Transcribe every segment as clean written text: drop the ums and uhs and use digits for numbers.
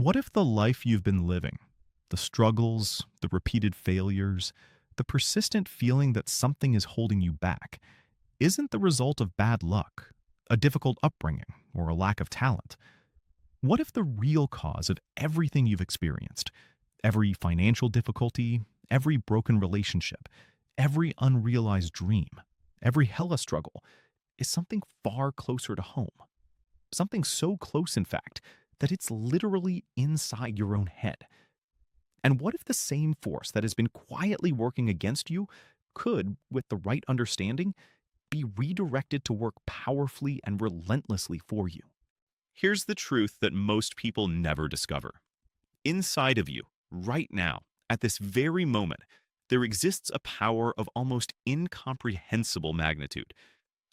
What if the life you've been living, the struggles, the repeated failures, the persistent feeling that something is holding you back, isn't the result of bad luck, a difficult upbringing, or a lack of talent? What if the real cause of everything you've experienced, every financial difficulty, every broken relationship, every unrealized dream, every hella struggle, is something far closer to home? Something so close, in fact, that it's literally inside your own head. And what if the same force that has been quietly working against you could, with the right understanding, be redirected to work powerfully and relentlessly for you? Here's the truth that most people never discover. Inside of you, right now, at this very moment, there exists a power of almost incomprehensible magnitude,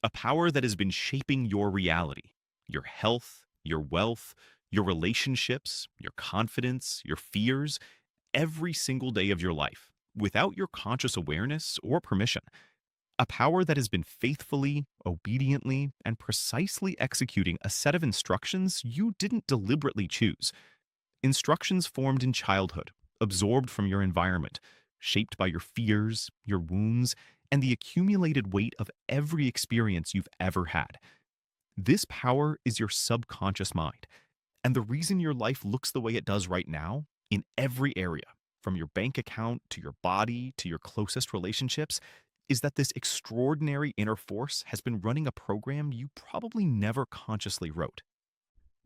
a power that has been shaping your reality, your health, your wealth, your relationships, your confidence, your fears, every single day of your life, without your conscious awareness or permission. A power that has been faithfully, obediently, and precisely executing a set of instructions you didn't deliberately choose. Instructions formed in childhood, absorbed from your environment, shaped by your fears, your wounds, and the accumulated weight of every experience you've ever had. This power is your subconscious mind. And the reason your life looks the way it does right now, in every area, from your bank account to your body to your closest relationships, is that this extraordinary inner force has been running a program you probably never consciously wrote.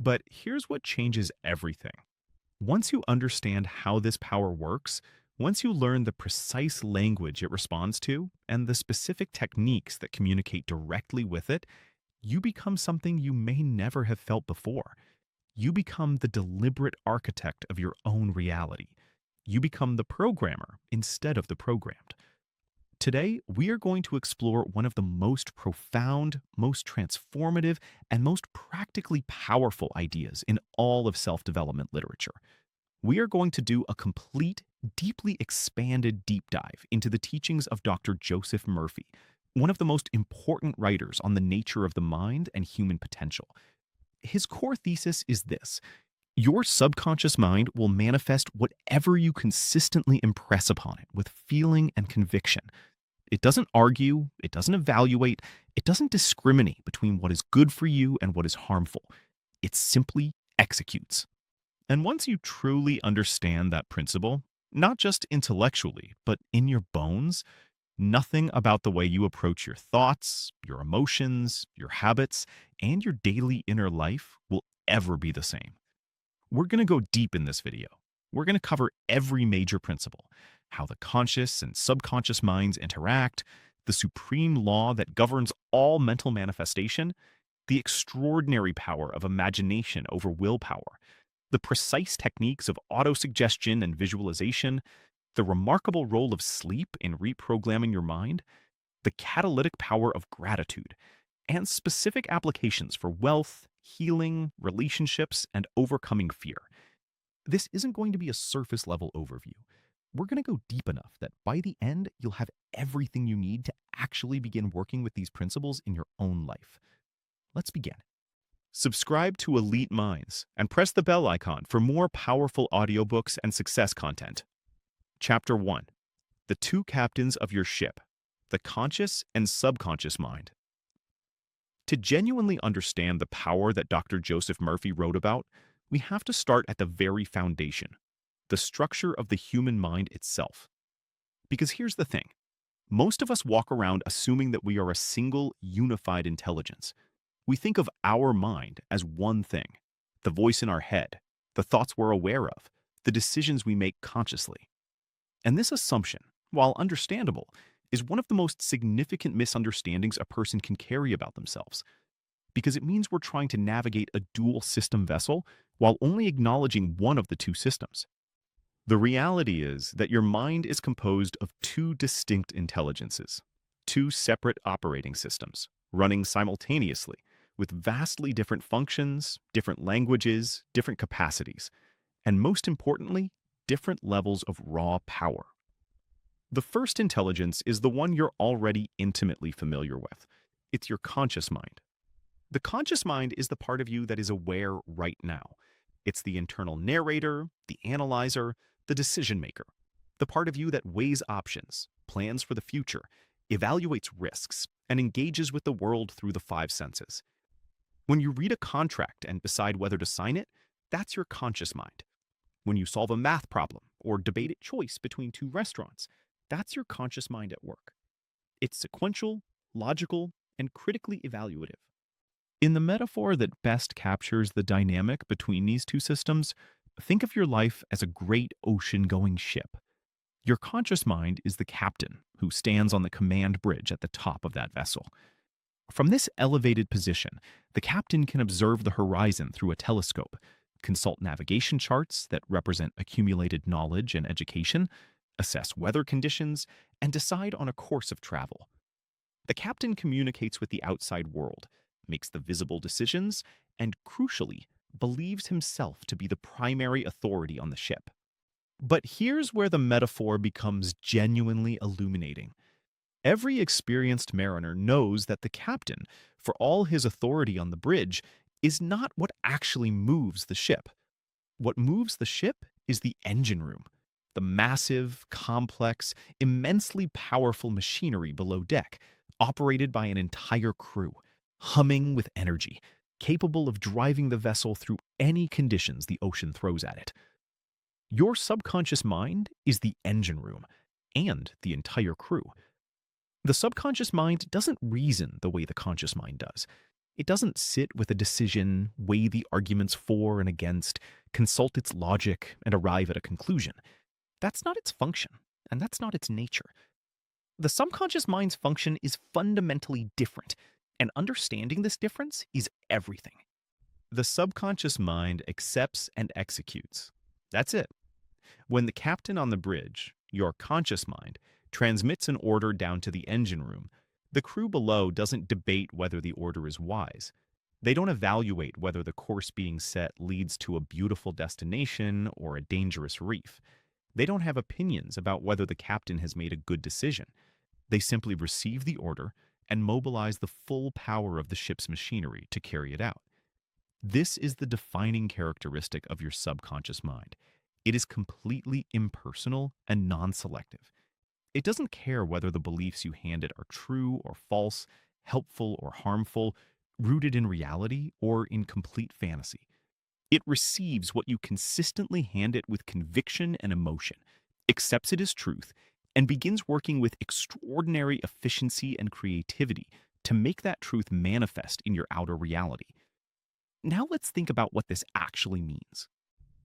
But here's what changes everything. Once you understand how this power works, once you learn the precise language it responds to and the specific techniques that communicate directly with it, you become something you may never have felt before. You become the deliberate architect of your own reality. You become the programmer instead of the programmed. Today, we are going to explore one of the most profound, most transformative, and most practically powerful ideas in all of self-development literature. We are going to do a complete, deeply expanded deep dive into the teachings of Dr. Joseph Murphy, one of the most important writers on the nature of the mind and human potential. His core thesis is this: your subconscious mind will manifest whatever you consistently impress upon it with feeling and conviction. It doesn't argue, it doesn't evaluate, it doesn't discriminate between what is good for you and what is harmful. It simply executes. And once you truly understand that principle, not just intellectually, but in your bones, nothing about the way you approach your thoughts, your emotions, your habits, and your daily inner life will ever be the same. We're going to go deep in this video. We're going to cover every major principle, how the conscious and subconscious minds interact, the supreme law that governs all mental manifestation, the extraordinary power of imagination over willpower, the precise techniques of autosuggestion and visualization, the remarkable role of sleep in reprogramming your mind, the catalytic power of gratitude, and specific applications for wealth, healing, relationships, and overcoming fear. This isn't going to be a surface level overview. We're going to go deep enough that by the end, you'll have everything you need to actually begin working with these principles in your own life. Let's begin. Subscribe to Elite Minds and press the bell icon for more powerful audiobooks and success content. Chapter 1: The Two Captains of Your Ship, the Conscious and Subconscious Mind. To genuinely understand the power that Dr. Joseph Murphy wrote about, we have to start at the very foundation, the structure of the human mind itself. Because here's the thing. Most of us walk around assuming that we are a single, unified intelligence. We think of our mind as one thing: the voice in our head, the thoughts we're aware of, the decisions we make consciously. And this assumption, while understandable, is one of the most significant misunderstandings a person can carry about themselves, because it means we're trying to navigate a dual system vessel while only acknowledging one of the two systems. The reality is that your mind is composed of two distinct intelligences, two separate operating systems, running simultaneously, with vastly different functions, different languages, different capacities, and most importantly, different levels of raw power. The first intelligence is the one you're already intimately familiar with. It's your conscious mind. The conscious mind is the part of you that is aware right now. It's the internal narrator, the analyzer, the decision maker, the part of you that weighs options, plans for the future, evaluates risks, and engages with the world through the five senses. When you read a contract and decide whether to sign it, that's your conscious mind. When you solve a math problem or debate a choice between two restaurants, that's your conscious mind at work. It's sequential, logical, and critically evaluative. In the metaphor that best captures the dynamic between these two systems, think of your life as a great ocean-going ship. Your conscious mind is the captain who stands on the command bridge at the top of that vessel. From this elevated position, the captain can observe the horizon through a telescope, consult navigation charts that represent accumulated knowledge and education, assess weather conditions, and decide on a course of travel. The captain communicates with the outside world, makes the visible decisions, and crucially, believes himself to be the primary authority on the ship. But here's where the metaphor becomes genuinely illuminating. Every experienced mariner knows that the captain, for all his authority on the bridge, is not what actually moves the ship. What moves the ship is the engine room, the massive, complex, immensely powerful machinery below deck, operated by an entire crew, humming with energy, capable of driving the vessel through any conditions the ocean throws at it. Your subconscious mind is the engine room and the entire crew. The subconscious mind doesn't reason the way the conscious mind does. It doesn't sit with a decision, weigh the arguments for and against, consult its logic, and arrive at a conclusion. That's not its function, and that's not its nature. The subconscious mind's function is fundamentally different, and understanding this difference is everything. The subconscious mind accepts and executes. That's it. When the captain on the bridge, your conscious mind, transmits an order down to the engine room, the crew below doesn't debate whether the order is wise. They don't evaluate whether the course being set leads to a beautiful destination or a dangerous reef. They don't have opinions about whether the captain has made a good decision. They simply receive the order and mobilize the full power of the ship's machinery to carry it out. This is the defining characteristic of your subconscious mind. It is completely impersonal and non-selective. It doesn't care whether the beliefs you hand it are true or false, helpful or harmful, rooted in reality or in complete fantasy. It receives what you consistently hand it with conviction and emotion, accepts it as truth, and begins working with extraordinary efficiency and creativity to make that truth manifest in your outer reality. Now let's think about what this actually means.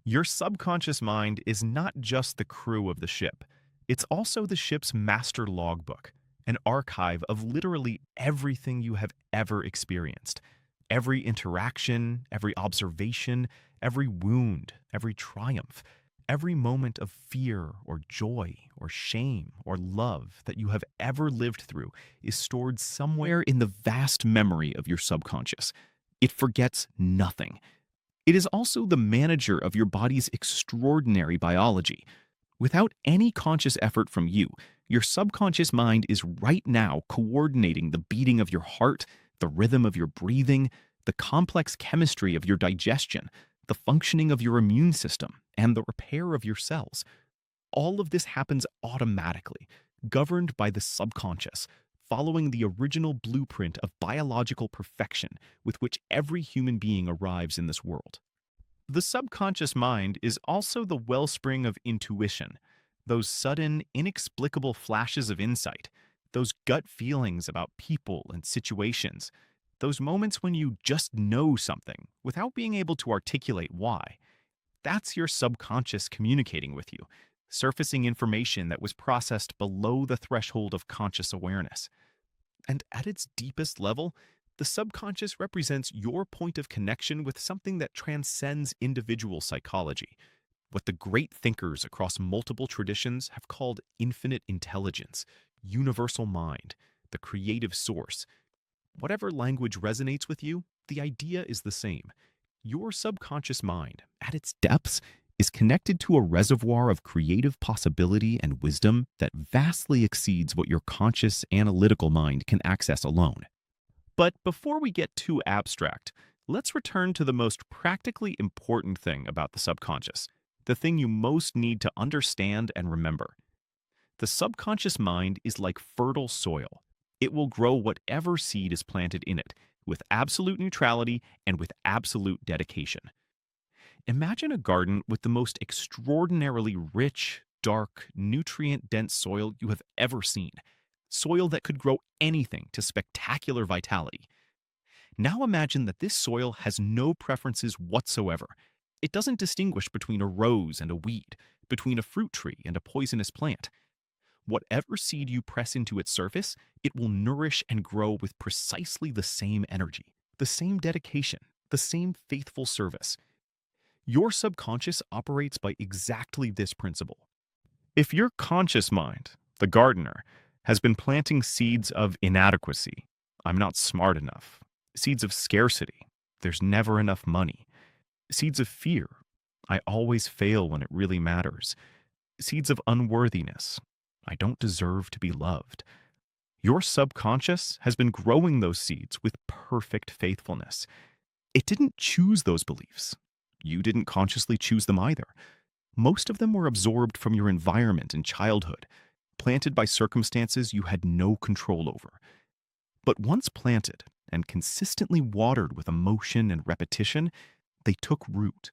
Your subconscious mind is not just the crew of the ship. It's also the ship's master logbook, an archive of literally everything you have ever experienced. Every interaction, every observation, every wound, every triumph, every moment of fear or joy or shame or love that you have ever lived through is stored somewhere in the vast memory of your subconscious. It forgets nothing. It is also the manager of your body's extraordinary biology. Without any conscious effort from you, your subconscious mind is right now coordinating the beating of your heart, the rhythm of your breathing, the complex chemistry of your digestion, the functioning of your immune system, and the repair of your cells. All of this happens automatically, governed by the subconscious, following the original blueprint of biological perfection with which every human being arrives in this world. The subconscious mind is also the wellspring of intuition, those sudden, inexplicable flashes of insight, those gut feelings about people and situations, those moments when you just know something without being able to articulate why. That's your subconscious communicating with you, surfacing information that was processed below the threshold of conscious awareness. And at its deepest level, the subconscious represents your point of connection with something that transcends individual psychology, what the great thinkers across multiple traditions have called infinite intelligence, universal mind, the creative source. Whatever language resonates with you, the idea is the same. Your subconscious mind, at its depths, is connected to a reservoir of creative possibility and wisdom that vastly exceeds what your conscious, analytical mind can access alone. But before we get too abstract, Let's return to the most practically important thing about the subconscious, the thing you most need to understand and remember. The subconscious mind is like fertile soil. It will grow whatever seed is planted in it, with absolute neutrality and with absolute dedication. Imagine a garden with the most extraordinarily rich, dark, nutrient dense soil you have ever seen. Soil that could grow anything to spectacular vitality. Now imagine that this soil has no preferences whatsoever. It doesn't distinguish between a rose and a weed, between a fruit tree and a poisonous plant. Whatever seed you press into its surface, it will nourish and grow with precisely the same energy, the same dedication, the same faithful service. Your subconscious operates by exactly this principle. If your conscious mind, the gardener, has been planting seeds of inadequacy, I'm not smart enough, seeds of scarcity, there's never enough money, seeds of fear, I always fail when it really matters, seeds of unworthiness, I don't deserve to be loved. Your subconscious has been growing those seeds with perfect faithfulness. It didn't choose those beliefs. You didn't consciously choose them either. Most of them were absorbed from your environment in childhood, planted by circumstances you had no control over. But once planted and consistently watered with emotion and repetition, they took root.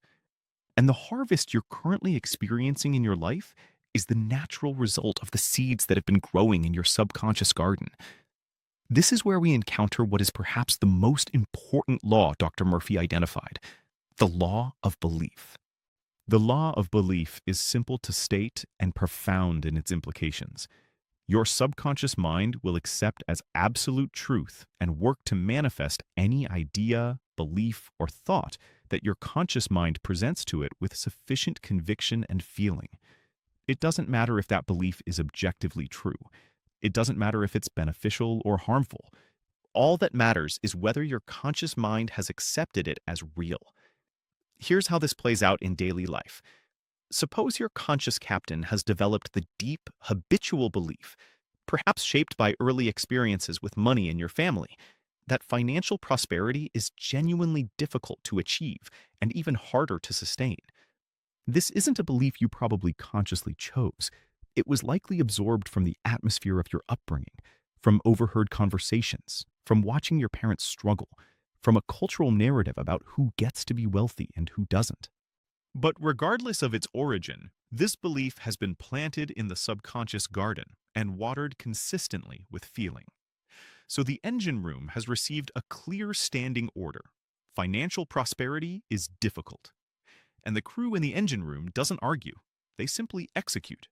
And the harvest you're currently experiencing in your life is the natural result of the seeds that have been growing in your subconscious garden. This is where we encounter what is perhaps the most important law Dr. Murphy identified, the law of belief. The law of belief is simple to state and profound in its implications. Your subconscious mind will accept as absolute truth and work to manifest any idea, belief, or thought that your conscious mind presents to it with sufficient conviction and feeling. It doesn't matter if that belief is objectively true. It doesn't matter if it's beneficial or harmful. All that matters is whether your conscious mind has accepted it as real. Here's how this plays out in daily life. Suppose your conscious captain has developed the deep, habitual belief, perhaps shaped by early experiences with money in your family, that financial prosperity is genuinely difficult to achieve and even harder to sustain. This isn't a belief you probably consciously chose. It was likely absorbed from the atmosphere of your upbringing, from overheard conversations, from watching your parents struggle, from a cultural narrative about who gets to be wealthy and who doesn't. But regardless of its origin, this belief has been planted in the subconscious garden and watered consistently with feeling. So the engine room has received a clear standing order. Financial prosperity is difficult. And the crew in the engine room doesn't argue. They simply execute.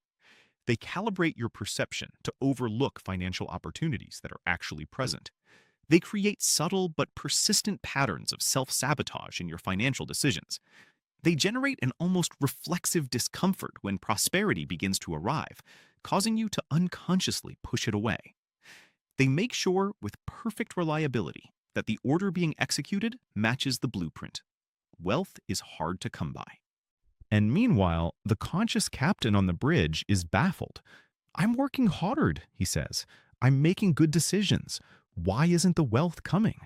They calibrate your perception to overlook financial opportunities that are actually present. They create subtle but persistent patterns of self-sabotage in your financial decisions. They generate an almost reflexive discomfort when prosperity begins to arrive, causing you to unconsciously push it away. They make sure, with perfect reliability, that the order being executed matches the blueprint. Wealth is hard to come by. And meanwhile, the conscious captain on the bridge is baffled. I'm working hard, he says. I'm making good decisions. Why isn't the wealth coming?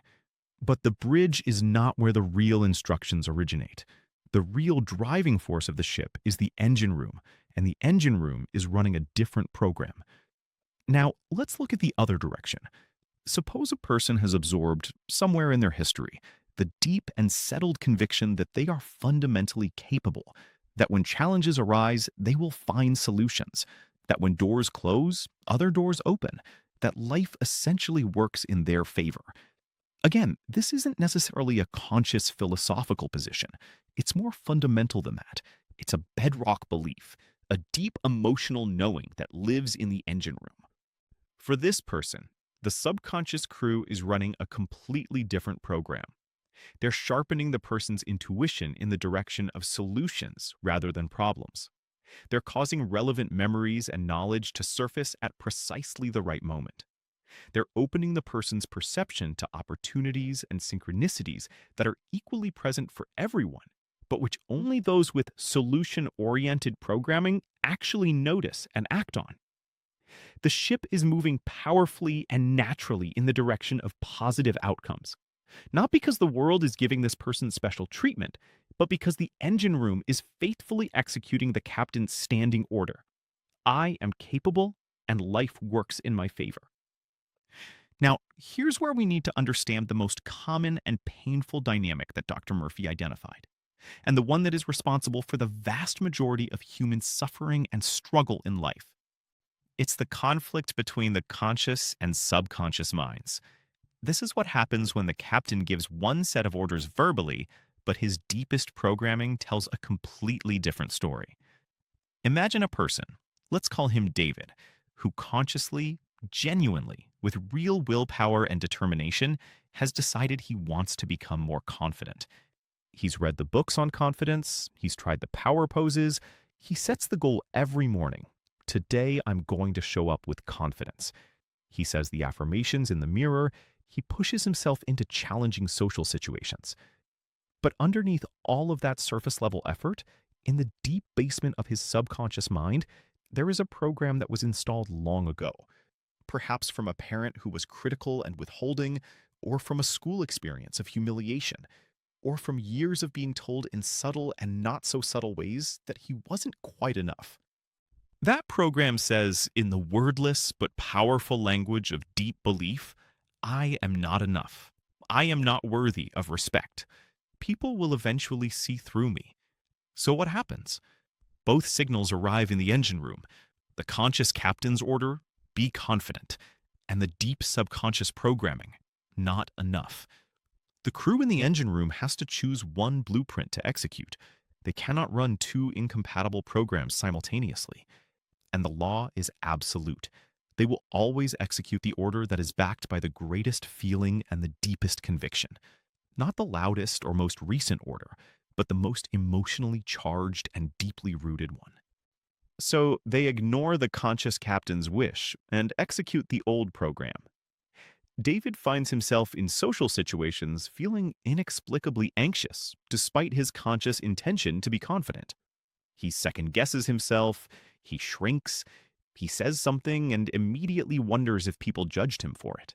But the bridge is not where the real instructions originate. The real driving force of the ship is the engine room, and the engine room is running a different program. Now, let's look at the other direction. Suppose a person has absorbed, somewhere in their history, the deep and settled conviction that they are fundamentally capable, that when challenges arise, they will find solutions, that when doors close, other doors open, that life essentially works in their favor. Again, this isn't necessarily a conscious philosophical position. It's more fundamental than that. It's a bedrock belief, a deep emotional knowing that lives in the engine room. For this person, the subconscious crew is running a completely different program. They're sharpening the person's intuition in the direction of solutions rather than problems. They're causing relevant memories and knowledge to surface at precisely the right moment. They're opening the person's perception to opportunities and synchronicities that are equally present for everyone, but which only those with solution-oriented programming actually notice and act on. The ship is moving powerfully and naturally in the direction of positive outcomes. Not because the world is giving this person special treatment, but because the engine room is faithfully executing the captain's standing order. I am capable, and life works in my favor. Now, here's where we need to understand the most common and painful dynamic that Dr. Murphy identified, and the one that is responsible for the vast majority of human suffering and struggle in life. It's the conflict between the conscious and subconscious minds. This is what happens when the captain gives one set of orders verbally, but his deepest programming tells a completely different story. Imagine a person, let's call him David, who consciously, genuinely, with real willpower and determination, has decided he wants to become more confident. He's read the books on confidence, he's tried the power poses, he sets the goal every morning. Today, I'm going to show up with confidence. He says the affirmations in the mirror, he pushes himself into challenging social situations. But underneath all of that surface level effort, in the deep basement of his subconscious mind, there is a program that was installed long ago, perhaps from a parent who was critical and withholding, or from a school experience of humiliation, or from years of being told in subtle and not so subtle ways that he wasn't quite enough. That program says, in the wordless but powerful language of deep belief, I am not enough. I am not worthy of respect. People will eventually see through me. So what happens? Both signals arrive in the engine room. The conscious captain's order, be confident, and the deep subconscious programming, not enough. The crew in the engine room has to choose one blueprint to execute. They cannot run two incompatible programs simultaneously. And the law is absolute. They will always execute the order that is backed by the greatest feeling and the deepest conviction. Not the loudest or most recent order, but the most emotionally charged and deeply rooted one. So they ignore the conscious captain's wish and execute the old program. David finds himself in social situations feeling inexplicably anxious, despite his conscious intention to be confident. He second guesses himself, he shrinks, he says something and immediately wonders if people judged him for it.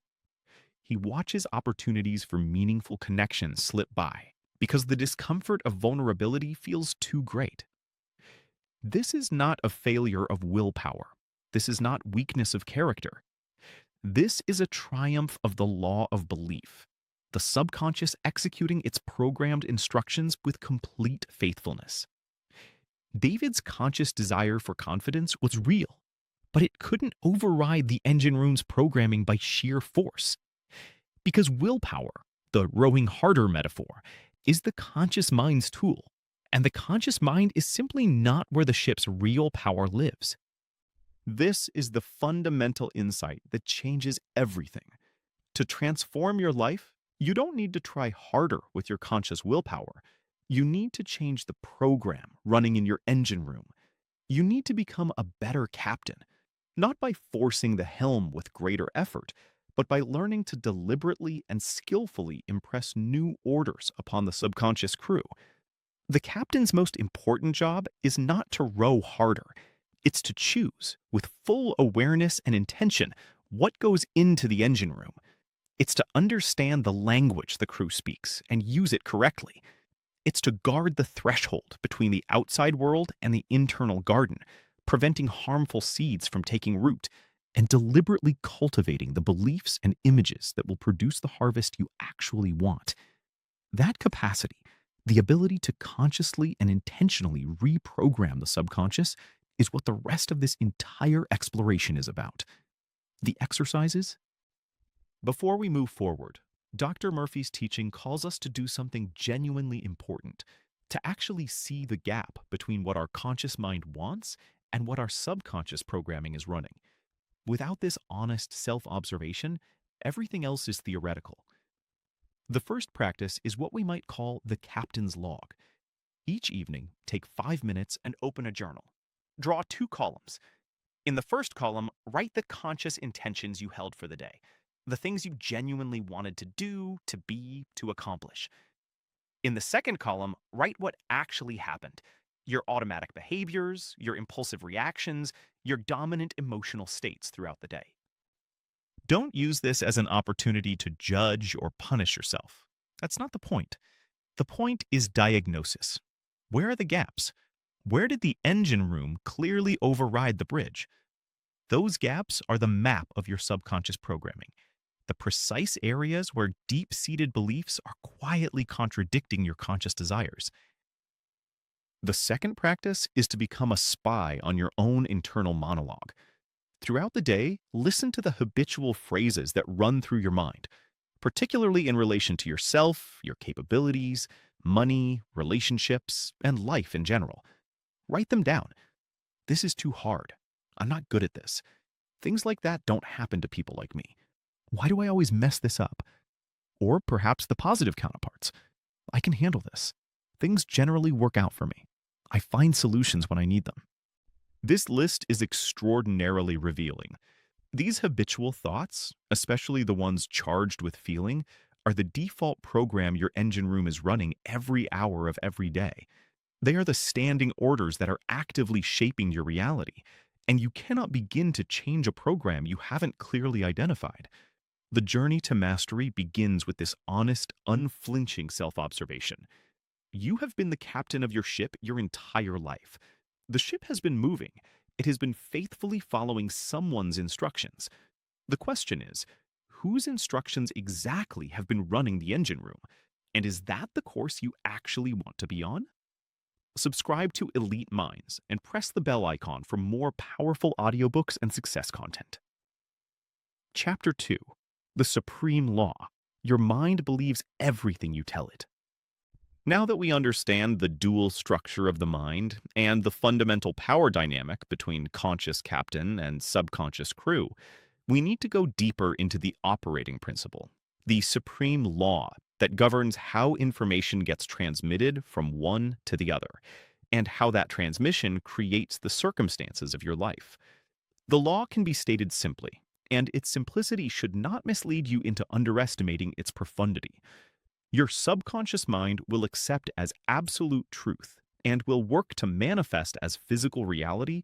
He watches opportunities for meaningful connections slip by because the discomfort of vulnerability feels too great. This is not a failure of willpower. This is not weakness of character. This is a triumph of the law of belief, the subconscious executing its programmed instructions with complete faithfulness. David's conscious desire for confidence was real, but it couldn't override the engine room's programming by sheer force. Because willpower, the rowing harder metaphor, is the conscious mind's tool, and the conscious mind is simply not where the ship's real power lives. This is the fundamental insight that changes everything. To transform your life, you don't need to try harder with your conscious willpower. You need to change the program running in your engine room. You need to become a better captain, not by forcing the helm with greater effort, but by learning to deliberately and skillfully impress new orders upon the subconscious crew. The captain's most important job is not to row harder. It's to choose, with full awareness and intention, what goes into the engine room. It's to understand the language the crew speaks and use it correctly. It's to guard the threshold between the outside world and the internal garden, preventing harmful seeds from taking root, and deliberately cultivating the beliefs and images that will produce the harvest you actually want. That capacity, the ability to consciously and intentionally reprogram the subconscious, is what the rest of this entire exploration is about. The exercises? Before we move forward, Dr. Murphy's teaching calls us to do something genuinely important, to actually see the gap between what our conscious mind wants and what our subconscious programming is running. Without this honest self-observation, everything else is theoretical. The first practice is what we might call the captain's log. Each evening, take 5 minutes and open a journal. Draw 2 columns. In the first column, write the conscious intentions you held for the day, the things you genuinely wanted to do, to be, to accomplish. In the second column, write what actually happened, your automatic behaviors, your impulsive reactions, your dominant emotional states throughout the day. Don't use this as an opportunity to judge or punish yourself. That's not the point. The point is diagnosis. Where are the gaps? Where did the engine room clearly override the bridge? Those gaps are the map of your subconscious programming, the precise areas where deep-seated beliefs are quietly contradicting your conscious desires. The second practice is to become a spy on your own internal monologue. Throughout the day, listen to the habitual phrases that run through your mind, particularly in relation to yourself, your capabilities, money, relationships, and life in general. Write them down. This is too hard. I'm not good at this. Things like that don't happen to people like me. Why do I always mess this up? Or perhaps the positive counterparts. I can handle this. Things generally work out for me. I find solutions when I need them. This list is extraordinarily revealing. These habitual thoughts, especially the ones charged with feeling, are the default program your engine room is running every hour of every day. They are the standing orders that are actively shaping your reality, and you cannot begin to change a program you haven't clearly identified. The journey to mastery begins with this honest, unflinching self-observation. You have been the captain of your ship your entire life. The ship has been moving. It has been faithfully following someone's instructions. The question is, whose instructions exactly have been running the engine room? And is that the course you actually want to be on? Subscribe to Elite Minds and press the bell icon for more powerful audiobooks and success content. Chapter 2. The Supreme Law. Your mind believes everything you tell it. Now that we understand the dual structure of the mind and the fundamental power dynamic between conscious captain and subconscious crew, we need to go deeper into the operating principle, the supreme law that governs how information gets transmitted from one to the other, and how that transmission creates the circumstances of your life. The law can be stated simply, and its simplicity should not mislead you into underestimating its profundity. Your subconscious mind will accept as absolute truth and will work to manifest as physical reality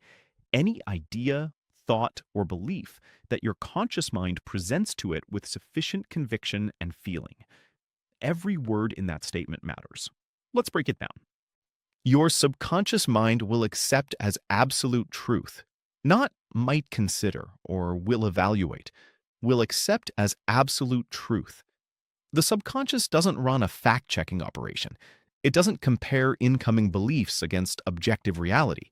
any idea, thought, or belief that your conscious mind presents to it with sufficient conviction and feeling. Every word in that statement matters. Let's break it down. Your subconscious mind will accept as absolute truth, not might consider or will evaluate, will accept as absolute truth. The subconscious doesn't run a fact-checking operation. It doesn't compare incoming beliefs against objective reality.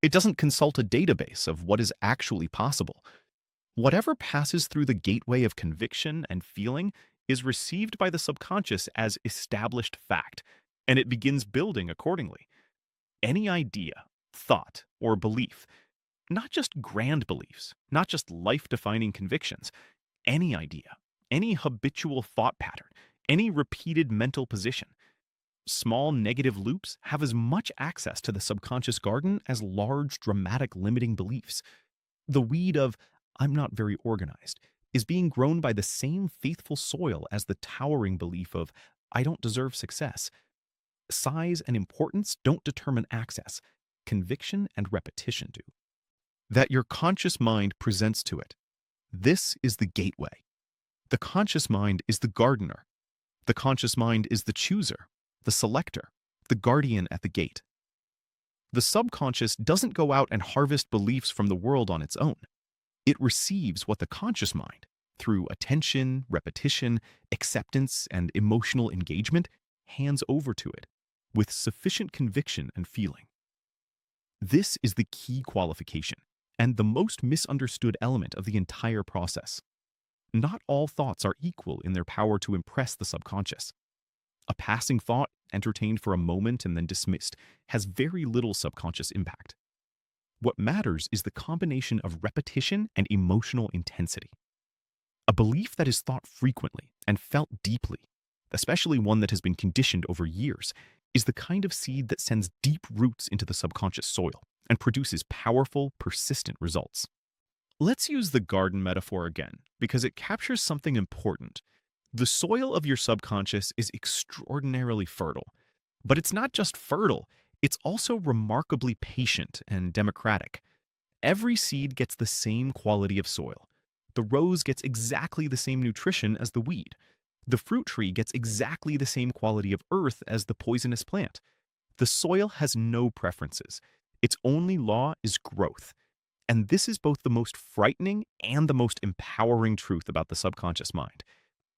It doesn't consult a database of what is actually possible. Whatever passes through the gateway of conviction and feeling is received by the subconscious as established fact, and it begins building accordingly. Any idea, thought, or belief, not just grand beliefs, not just life-defining convictions, any idea, any habitual thought pattern, any repeated mental position. Small negative loops have as much access to the subconscious garden as large, dramatic limiting beliefs. The weed of, I'm not very organized, is being grown by the same faithful soil as the towering belief of, I don't deserve success. Size and importance don't determine access. Conviction and repetition do. That your conscious mind presents to it. This is the gateway. The conscious mind is the gardener. The conscious mind is the chooser, the selector, the guardian at the gate. The subconscious doesn't go out and harvest beliefs from the world on its own. It receives what the conscious mind, through attention, repetition, acceptance, and emotional engagement, hands over to it, with sufficient conviction and feeling. This is the key qualification, and the most misunderstood element of the entire process. Not all thoughts are equal in their power to impress the subconscious. A passing thought, entertained for a moment and then dismissed, has very little subconscious impact. What matters is the combination of repetition and emotional intensity. A belief that is thought frequently and felt deeply, especially one that has been conditioned over years, is the kind of seed that sends deep roots into the subconscious soil and produces powerful, persistent results. Let's use the garden metaphor again, because it captures something important. The soil of your subconscious is extraordinarily fertile. But it's not just fertile, it's also remarkably patient and democratic. Every seed gets the same quality of soil. The rose gets exactly the same nutrition as the weed. The fruit tree gets exactly the same quality of earth as the poisonous plant. The soil has no preferences. Its only law is growth. And this is both the most frightening and the most empowering truth about the subconscious mind.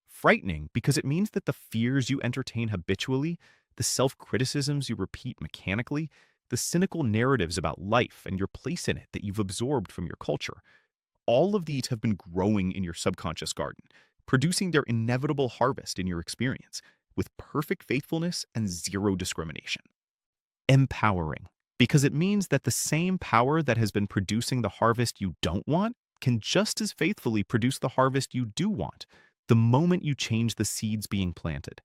Frightening because it means that the fears you entertain habitually, the self-criticisms you repeat mechanically, the cynical narratives about life and your place in it that you've absorbed from your culture, all of these have been growing in your subconscious garden, producing their inevitable harvest in your experience, with perfect faithfulness and zero discrimination. Empowering, because it means that the same power that has been producing the harvest you don't want can just as faithfully produce the harvest you do want, the moment you change the seeds being planted.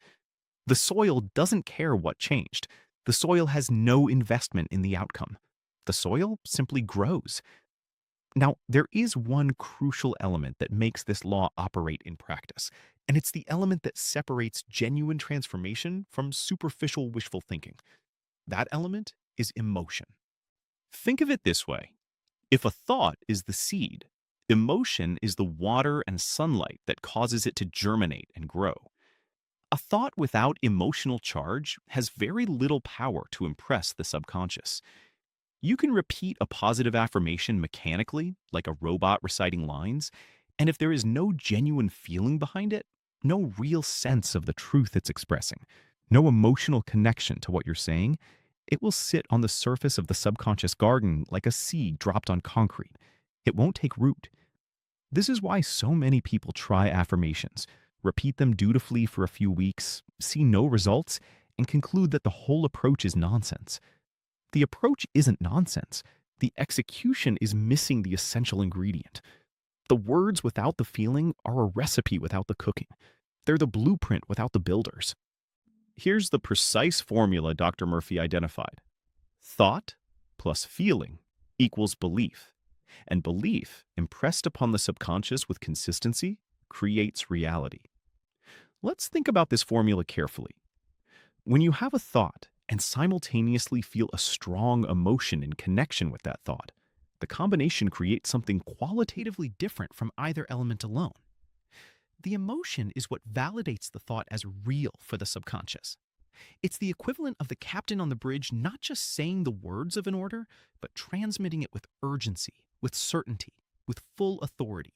The soil doesn't care what changed. The soil has no investment in the outcome. The soil simply grows. Now, there is one crucial element that makes this law operate in practice, and it's the element that separates genuine transformation from superficial wishful thinking. That element is emotion. Think of it this way. If a thought is the seed, emotion is the water and sunlight that causes it to germinate and grow. A thought without emotional charge has very little power to impress the subconscious. You can repeat a positive affirmation mechanically, like a robot reciting lines, and if there is no genuine feeling behind it, no real sense of the truth it's expressing, no emotional connection to what you're saying, it will sit on the surface of the subconscious garden like a seed dropped on concrete. It won't take root. This is why so many people try affirmations, repeat them dutifully for a few weeks, see no results, and conclude that the whole approach is nonsense. The approach isn't nonsense. The execution is missing the essential ingredient. The words without the feeling are a recipe without the cooking. They're the blueprint without the builders. Here's the precise formula Dr. Murphy identified. Thought plus feeling equals belief, and belief impressed upon the subconscious with consistency creates reality. Let's think about this formula carefully. When you have a thought and simultaneously feel a strong emotion in connection with that thought, the combination creates something qualitatively different from either element alone. The emotion is what validates the thought as real for the subconscious. It's the equivalent of the captain on the bridge not just saying the words of an order, but transmitting it with urgency, with certainty, with full authority.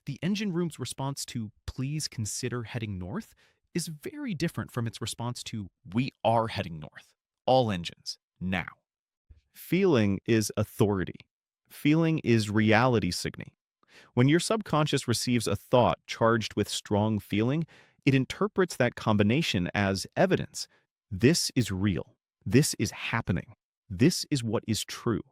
The engine room's response to "please consider heading north" is very different from its response to "we are heading north. All engines, now." Feeling is authority. Feeling is reality signaling. When your subconscious receives a thought charged with strong feeling, it interprets that combination as evidence. This is real. This is happening. This is what is true.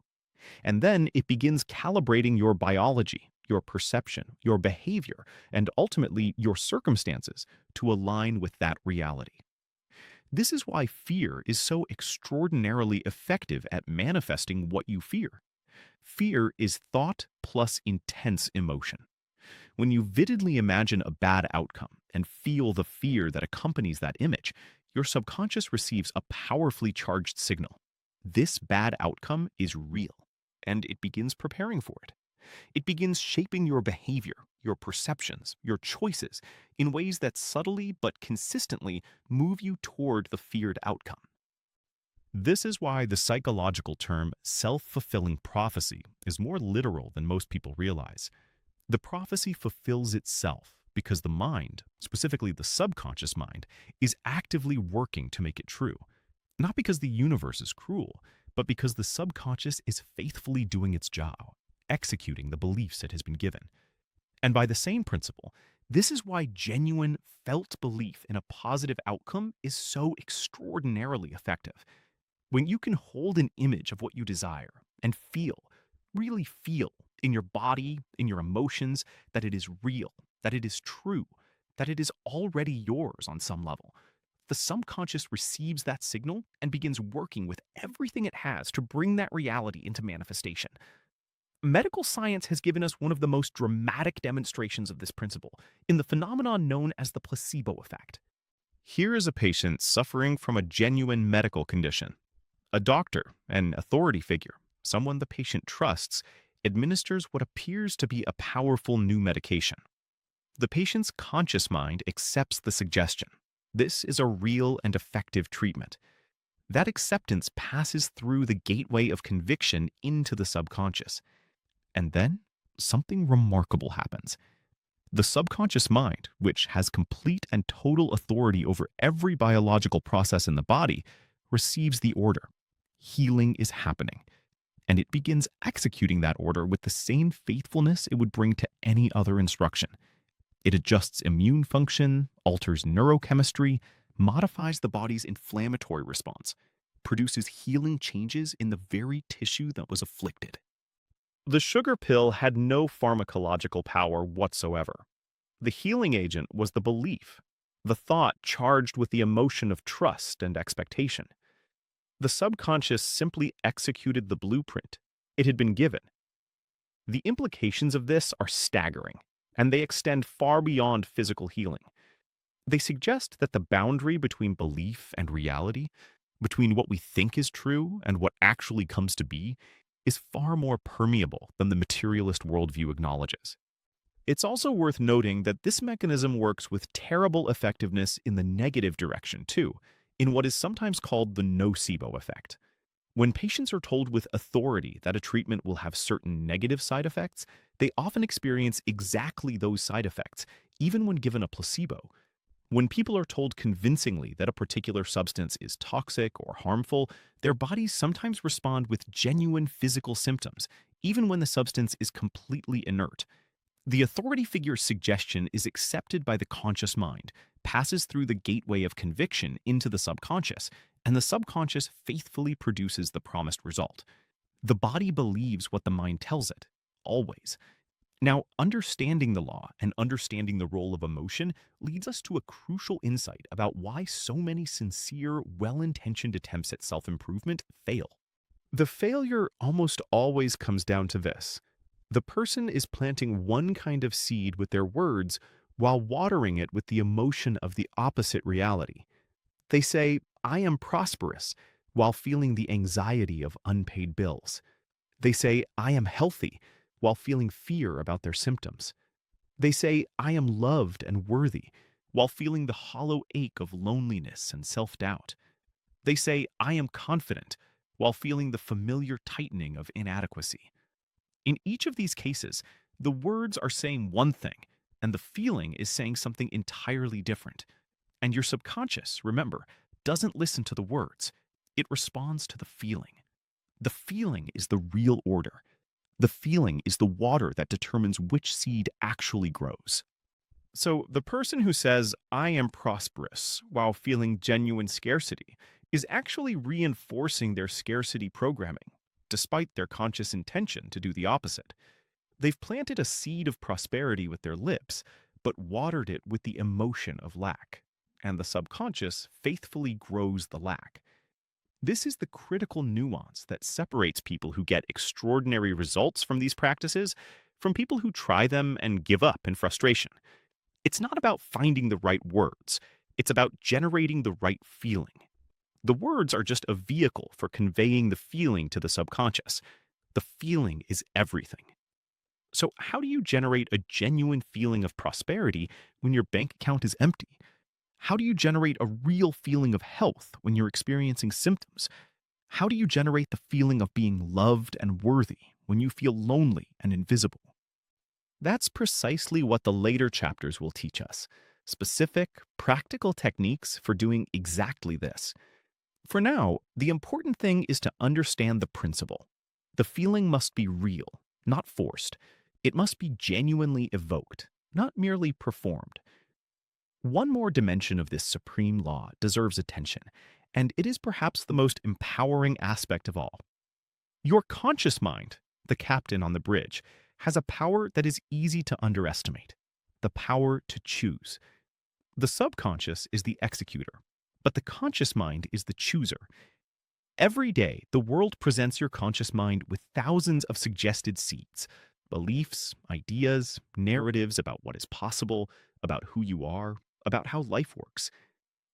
And then it begins calibrating your biology, your perception, your behavior, and ultimately your circumstances to align with that reality. This is why fear is so extraordinarily effective at manifesting what you fear. Fear is thought plus intense emotion. When you vividly imagine a bad outcome and feel the fear that accompanies that image, your subconscious receives a powerfully charged signal. This bad outcome is real, and it begins preparing for it. It begins shaping your behavior, your perceptions, your choices in ways that subtly but consistently move you toward the feared outcome. This is why the psychological term self-fulfilling prophecy is more literal than most people realize. The prophecy fulfills itself because the mind, specifically the subconscious mind, is actively working to make it true. Not because the universe is cruel, but because the subconscious is faithfully doing its job, executing the beliefs it has been given. And by the same principle, this is why genuine, felt belief in a positive outcome is so extraordinarily effective. When you can hold an image of what you desire and feel, really feel in your body, in your emotions, that it is real, that it is true, that it is already yours on some level, the subconscious receives that signal and begins working with everything it has to bring that reality into manifestation. Medical science has given us one of the most dramatic demonstrations of this principle in the phenomenon known as the placebo effect. Here is a patient suffering from a genuine medical condition. A doctor, an authority figure, someone the patient trusts, administers what appears to be a powerful new medication. The patient's conscious mind accepts the suggestion. This is a real and effective treatment. That acceptance passes through the gateway of conviction into the subconscious. And then something remarkable happens. The subconscious mind, which has complete and total authority over every biological process in the body, receives the order. Healing is happening. And it begins executing that order with the same faithfulness it would bring to any other instruction. It adjusts immune function, alters neurochemistry, modifies the body's inflammatory response, produces healing changes in the very tissue that was afflicted. The sugar pill had no pharmacological power whatsoever. The healing agent was the belief, the thought charged with the emotion of trust and expectation. The subconscious simply executed the blueprint it had been given. The implications of this are staggering, and they extend far beyond physical healing. They suggest that the boundary between belief and reality, between what we think is true and what actually comes to be, is far more permeable than the materialist worldview acknowledges. It's also worth noting that this mechanism works with terrible effectiveness in the negative direction, too, in what is sometimes called the nocebo effect. When patients are told with authority that a treatment will have certain negative side effects, they often experience exactly those side effects, even when given a placebo. When people are told convincingly that a particular substance is toxic or harmful, their bodies sometimes respond with genuine physical symptoms, even when the substance is completely inert. The authority figure's suggestion is accepted by the conscious mind, passes through the gateway of conviction into the subconscious, and the subconscious faithfully produces the promised result. The body believes what the mind tells it, always. Now, understanding the law and understanding the role of emotion leads us to a crucial insight about why so many sincere, well-intentioned attempts at self-improvement fail. The failure almost always comes down to this. The person is planting one kind of seed with their words while watering it with the emotion of the opposite reality. They say, "I am prosperous," while feeling the anxiety of unpaid bills. They say, "I am healthy," while feeling fear about their symptoms. They say, "I am loved and worthy," while feeling the hollow ache of loneliness and self-doubt. They say, "I am confident," while feeling the familiar tightening of inadequacy. In each of these cases, the words are saying one thing, and the feeling is saying something entirely different. And your subconscious, remember, doesn't listen to the words. It responds to the feeling. The feeling is the real order. The feeling is the water that determines which seed actually grows. So the person who says, "I am prosperous," while feeling genuine scarcity, is actually reinforcing their scarcity programming, despite their conscious intention to do the opposite. They've planted a seed of prosperity with their lips, but watered it with the emotion of lack, and the subconscious faithfully grows the lack. This is the critical nuance that separates people who get extraordinary results from these practices from people who try them and give up in frustration. It's not about finding the right words, it's about generating the right feeling. The words are just a vehicle for conveying the feeling to the subconscious. The feeling is everything. So, how do you generate a genuine feeling of prosperity when your bank account is empty? How do you generate a real feeling of health when you're experiencing symptoms? How do you generate the feeling of being loved and worthy when you feel lonely and invisible? That's precisely what the later chapters will teach us. Specific, practical techniques for doing exactly this. For now, the important thing is to understand the principle. The feeling must be real, not forced. It must be genuinely evoked, not merely performed. One more dimension of this supreme law deserves attention, and it is perhaps the most empowering aspect of all. Your conscious mind, the captain on the bridge, has a power that is easy to underestimate: the power to choose. The subconscious is the executor, but the conscious mind is the chooser. Every day, the world presents your conscious mind with thousands of suggested seeds: beliefs, ideas, narratives about what is possible, about who you are, about how life works.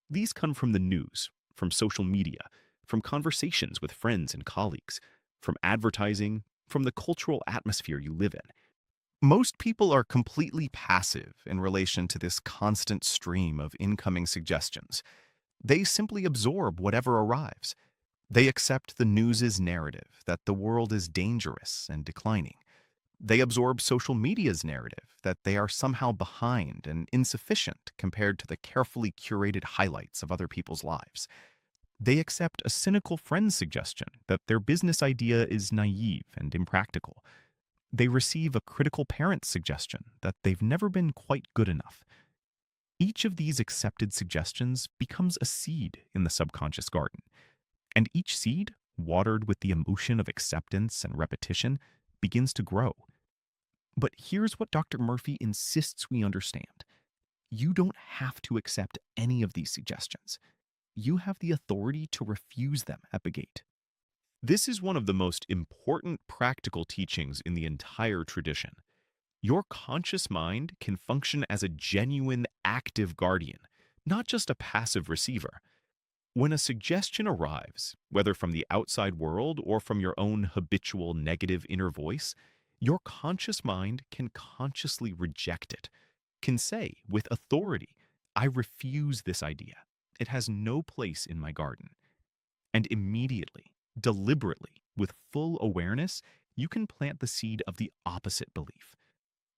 These come from the news, from social media, from conversations with friends and colleagues, from advertising, from the cultural atmosphere you live in. Most people are completely passive in relation to this constant stream of incoming suggestions. They simply absorb whatever arrives. They accept the news's narrative that the world is dangerous and declining. They absorb social media's narrative that they are somehow behind and insufficient compared to the carefully curated highlights of other people's lives. They accept a cynical friend's suggestion that their business idea is naive and impractical. They receive a critical parent's suggestion that they've never been quite good enough. Each of these accepted suggestions becomes a seed in the subconscious garden, and each seed, watered with the emotion of acceptance and repetition, begins to grow. But here's what Dr. Murphy insists we understand. You don't have to accept any of these suggestions. You have the authority to refuse them at the gate. This is one of the most important practical teachings in the entire tradition. Your conscious mind can function as a genuine active guardian, not just a passive receiver. When a suggestion arrives, whether from the outside world or from your own habitual negative inner voice, your conscious mind can consciously reject it, can say with authority, I refuse this idea. It has no place in my garden. And immediately, deliberately, with full awareness, you can plant the seed of the opposite belief.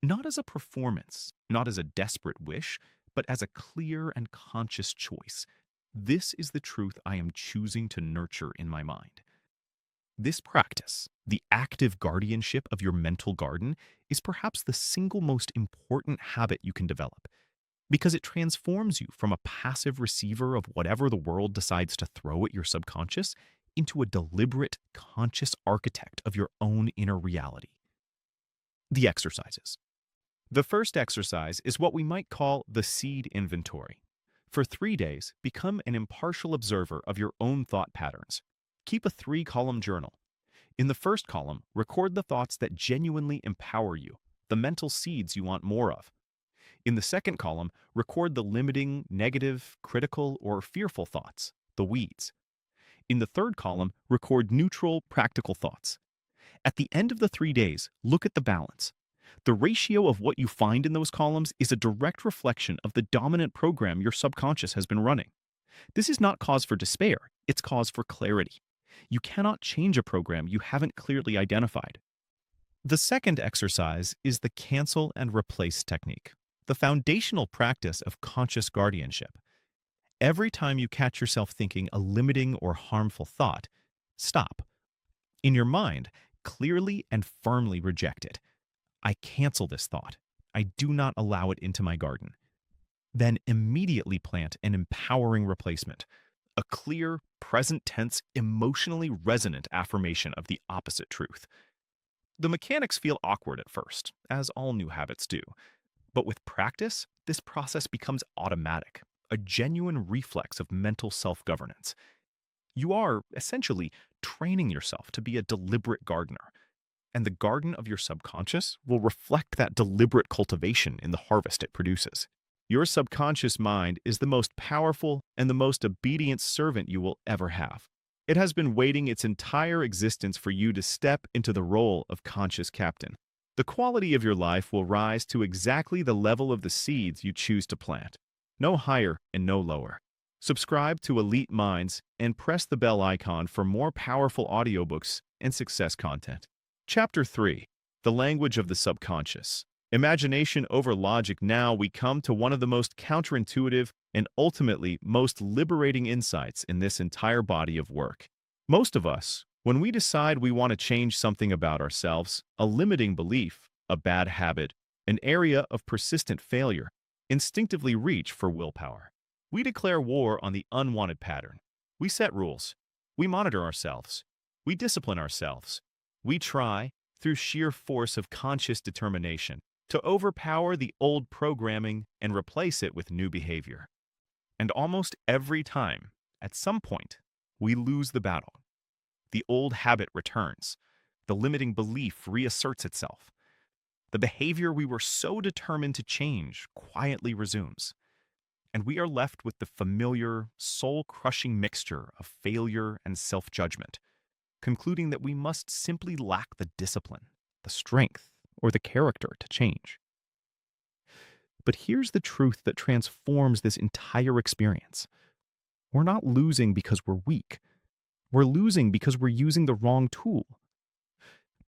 Not as a performance, not as a desperate wish, but as a clear and conscious choice. This is the truth I am choosing to nurture in my mind. This practice, the active guardianship of your mental garden, is perhaps the single most important habit you can develop, because it transforms you from a passive receiver of whatever the world decides to throw at your subconscious into a deliberate, conscious architect of your own inner reality. The exercises. The first exercise is what we might call the seed inventory. For 3 days, become an impartial observer of your own thought patterns. Keep a 3-column journal. In the first column, record the thoughts that genuinely empower you, the mental seeds you want more of. In the second column, record the limiting, negative, critical, or fearful thoughts, the weeds. In the third column, record neutral, practical thoughts. At the end of the 3 days, look at the balance. The ratio of what you find in those columns is a direct reflection of the dominant program your subconscious has been running. This is not cause for despair, it's cause for clarity. You cannot change a program you haven't clearly identified. The second exercise is the cancel and replace technique, the foundational practice of conscious guardianship. Every time you catch yourself thinking a limiting or harmful thought, stop. In your mind, clearly and firmly reject it. I cancel this thought. I do not allow it into my garden. Then immediately plant an empowering replacement, a clear, present tense, emotionally resonant affirmation of the opposite truth. The mechanics feel awkward at first, as all new habits do. But with practice, this process becomes automatic, a genuine reflex of mental self-governance. You are, essentially, training yourself to be a deliberate gardener, and the garden of your subconscious will reflect that deliberate cultivation in the harvest it produces. Your subconscious mind is the most powerful and the most obedient servant you will ever have. It has been waiting its entire existence for you to step into the role of conscious captain. The quality of your life will rise to exactly the level of the seeds you choose to plant, no higher and no lower. Subscribe to Elite Minds and press the bell icon for more powerful audiobooks and success content. Chapter 3. The Language of the Subconscious. Imagination over logic. Now we come to one of the most counterintuitive and ultimately most liberating insights in this entire body of work. Most of us, when we decide we want to change something about ourselves, a limiting belief, a bad habit, an area of persistent failure, instinctively reach for willpower. We declare war on the unwanted pattern. We set rules. We monitor ourselves. We discipline ourselves. We try, through sheer force of conscious determination, to overpower the old programming and replace it with new behavior. And almost every time, at some point, we lose the battle. The old habit returns. The limiting belief reasserts itself. The behavior we were so determined to change quietly resumes. And we are left with the familiar, soul-crushing mixture of failure and self-judgment, concluding that we must simply lack the discipline, the strength, or the character to change. But here's the truth that transforms this entire experience. We're not losing because we're weak. We're losing because we're using the wrong tool.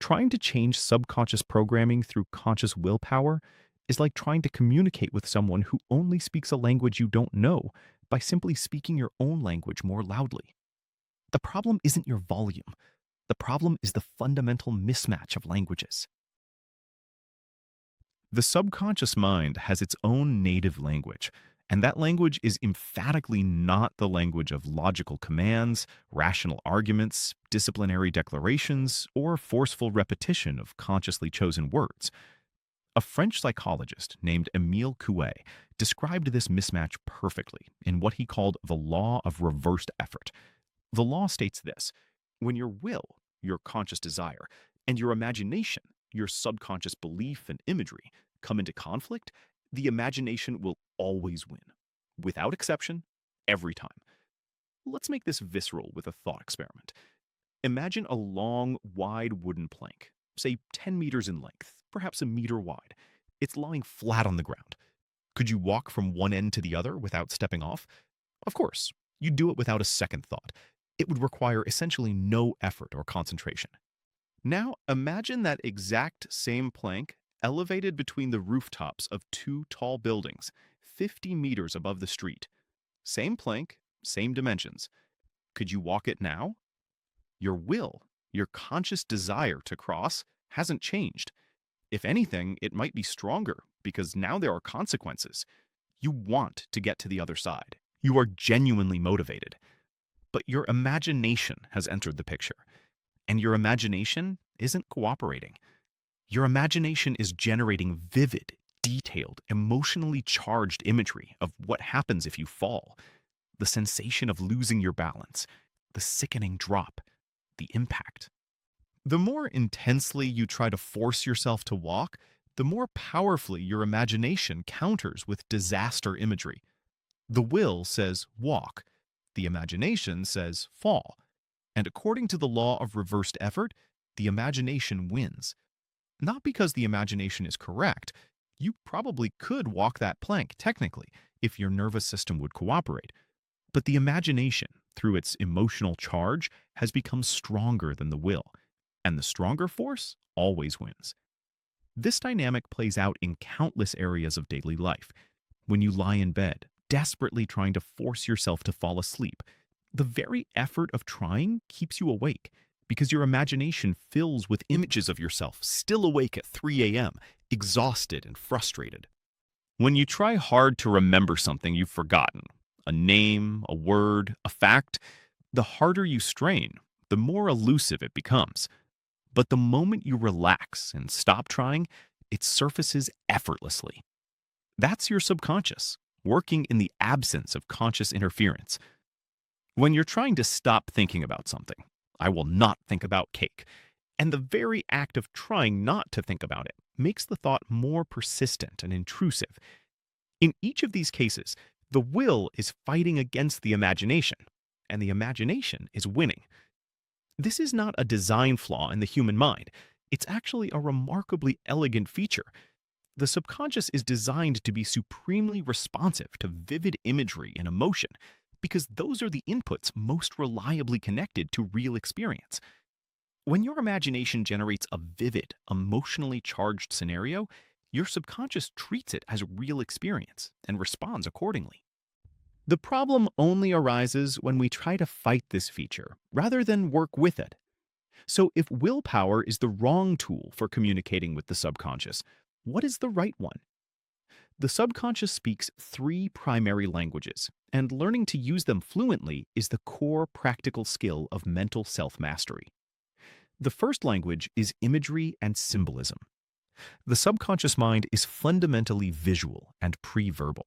Trying to change subconscious programming through conscious willpower is like trying to communicate with someone who only speaks a language you don't know by simply speaking your own language more loudly. The problem isn't your volume. The problem is the fundamental mismatch of languages. The subconscious mind has its own native language, and that language is emphatically not the language of logical commands, rational arguments, disciplinary declarations, or forceful repetition of consciously chosen words. A French psychologist named Émile Coué described this mismatch perfectly in what he called the law of reversed effort. The law states this: when your will, your conscious desire, and your imagination, your subconscious belief and imagery, come into conflict, the imagination will always win, without exception, every time. Let's make this visceral with a thought experiment. Imagine a long, wide wooden plank, say 10 meters in length, perhaps a meter wide. It's lying flat on the ground. Could you walk from one end to the other without stepping off? Of course, you'd do it without a second thought. It would require essentially no effort or concentration. Now imagine that exact same plank elevated between the rooftops of two tall buildings, 50 meters above the street. Same plank, same dimensions. Could you walk it now? Your will, your conscious desire to cross, hasn't changed. If anything, it might be stronger because now there are consequences. You want to get to the other side. You are genuinely motivated. But your imagination has entered the picture, and your imagination isn't cooperating. Your imagination is generating vivid, detailed, emotionally charged imagery of what happens if you fall, the sensation of losing your balance, the sickening drop, the impact. The more intensely you try to force yourself to walk, the more powerfully your imagination counters with disaster imagery. The will says walk, the imagination says fall. And according to the law of reversed effort, the imagination wins. Not because the imagination is correct. You probably could walk that plank, technically, if your nervous system would cooperate. But the imagination, through its emotional charge, has become stronger than the will. And the stronger force always wins. This dynamic plays out in countless areas of daily life. When you lie in bed, desperately trying to force yourself to fall asleep, the very effort of trying keeps you awake because your imagination fills with images of yourself still awake at 3 a.m., exhausted and frustrated. When you try hard to remember something you've forgotten, a name, a word, a fact, the harder you strain, the more elusive it becomes. But the moment you relax and stop trying, it surfaces effortlessly. That's your subconscious, working in the absence of conscious interference. When you're trying to stop thinking about something, I will not think about cake. And the very act of trying not to think about it makes the thought more persistent and intrusive. In each of these cases, the will is fighting against the imagination, and the imagination is winning. This is not a design flaw in the human mind. It's actually a remarkably elegant feature. The subconscious is designed to be supremely responsive to vivid imagery and emotion, because those are the inputs most reliably connected to real experience. When your imagination generates a vivid, emotionally charged scenario, your subconscious treats it as real experience and responds accordingly. The problem only arises when we try to fight this feature rather than work with it. So if willpower is the wrong tool for communicating with the subconscious, what is the right one? The subconscious speaks three primary languages, and learning to use them fluently is the core practical skill of mental self-mastery. The first language is imagery and symbolism. The subconscious mind is fundamentally visual and pre-verbal.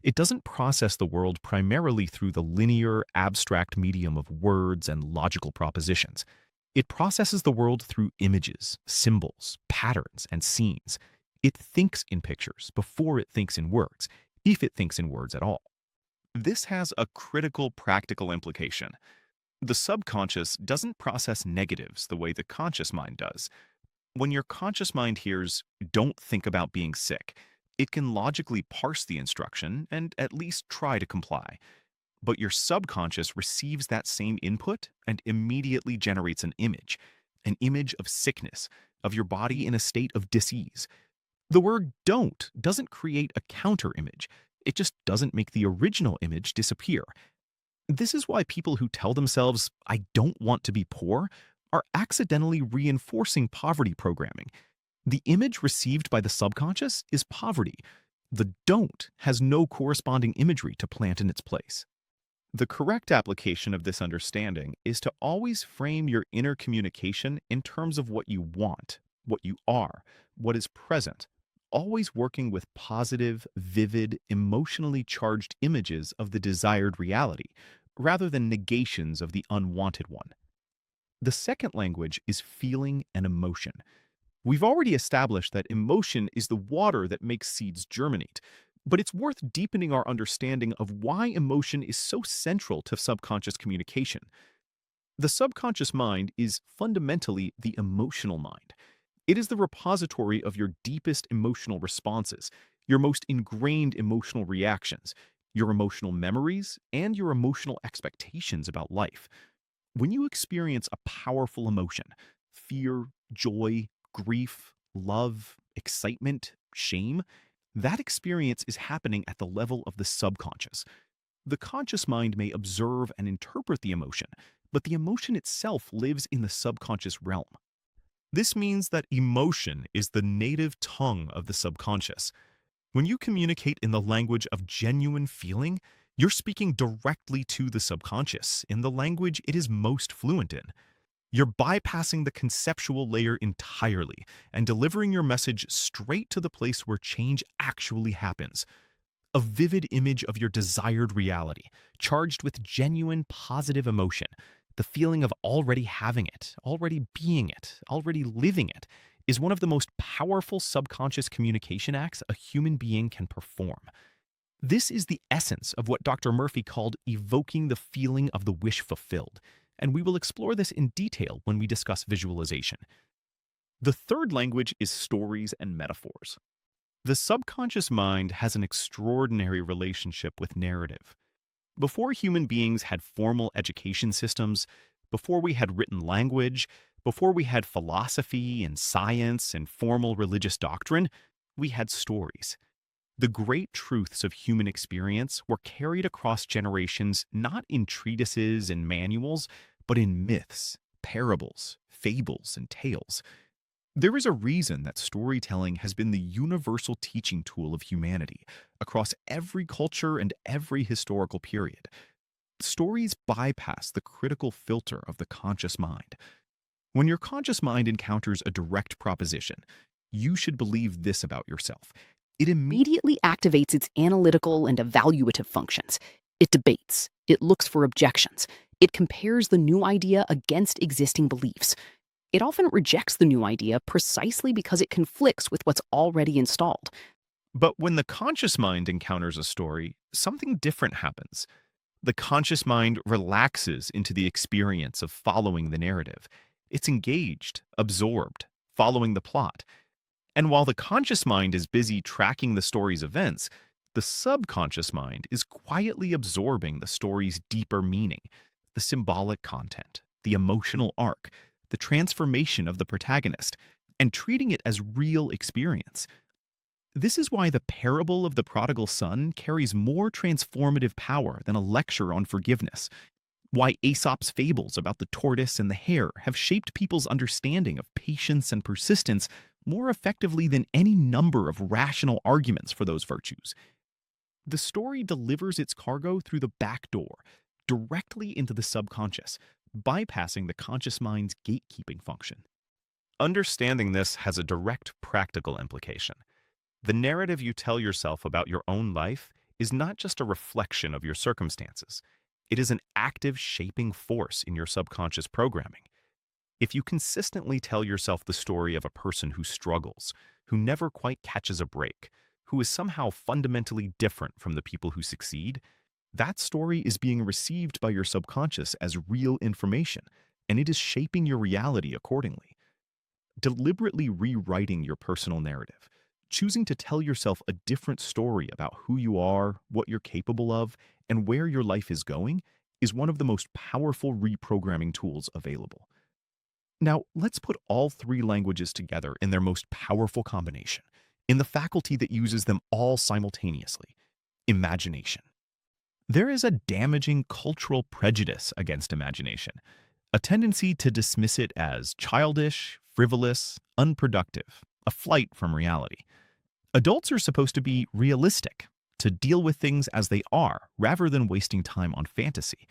It doesn't process the world primarily through the linear, abstract medium of words and logical propositions. It processes the world through images, symbols, patterns, and scenes. It thinks in pictures before it thinks in words, if it thinks in words at all. This has a critical practical implication. The subconscious doesn't process negatives the way the conscious mind does. When your conscious mind hears, "don't think about being sick," it can logically parse the instruction and at least try to comply. But your subconscious receives that same input and immediately generates an image of sickness, of your body in a state of disease. The word don't doesn't create a counter image. It just doesn't make the original image disappear. This is why people who tell themselves, "I don't want to be poor," are accidentally reinforcing poverty programming. The image received by the subconscious is poverty. The don't has no corresponding imagery to plant in its place. The correct application of this understanding is to always frame your inner communication in terms of what you want, what you are, what is present, always working with positive, vivid, emotionally charged images of the desired reality, rather than negations of the unwanted one. The second language is feeling and emotion. We've already established that emotion is the water that makes seeds germinate, but it's worth deepening our understanding of why emotion is so central to subconscious communication. The subconscious mind is fundamentally the emotional mind. It is the repository of your deepest emotional responses, your most ingrained emotional reactions, your emotional memories, and your emotional expectations about life. When you experience a powerful emotion, fear, joy, grief, love, excitement, shame, that experience is happening at the level of the subconscious. The conscious mind may observe and interpret the emotion, but the emotion itself lives in the subconscious realm. This means that emotion is the native tongue of the subconscious. When you communicate in the language of genuine feeling, you're speaking directly to the subconscious in the language it is most fluent in. You're bypassing the conceptual layer entirely and delivering your message straight to the place where change actually happens. A vivid image of your desired reality, charged with genuine positive emotion, the feeling of already having it, already being it, already living it, is one of the most powerful subconscious communication acts a human being can perform. This is the essence of what Dr. Murphy called evoking the feeling of the wish fulfilled, and we will explore this in detail when we discuss visualization. The third language is stories and metaphors. The subconscious mind has an extraordinary relationship with narrative. Before human beings had formal education systems, before we had written language, before we had philosophy and science and formal religious doctrine, we had stories. The great truths of human experience were carried across generations not in treatises and manuals, but in myths, parables, fables, and tales. There is a reason that storytelling has been the universal teaching tool of humanity across every culture and every historical period. Stories bypass the critical filter of the conscious mind. When your conscious mind encounters a direct proposition, you should believe this about yourself. It Immediately activates its analytical and evaluative functions. It debates, it looks for objections, it compares the new idea against existing beliefs. It often rejects the new idea precisely because it conflicts with what's already installed. But when the conscious mind encounters a story, something different happens. The conscious mind relaxes into the experience of following the narrative. It's engaged, absorbed, following the plot. And while the conscious mind is busy tracking the story's events, the subconscious mind is quietly absorbing the story's deeper meaning, the symbolic content, the emotional arc, the transformation of the protagonist, and treating it as real experience. This is why the parable of the prodigal son carries more transformative power than a lecture on forgiveness. Why Aesop's fables about the tortoise and the hare have shaped people's understanding of patience and persistence more effectively than any number of rational arguments for those virtues. The story delivers its cargo through the back door, directly into the subconscious, bypassing the conscious mind's gatekeeping function. Understanding this has a direct practical implication. The narrative you tell yourself about your own life is not just a reflection of your circumstances. It is an active shaping force in your subconscious programming. If you consistently tell yourself the story of a person who struggles, who never quite catches a break, who is somehow fundamentally different from the people who succeed, that story is being received by your subconscious as real information, and it is shaping your reality accordingly. deliberately rewriting your personal narrative, choosing to tell yourself a different story about who you are, what you're capable of, and where your life is going, is one of the most powerful reprogramming tools available. Now, let's put all three languages together in their most powerful combination, in the faculty that uses them all simultaneously: imagination. There is a damaging cultural prejudice against imagination, a tendency to dismiss it as childish, frivolous, unproductive, a flight from reality. Adults are supposed to be realistic, to deal with things as they are, rather than wasting time on fantasy.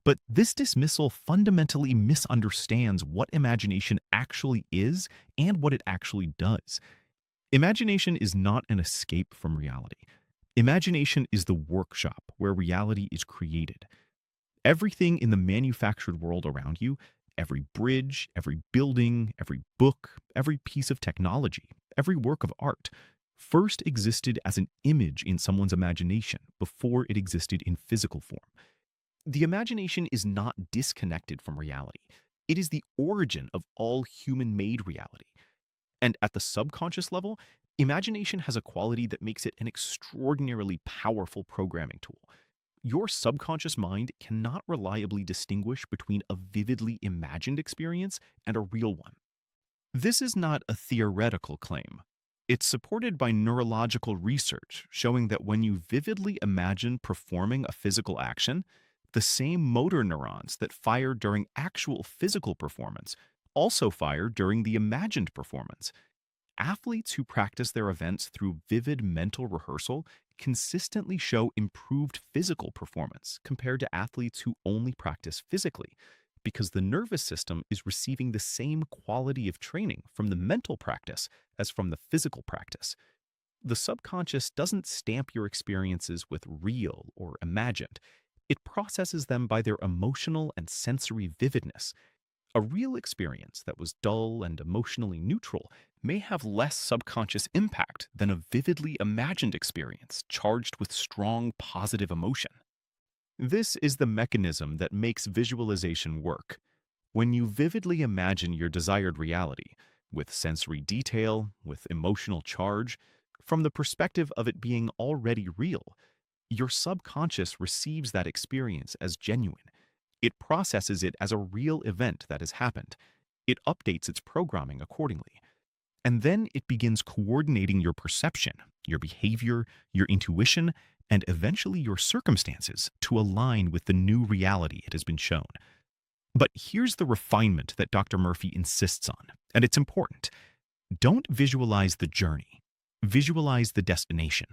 But this dismissal fundamentally misunderstands what imagination actually is and what it actually does. Imagination is not an escape from reality. Imagination is the workshop where reality is created. Everything in the manufactured world around you, every bridge, every building, every book, every piece of technology, every work of art, first existed as an image in someone's imagination before it existed in physical form. The imagination is not disconnected from reality. It is the origin of all human-made reality. And at the subconscious level, imagination has a quality that makes it an extraordinarily powerful programming tool. Your subconscious mind cannot reliably distinguish between a vividly imagined experience and a real one. This is not a theoretical claim. It's supported by neurological research showing that when you vividly imagine performing a physical action, the same motor neurons that fire during actual physical performance also fire during the imagined performance. Athletes who practice their events through vivid mental rehearsal consistently show improved physical performance compared to athletes who only practice physically, because the nervous system is receiving the same quality of training from the mental practice as from the physical practice. The subconscious doesn't stamp your experiences with real or imagined. It processes them by their emotional and sensory vividness. A real experience that was dull and emotionally neutral may have less subconscious impact than a vividly imagined experience charged with strong positive emotion. This is the mechanism that makes visualization work. When you vividly imagine your desired reality, with sensory detail, with emotional charge, from the perspective of it being already real, your subconscious receives that experience as genuine. It processes it as a real event that has happened. It updates its programming accordingly. And then it begins coordinating your perception, your behavior, your intuition, and eventually your circumstances to align with the new reality it has been shown. But here's the refinement that Dr. Murphy insists on, and it's important. Don't visualize the journey. Visualize the destination.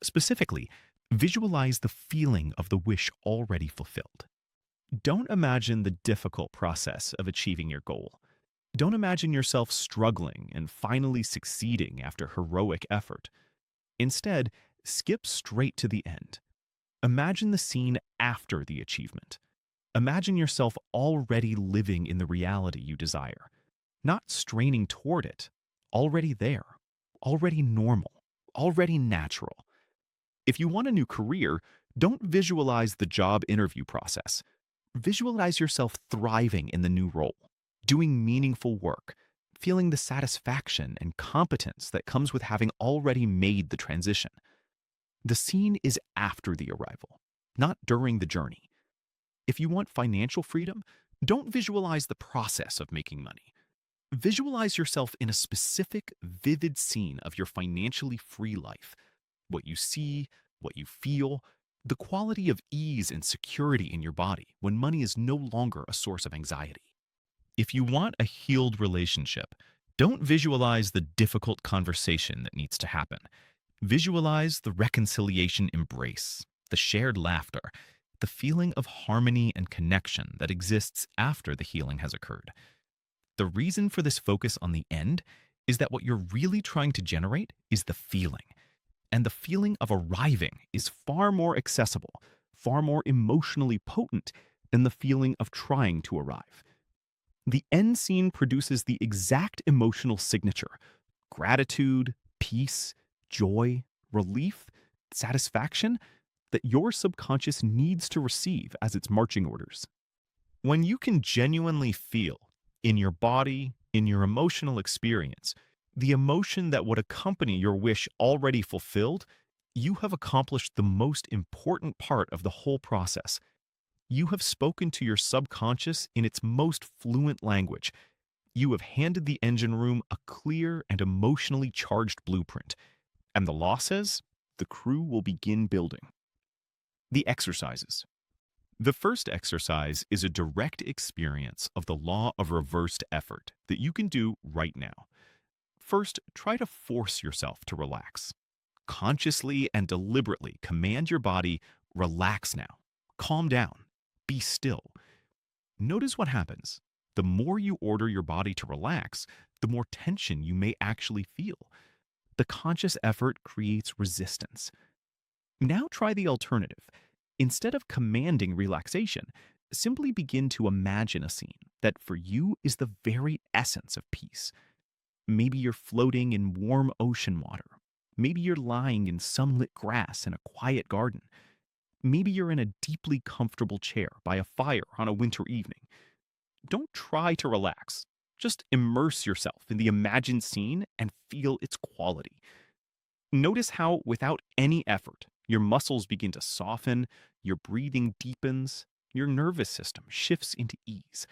Specifically, visualize the feeling of the wish already fulfilled. Don't imagine the difficult process of achieving your goal. Don't imagine yourself struggling and finally succeeding after heroic effort. Instead, skip straight to the end. Imagine the scene after the achievement. Imagine yourself already living in the reality you desire, not straining toward it, already there, already normal, already natural. If you want a new career, don't visualize the job interview process. Visualize yourself thriving in the new role, doing meaningful work, feeling the satisfaction and competence that comes with having already made the transition. The scene is after the arrival, not during the journey. If you want financial freedom, don't visualize the process of making money. Visualize yourself in a specific, vivid scene of your financially free life. What you see, what you feel, the quality of ease and security in your body when money is no longer a source of anxiety. If you want a healed relationship, don't visualize the difficult conversation that needs to happen. Visualize the reconciliation embrace, the shared laughter, the feeling of harmony and connection that exists after the healing has occurred. The reason for this focus on the end is that what you're really trying to generate is the feeling. And the feeling of arriving is far more accessible, far more emotionally potent than the feeling of trying to arrive. The end scene produces the exact emotional signature: gratitude, peace, joy, relief, satisfaction that your subconscious needs to receive as its marching orders. When you can genuinely feel, in your body, in your emotional experience, the emotion that would accompany your wish already fulfilled, you have accomplished the most important part of the whole process. You have spoken to your subconscious in its most fluent language. You have handed the engine room a clear and emotionally charged blueprint. And the law says the crew will begin building. The exercises. The first exercise is a direct experience of the law of reversed effort that you can do right now. First, try to force yourself to relax. Consciously and deliberately command your body, relax now, calm down, be still. Notice what happens. The more you order your body to relax, the more tension you may actually feel. The conscious effort creates resistance. Now try the alternative. Instead of commanding relaxation, simply begin to imagine a scene that for you is the very essence of peace. Maybe you're floating in warm ocean water. Maybe you're lying in sunlit grass in a quiet garden. Maybe you're in a deeply comfortable chair by a fire on a winter evening. Don't try to relax. Just immerse yourself in the imagined scene and feel its quality. Notice how, without any effort, your muscles begin to soften, your breathing deepens, your nervous system shifts into ease.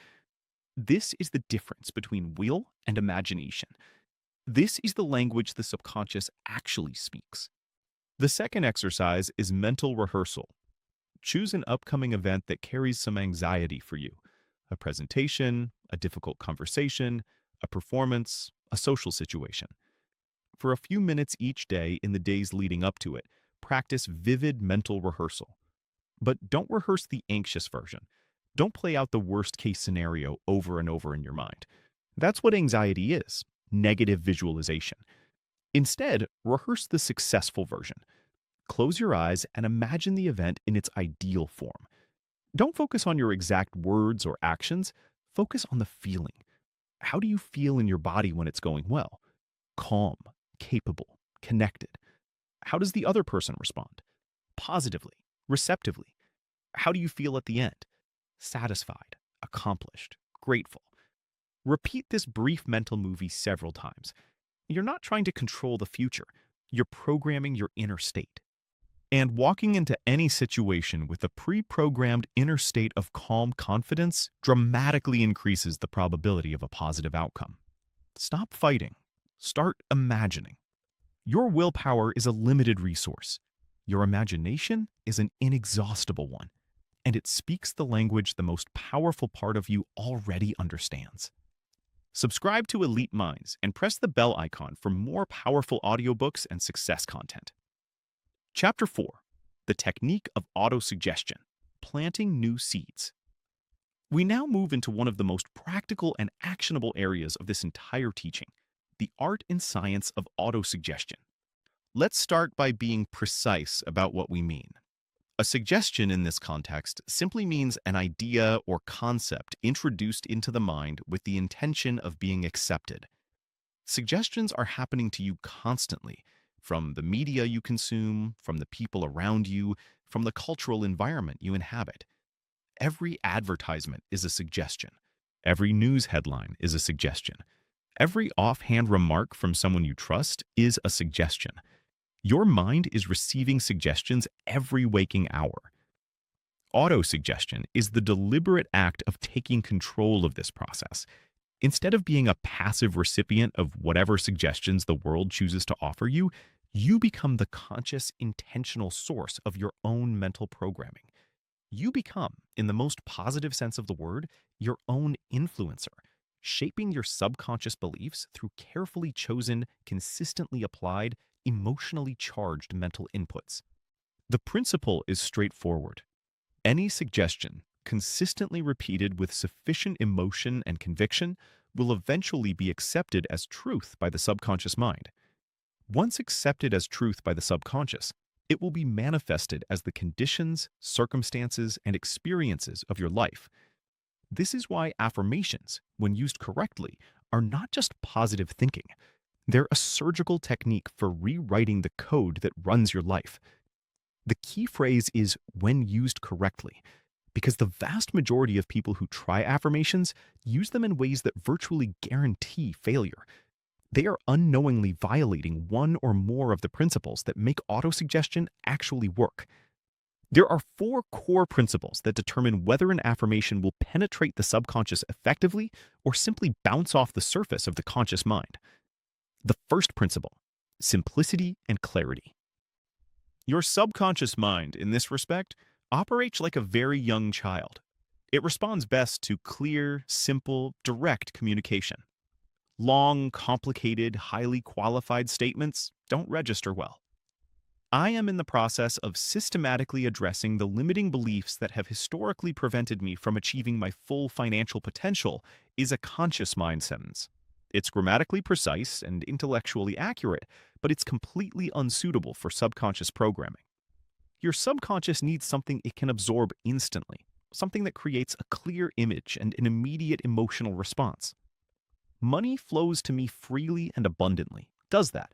This is the difference between will and imagination. This is the language the subconscious actually speaks. The second exercise is mental rehearsal. Choose an upcoming event that carries some anxiety for you. A presentation, a difficult conversation, a performance, a social situation. For a few minutes each day in the days leading up to it, practice vivid mental rehearsal. But don't rehearse the anxious version. Don't play out the worst case scenario over and over in your mind. That's what anxiety is, negative visualization. Instead, rehearse the successful version. Close your eyes and imagine the event in its ideal form. Don't focus on your exact words or actions. Focus on the feeling. How do you feel in your body when it's going well? Calm, capable, connected. How does the other person respond? Positively, receptively. How do you feel at the end? Satisfied, accomplished, grateful. Repeat this brief mental movie several times. You're not trying to control the future. You're programming your inner state. And walking into any situation with a pre-programmed inner state of calm confidence dramatically increases the probability of a positive outcome. Stop fighting. Start imagining. Your willpower is a limited resource. Your imagination is an inexhaustible one, and it speaks the language the most powerful part of you already understands. Subscribe to Elite Minds and press the bell icon for more powerful audiobooks and success content. Chapter 4. The Technique of Autosuggestion, Planting New Seeds. We now move into one of the most practical and actionable areas of this entire teaching, the art and science of autosuggestion. Let's start by being precise about what we mean. A suggestion in this context simply means an idea or concept introduced into the mind with the intention of being accepted. Suggestions are happening to you constantly, from the media you consume, from the people around you, from the cultural environment you inhabit. Every advertisement is a suggestion. Every news headline is a suggestion. Every offhand remark from someone you trust is a suggestion. Your mind is receiving suggestions every waking hour. Autosuggestion is the deliberate act of taking control of this process. Instead of being a passive recipient of whatever suggestions the world chooses to offer you, you become the conscious, intentional source of your own mental programming. You become, in the most positive sense of the word, your own influencer, shaping your subconscious beliefs through carefully chosen, consistently applied, emotionally charged mental inputs. The principle is straightforward. Any suggestion, consistently repeated with sufficient emotion and conviction, will eventually be accepted as truth by the subconscious mind. Once accepted as truth by the subconscious, it will be manifested as the conditions, circumstances, and experiences of your life. This is why affirmations, when used correctly, are not just positive thinking. They're a surgical technique for rewriting the code that runs your life. The key phrase is when used correctly. Because the vast majority of people who try affirmations use them in ways that virtually guarantee failure. They are unknowingly violating one or more of the principles that make autosuggestion actually work. There are four core principles that determine whether an affirmation will penetrate the subconscious effectively or simply bounce off the surface of the conscious mind. The first principle: simplicity and clarity. Your subconscious mind, in this respect, operates like a very young child. It responds best to clear, simple, direct communication. Long, complicated, highly qualified statements don't register well. I am in the process of systematically addressing the limiting beliefs that have historically prevented me from achieving my full financial potential is a conscious mind sentence. It's grammatically precise and intellectually accurate, but it's completely unsuitable for subconscious programming. Your subconscious needs something it can absorb instantly, something that creates a clear image and an immediate emotional response. Money flows to me freely and abundantly. Does that?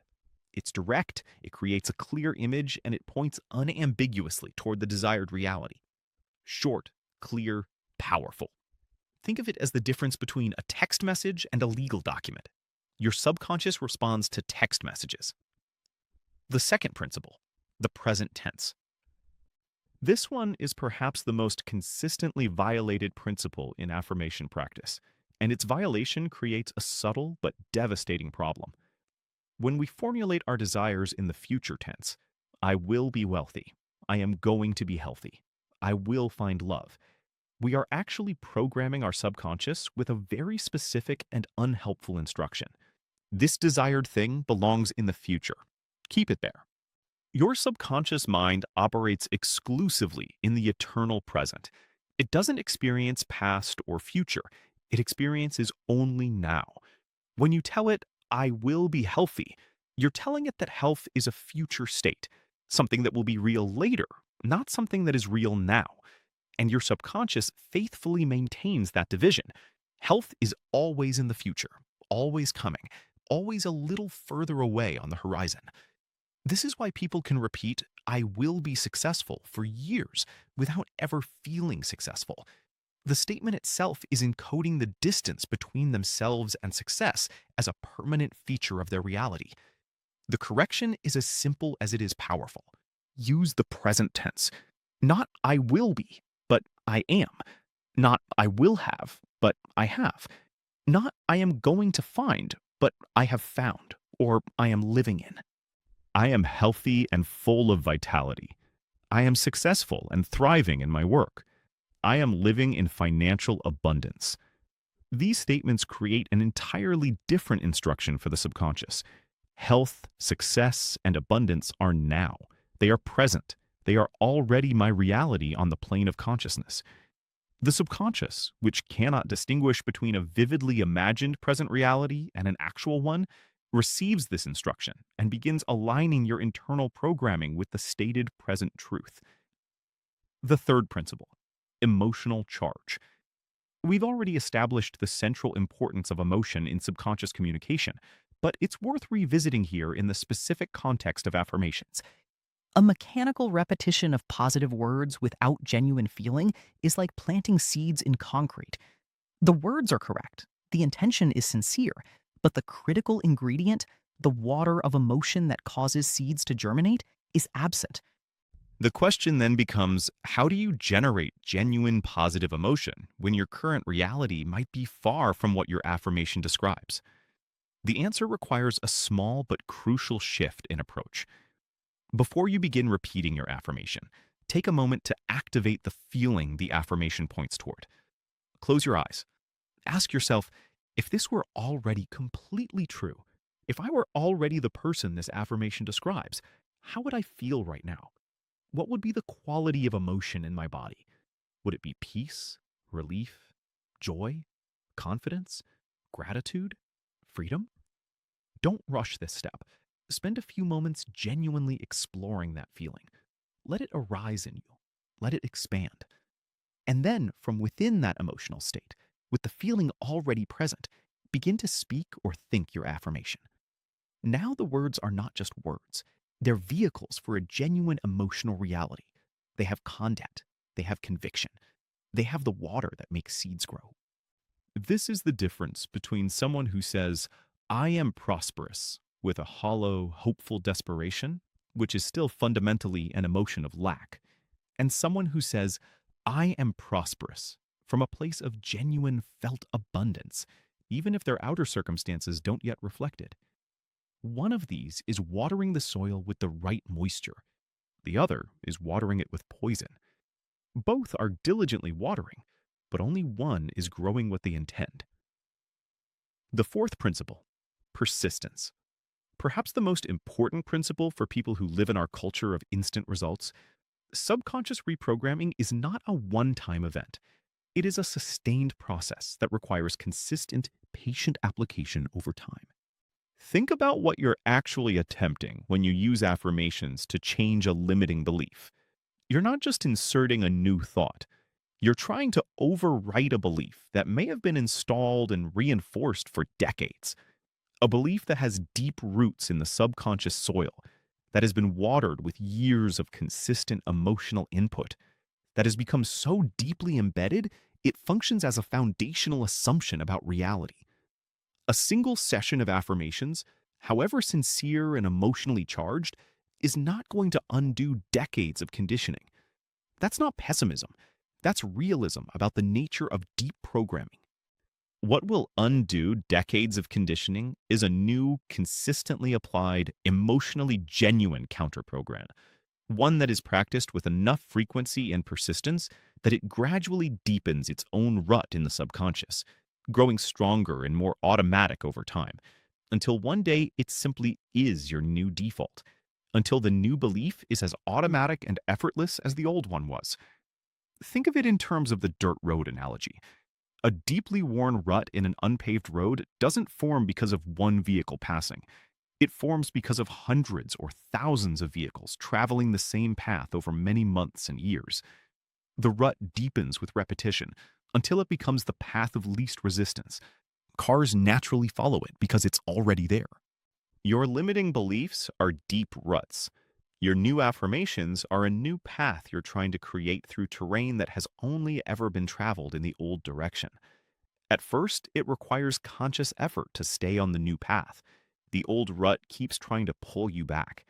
It's direct, it creates a clear image, and it points unambiguously toward the desired reality. Short, clear, powerful. Think of it as the difference between a text message and a legal document. Your subconscious responds to text messages. The second principle: the present tense. This one is perhaps the most consistently violated principle in affirmation practice, and its violation creates a subtle but devastating problem. When we formulate our desires in the future tense, I will be wealthy, I am going to be healthy, I will find love, we are actually programming our subconscious with a very specific and unhelpful instruction. This desired thing belongs in the future. Keep it there. Your subconscious mind operates exclusively in the eternal present. It doesn't experience past or future. It experiences only now. When you tell it, I will be healthy, you're telling it that health is a future state, something that will be real later, not something that is real now. And your subconscious faithfully maintains that division. Health is always in the future, always coming, always a little further away on the horizon. This is why people can repeat, I will be successful, for years without ever feeling successful. The statement itself is encoding the distance between themselves and success as a permanent feature of their reality. The correction is as simple as it is powerful. Use the present tense. Not I will be, but I am. Not I will have, but I have. Not I am going to find, but I have found, or I am living in. I am healthy and full of vitality. I am successful and thriving in my work. I am living in financial abundance. These statements create an entirely different instruction for the subconscious. Health, success, and abundance are now. They are present. They are already my reality on the plane of consciousness. The subconscious, which cannot distinguish between a vividly imagined present reality and an actual one, receives this instruction and begins aligning your internal programming with the stated present truth. The third principle: emotional charge. We've already established the central importance of emotion in subconscious communication, but it's worth revisiting here in the specific context of affirmations. A mechanical repetition of positive words without genuine feeling is like planting seeds in concrete. The words are correct, the intention is sincere, but the critical ingredient, the water of emotion that causes seeds to germinate, is absent. The question then becomes, how do you generate genuine positive emotion when your current reality might be far from what your affirmation describes? The answer requires a small but crucial shift in approach. Before you begin repeating your affirmation, take a moment to activate the feeling the affirmation points toward. Close your eyes. Ask yourself, if this were already completely true, if I were already the person this affirmation describes, how would I feel right now? What would be the quality of emotion in my body? Would it be peace, relief, joy, confidence, gratitude, freedom? Don't rush this step. Spend a few moments genuinely exploring that feeling. Let it arise in you. Let it expand. And then, from within that emotional state, with the feeling already present, begin to speak or think your affirmation. Now the words are not just words. They're vehicles for a genuine emotional reality. They have content. They have conviction. They have the water that makes seeds grow. This is the difference between someone who says, I am prosperous, with a hollow, hopeful desperation, which is still fundamentally an emotion of lack, and someone who says, I am prosperous, from a place of genuine felt abundance, even if their outer circumstances don't yet reflect it. One of these is watering the soil with the right moisture. The other is watering it with poison. Both are diligently watering, but only one is growing what they intend. The fourth principle, persistence. Perhaps the most important principle for people who live in our culture of instant results. Subconscious reprogramming is not a one-time event. It is a sustained process that requires consistent, patient application over time. Think about what you're actually attempting when you use affirmations to change a limiting belief. You're not just inserting a new thought. You're trying to overwrite a belief that may have been installed and reinforced for decades. A belief that has deep roots in the subconscious soil, that has been watered with years of consistent emotional input, that has become so deeply embedded it functions as a foundational assumption about reality. A single session of affirmations, however sincere and emotionally charged, is not going to undo decades of conditioning. That's not pessimism. That's realism about the nature of deep programming. What will undo decades of conditioning is a new, consistently applied, emotionally genuine counterprogram, one that is practiced with enough frequency and persistence that it gradually deepens its own rut in the subconscious, growing stronger and more automatic over time, until one day it simply is your new default, until the new belief is as automatic and effortless as the old one was. Think of it in terms of the dirt road analogy. A deeply worn rut in an unpaved road doesn't form because of one vehicle passing. It forms because of hundreds or thousands of vehicles traveling the same path over many months and years. The rut deepens with repetition until it becomes the path of least resistance. Cars naturally follow it because it's already there. Your limiting beliefs are deep ruts. Your new affirmations are a new path you're trying to create through terrain that has only ever been traveled in the old direction. At first, it requires conscious effort to stay on the new path. The old rut keeps trying to pull you back.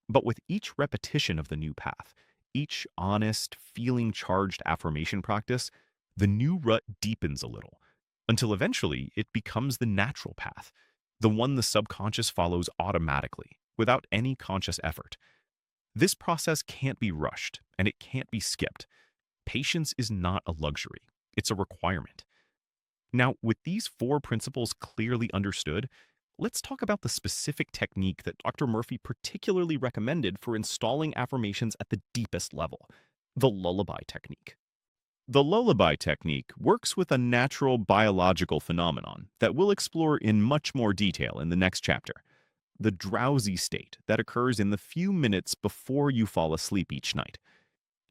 But with each repetition of the new path, each honest, feeling-charged affirmation practice, the new rut deepens a little, until eventually it becomes the natural path, the one the subconscious follows automatically, without any conscious effort. This process can't be rushed, and it can't be skipped. Patience is not a luxury, it's a requirement. Now, with these four principles clearly understood, let's talk about the specific technique that Dr. Murphy particularly recommended for installing affirmations at the deepest level, the lullaby technique. The lullaby technique works with a natural biological phenomenon that we'll explore in much more detail in the next chapter, the drowsy state that occurs in the few minutes before you fall asleep each night.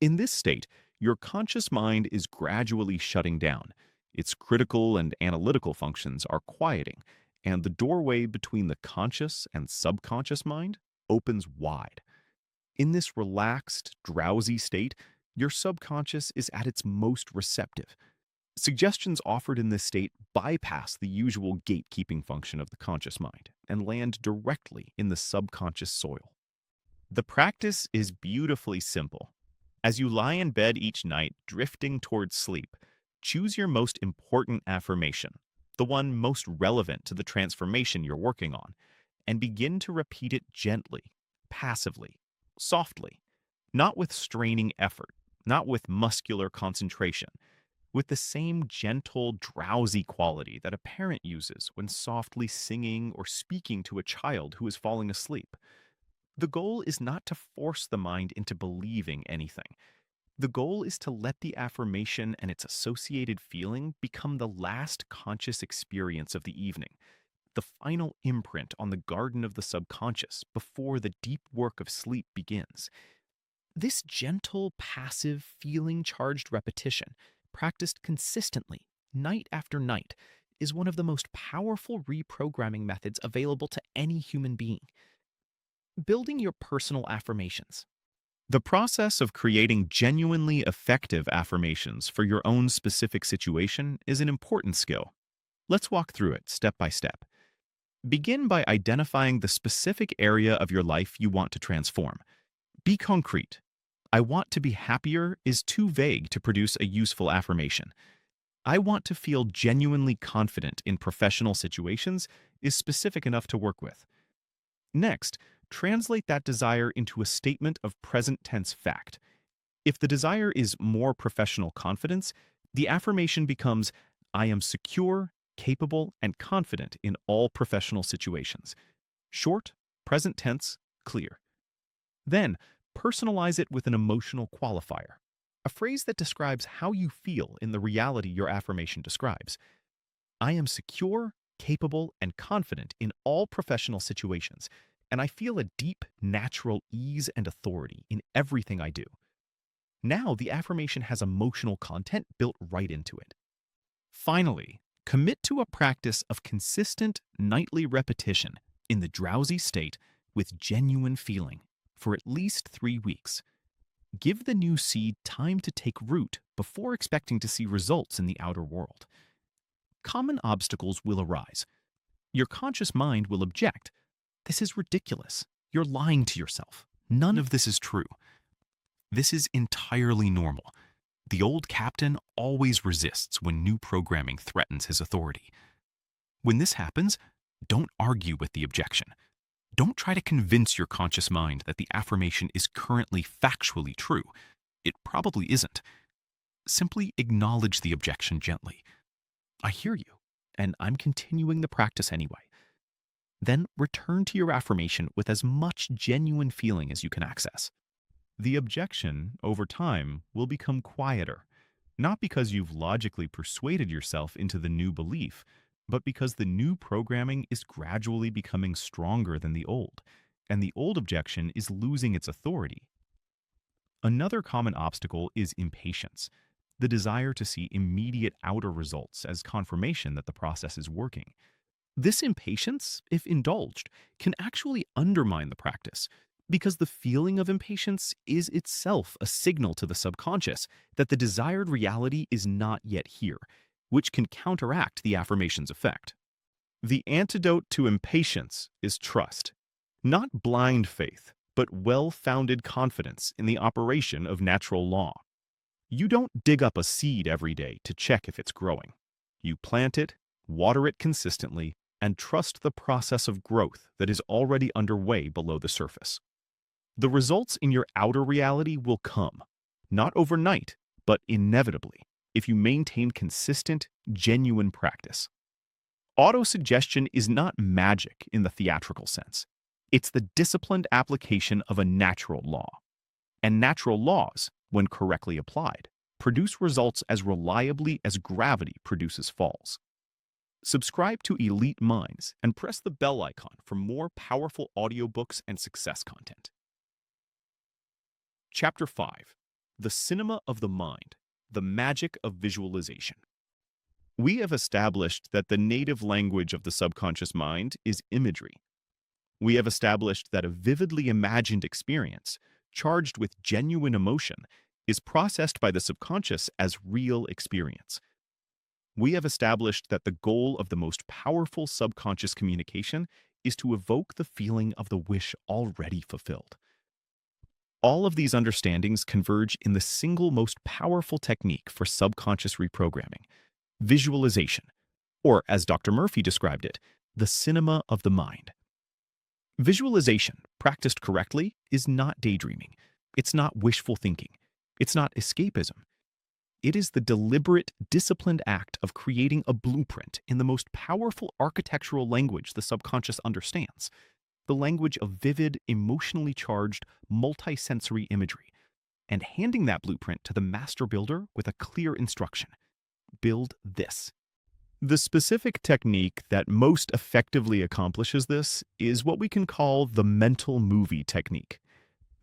In this state, your conscious mind is gradually shutting down. Its critical and analytical functions are quieting, and the doorway between the conscious and subconscious mind opens wide. In this relaxed, drowsy state, your subconscious is at its most receptive. Suggestions offered in this state bypass the usual gatekeeping function of the conscious mind and land directly in the subconscious soil. The practice is beautifully simple. As you lie in bed each night, drifting towards sleep, choose your most important affirmation, the one most relevant to the transformation you're working on, and begin to repeat it gently, passively, softly, not with straining effort, not with muscular concentration, with the same gentle, drowsy quality that a parent uses when softly singing or speaking to a child who is falling asleep. The goal is not to force the mind into believing anything. The goal is to let the affirmation and its associated feeling become the last conscious experience of the evening, the final imprint on the garden of the subconscious before the deep work of sleep begins. This gentle, passive, feeling-charged repetition, practiced consistently, night after night, is one of the most powerful reprogramming methods available to any human being. Building your personal affirmations. The process of creating genuinely effective affirmations for your own specific situation is an important skill. Let's walk through it step by step. Begin by identifying the specific area of your life you want to transform. Be concrete. I want to be happier is too vague to produce a useful affirmation. I want to feel genuinely confident in professional situations is specific enough to work with. Next, translate that desire into a statement of present tense fact. If the desire is more professional confidence, the affirmation becomes, I am secure, capable, and confident in all professional situations. Short, present tense, clear. Then, personalize it with an emotional qualifier, a phrase that describes how you feel in the reality your affirmation describes. I am secure, capable, and confident in all professional situations, and I feel a deep, natural ease and authority in everything I do. Now the affirmation has emotional content built right into it. Finally, commit to a practice of consistent nightly repetition in the drowsy state with genuine feeling for at least 3 weeks. Give the new seed time to take root before expecting to see results in the outer world. Common obstacles will arise. Your conscious mind will object. This is ridiculous. You're lying to yourself. None of this is true. This is entirely normal. The old captain always resists when new programming threatens his authority. When this happens, don't argue with the objection. Don't try to convince your conscious mind that the affirmation is currently factually true. It probably isn't. Simply acknowledge the objection gently. I hear you, and I'm continuing the practice anyway. Then return to your affirmation with as much genuine feeling as you can access. The objection, over time, will become quieter, not because you've logically persuaded yourself into the new belief, but because the new programming is gradually becoming stronger than the old, and the old objection is losing its authority. Another common obstacle is impatience, the desire to see immediate outer results as confirmation that the process is working. This impatience, if indulged, can actually undermine the practice, because the feeling of impatience is itself a signal to the subconscious that the desired reality is not yet here, which can counteract the affirmation's effect. The antidote to impatience is trust, not blind faith, but well-founded confidence in the operation of natural law. You don't dig up a seed every day to check if it's growing. You plant it, water it consistently, and trust the process of growth that is already underway below the surface. The results in your outer reality will come, not overnight, but inevitably, if you maintain consistent, genuine practice. Autosuggestion is not magic in the theatrical sense. It's the disciplined application of a natural law. And natural laws, when correctly applied, produce results as reliably as gravity produces falls. Subscribe to Elite Minds and press the bell icon for more powerful audiobooks and success content. Chapter 5. The Cinema of the Mind, the Magic of Visualization. We have established that the native language of the subconscious mind is imagery. We have established that a vividly imagined experience, charged with genuine emotion, is processed by the subconscious as real experience. We have established that the goal of the most powerful subconscious communication is to evoke the feeling of the wish already fulfilled. All of these understandings converge in the single most powerful technique for subconscious reprogramming: visualization, or as Dr. Murphy described it, the cinema of the mind. Visualization, practiced correctly, is not daydreaming. It's not wishful thinking. It's not escapism. It is the deliberate, disciplined act of creating a blueprint in the most powerful architectural language the subconscious understands, the language of vivid, emotionally charged, multisensory imagery, and handing that blueprint to the master builder with a clear instruction: build this. The specific technique that most effectively accomplishes this is what we can call the mental movie technique.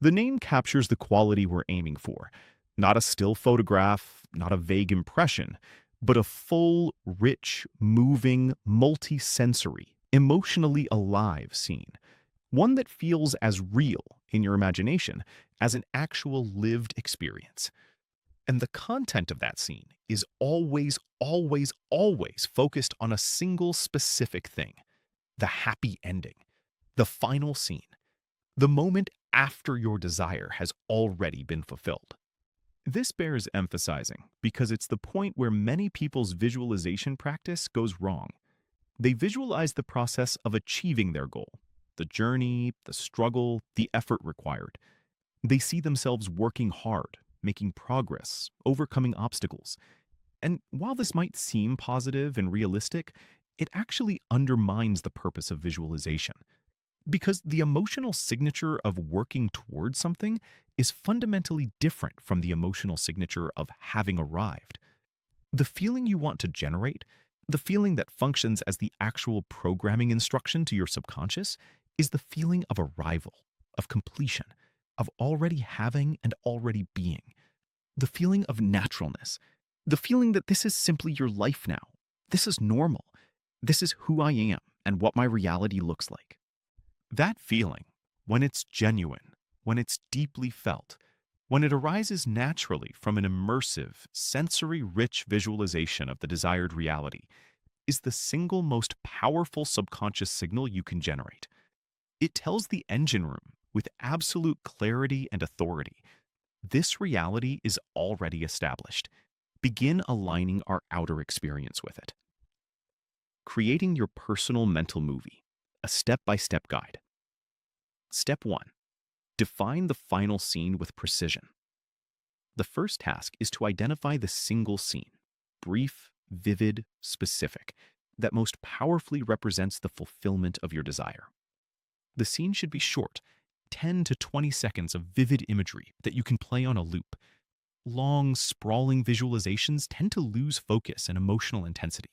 The name captures the quality we're aiming for: not a still photograph, not a vague impression, but a full, rich, moving, multi-sensory, emotionally alive scene. one that feels as real in your imagination as an actual lived experience. And the content of that scene is always, always, always focused on a single specific thing: the happy ending, the final scene, the moment after your desire has already been fulfilled. This bears emphasizing because it's the point where many people's visualization practice goes wrong. They visualize the process of achieving their goal, the journey, the struggle, the effort required. They see themselves working hard, making progress, overcoming obstacles. And while this might seem positive and realistic, it actually undermines the purpose of visualization. Because the emotional signature of working towards something is fundamentally different from the emotional signature of having arrived. The feeling you want to generate, the feeling that functions as the actual programming instruction to your subconscious, is the feeling of arrival, of completion, of already having and already being. The feeling of naturalness, the feeling that this is simply your life now. This is normal. This is who I am and what my reality looks like. That feeling, when it's genuine, when it's deeply felt, when it arises naturally from an immersive, sensory-rich visualization of the desired reality, is the single most powerful subconscious signal you can generate. It tells the engine room, with absolute clarity and authority, this reality is already established. Begin aligning our outer experience with it. Creating your personal mental movie, a step-by-step guide. Step 1. Define the final scene with precision. The first task is to identify the single scene, brief, vivid, specific, that most powerfully represents the fulfillment of your desire. The scene should be short, 10 to 20 seconds of vivid imagery that you can play on a loop. Long, sprawling visualizations tend to lose focus and emotional intensity.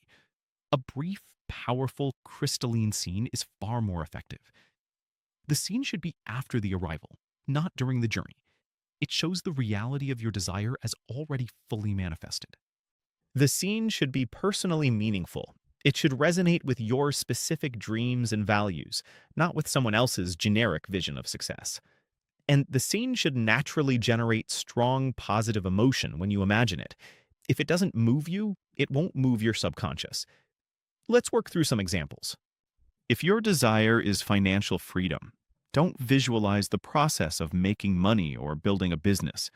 A brief, powerful, crystalline scene is far more effective. The scene should be after the arrival, not during the journey. It shows the reality of your desire as already fully manifested. The scene should be personally meaningful. It should resonate with your specific dreams and values, not with someone else's generic vision of success. And the scene should naturally generate strong, positive emotion when you imagine it. If it doesn't move you, it won't move your subconscious. Let's work through some examples. If your desire is financial freedom, don't visualize the process of making money or building a business.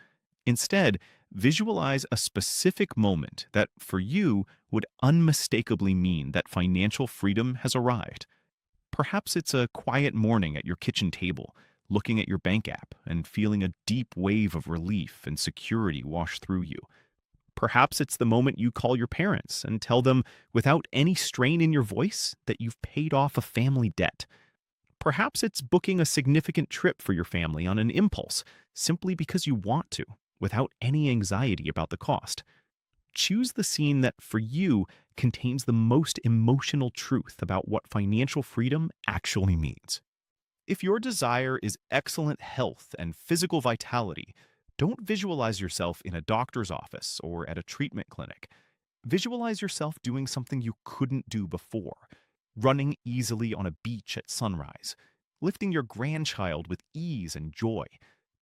Instead, visualize a specific moment that, for you, would unmistakably mean that financial freedom has arrived. Perhaps it's a quiet morning at your kitchen table, looking at your bank app and feeling a deep wave of relief and security wash through you. Perhaps it's the moment you call your parents and tell them, without any strain in your voice, that you've paid off a family debt. Perhaps it's booking a significant trip for your family on an impulse, simply because you want to, without any anxiety about the cost. Choose the scene that, for you, contains the most emotional truth about what financial freedom actually means. If your desire is excellent health and physical vitality, don't visualize yourself in a doctor's office or at a treatment clinic. Visualize yourself doing something you couldn't do before: running easily on a beach at sunrise, lifting your grandchild with ease and joy,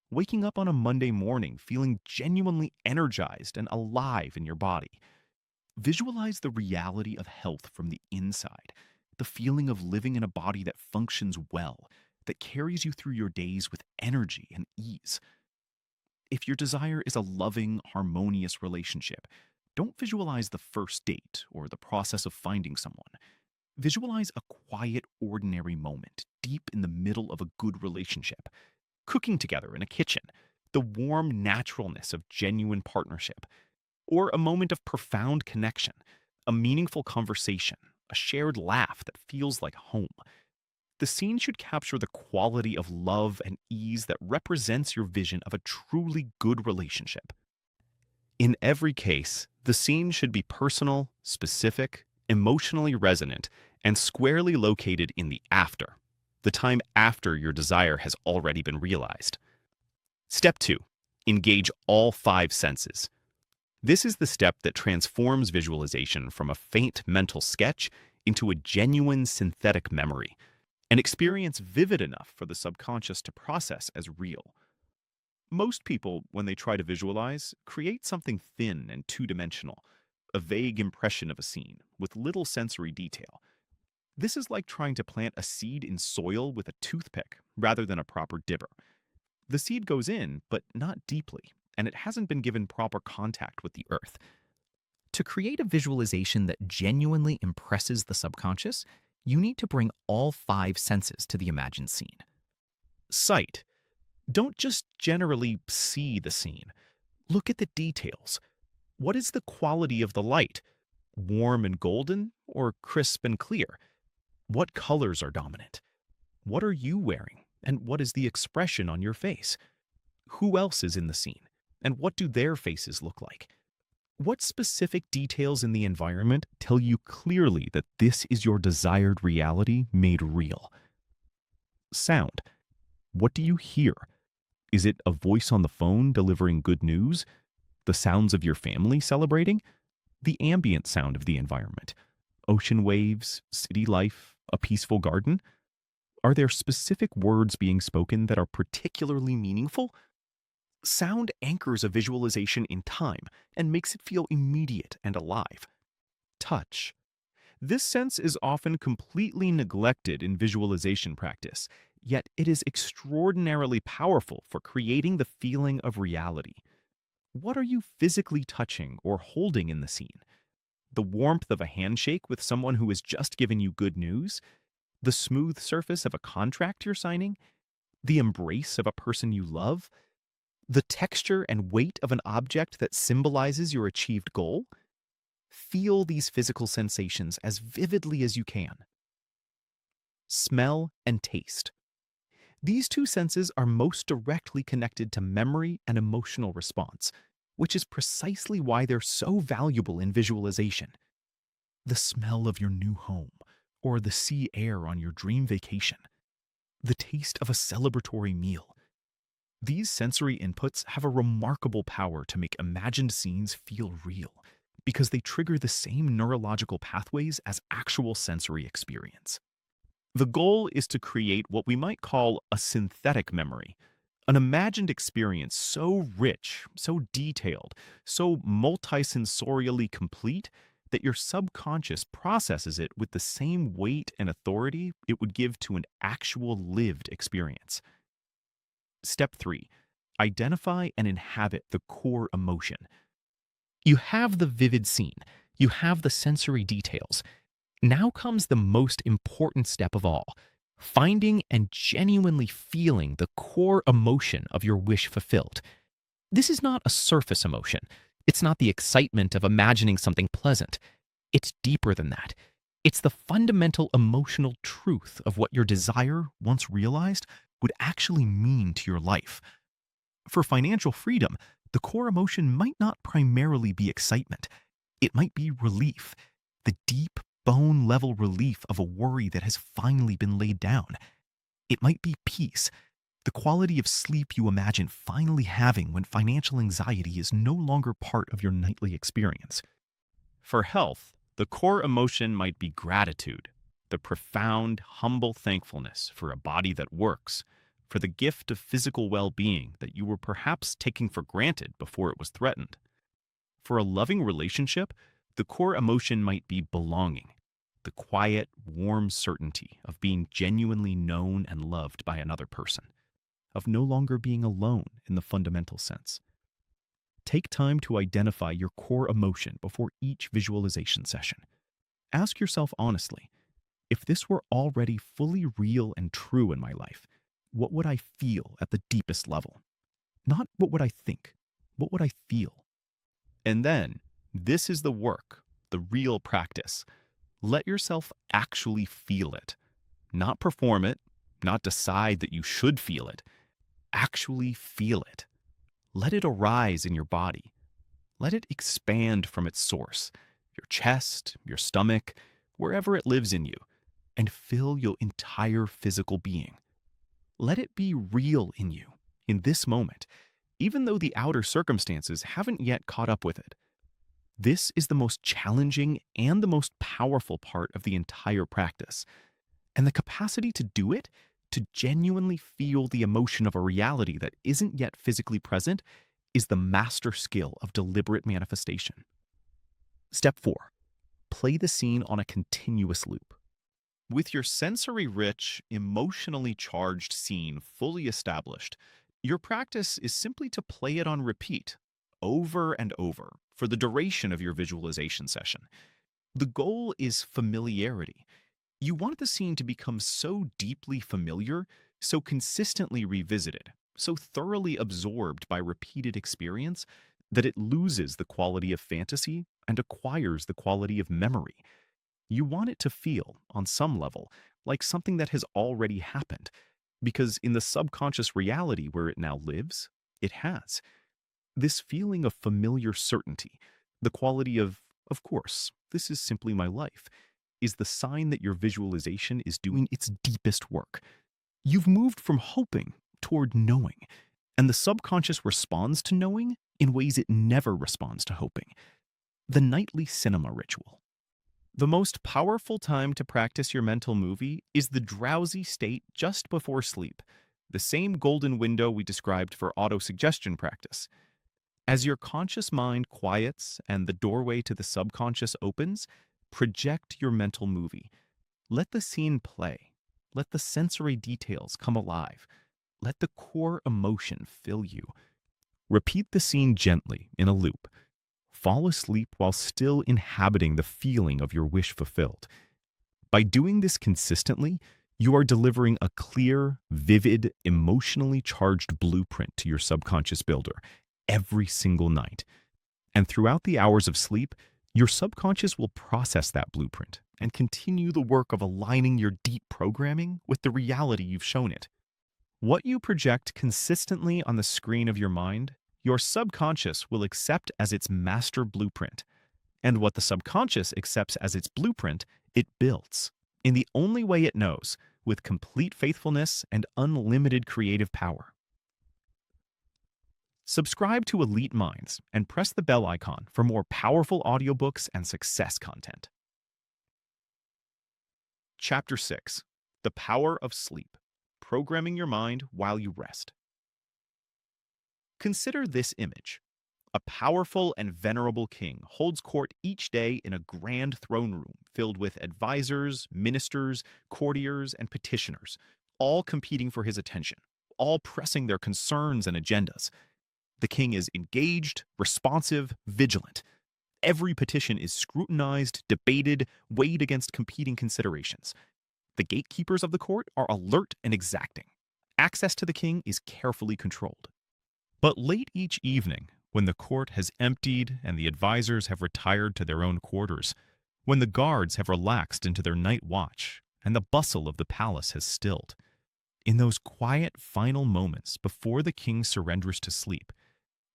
waking up on a Monday morning feeling genuinely energized and alive in your body. Visualize the reality of health from the inside, the feeling of living in a body that functions well, that carries you through your days with energy and ease. If your desire is a loving, harmonious relationship, don't visualize the first date or the process of finding someone. Visualize a quiet, ordinary moment deep in the middle of a good relationship. Cooking together in a kitchen, the warm naturalness of genuine partnership, or a moment of profound connection, a meaningful conversation, a shared laugh that feels like home. The scene should capture the quality of love and ease that represents your vision of a truly good relationship. In every case, the scene should be personal, specific, emotionally resonant, and squarely located in the after, the time after your desire has already been realized. Step 2. Engage all 5 senses. This is the step that transforms visualization from a faint mental sketch into a genuine synthetic memory. an experience vivid enough for the subconscious to process as real. Most people, when they try to visualize, create something thin and two-dimensional, a vague impression of a scene, with little sensory detail. This is like trying to plant a seed in soil with a toothpick rather than a proper dibber. The seed goes in, but not deeply, and it hasn't been given proper contact with the earth. To create a visualization that genuinely impresses the subconscious, you need to bring all five senses to the imagined scene. Sight. Don't just generally see the scene. Look at the details. What is the quality of the light? Warm and golden or crisp and clear? What colors are dominant? What are you wearing? And what is the expression on your face? Who else is in the scene? And what do their faces look like? What specific details in the environment tell you clearly that this is your desired reality made real? Sound. What do you hear? Is it a voice on the phone delivering good news? The sounds of your family celebrating? The ambient sound of the environment? Ocean waves, city life, a peaceful garden? Are there specific words being spoken that are particularly meaningful? Sound anchors a visualization in time and makes it feel immediate and alive. Touch. This sense is often completely neglected in visualization practice, yet it is extraordinarily powerful for creating the feeling of reality. What are you physically touching or holding in the scene? The warmth of a handshake with someone who has just given you good news? The smooth surface of a contract you're signing? The embrace of a person you love? The texture and weight of an object that symbolizes your achieved goal? Feel these physical sensations as vividly as you can. Smell and taste. These two senses are most directly connected to memory and emotional response, which is precisely why they're so valuable in visualization. The smell of your new home, or the sea air on your dream vacation. The taste of a celebratory meal. These sensory inputs have a remarkable power to make imagined scenes feel real, because they trigger the same neurological pathways as actual sensory experience. The goal is to create what we might call a synthetic memory, an imagined experience so rich, so detailed, so multisensorially complete that your subconscious processes it with the same weight and authority it would give to an actual lived experience. Step 3. Identify and inhabit the core emotion. You have the vivid scene. You have the sensory details. Now comes the most important step of all, finding and genuinely feeling the core emotion of your wish fulfilled. This is not a surface emotion. It's not the excitement of imagining something pleasant. It's deeper than that. It's the fundamental emotional truth of what your desire, once realized, would actually mean to your life. For financial freedom, the core emotion might not primarily be excitement. It might be relief, the deep, bone-level relief of a worry that has finally been laid down. It might be peace, the quality of sleep you imagine finally having when financial anxiety is no longer part of your nightly experience. For health, the core emotion might be gratitude, the profound, humble thankfulness for a body that works, for the gift of physical well-being that you were perhaps taking for granted before it was threatened. For a loving relationship, the core emotion might be belonging, the quiet, warm certainty of being genuinely known and loved by another person, of no longer being alone in the fundamental sense. Take time to identify your core emotion before each visualization session. Ask yourself honestly, if this were already fully real and true in my life, what would I feel at the deepest level? Not what would I think, what would I feel? And then, this is the work, the real practice. Let yourself actually feel it. Not perform it, not decide that you should feel it. Actually feel it. Let it arise in your body. Let it expand from its source, your chest, your stomach, wherever it lives in you, and fill your entire physical being. Let it be real in you, in this moment, even though the outer circumstances haven't yet caught up with it. This is the most challenging and the most powerful part of the entire practice. And the capacity to do it, to genuinely feel the emotion of a reality that isn't yet physically present, is the master skill of deliberate manifestation. Step 4. Play the scene on a continuous loop. With your sensory rich, emotionally charged scene fully established, your practice is simply to play it on repeat, over and over, for the duration of your visualization session. The goal is familiarity. You want the scene to become so deeply familiar, so consistently revisited, so thoroughly absorbed by repeated experience that it loses the quality of fantasy and acquires the quality of memory. You want it to feel, on some level, like something that has already happened, because in the subconscious reality where it now lives, it has. This feeling of familiar certainty, the quality of course, this is simply my life, is the sign that your visualization is doing its deepest work. You've moved from hoping toward knowing, and the subconscious responds to knowing in ways it never responds to hoping. The nightly cinema ritual. The most powerful time to practice your mental movie is the drowsy state just before sleep, the same golden window we described for autosuggestion practice. As your conscious mind quiets and the doorway to the subconscious opens, project your mental movie. Let the scene play. Let the sensory details come alive. Let the core emotion fill you. Repeat the scene gently in a loop. Fall asleep while still inhabiting the feeling of your wish fulfilled. By doing this consistently, you are delivering a clear, vivid, emotionally charged blueprint to your subconscious builder every single night. And throughout the hours of sleep, your subconscious will process that blueprint and continue the work of aligning your deep programming with the reality you've shown it. What you project consistently on the screen of your mind, your subconscious will accept as its master blueprint. And what the subconscious accepts as its blueprint, it builds, in the only way it knows, with complete faithfulness and unlimited creative power. Subscribe to Elite Minds and press the bell icon for more powerful audiobooks and success content. Chapter 6. The Power of Sleep. Programming your mind while you rest. Consider this image. A powerful and venerable king holds court each day in a grand throne room filled with advisors, ministers, courtiers, and petitioners, all competing for his attention, all pressing their concerns and agendas. The king is engaged, responsive, vigilant. Every petition is scrutinized, debated, weighed against competing considerations. The gatekeepers of the court are alert and exacting. Access to the king is carefully controlled. But late each evening, when the court has emptied and the advisors have retired to their own quarters, when the guards have relaxed into their night watch and the bustle of the palace has stilled, in those quiet final moments before the king surrenders to sleep,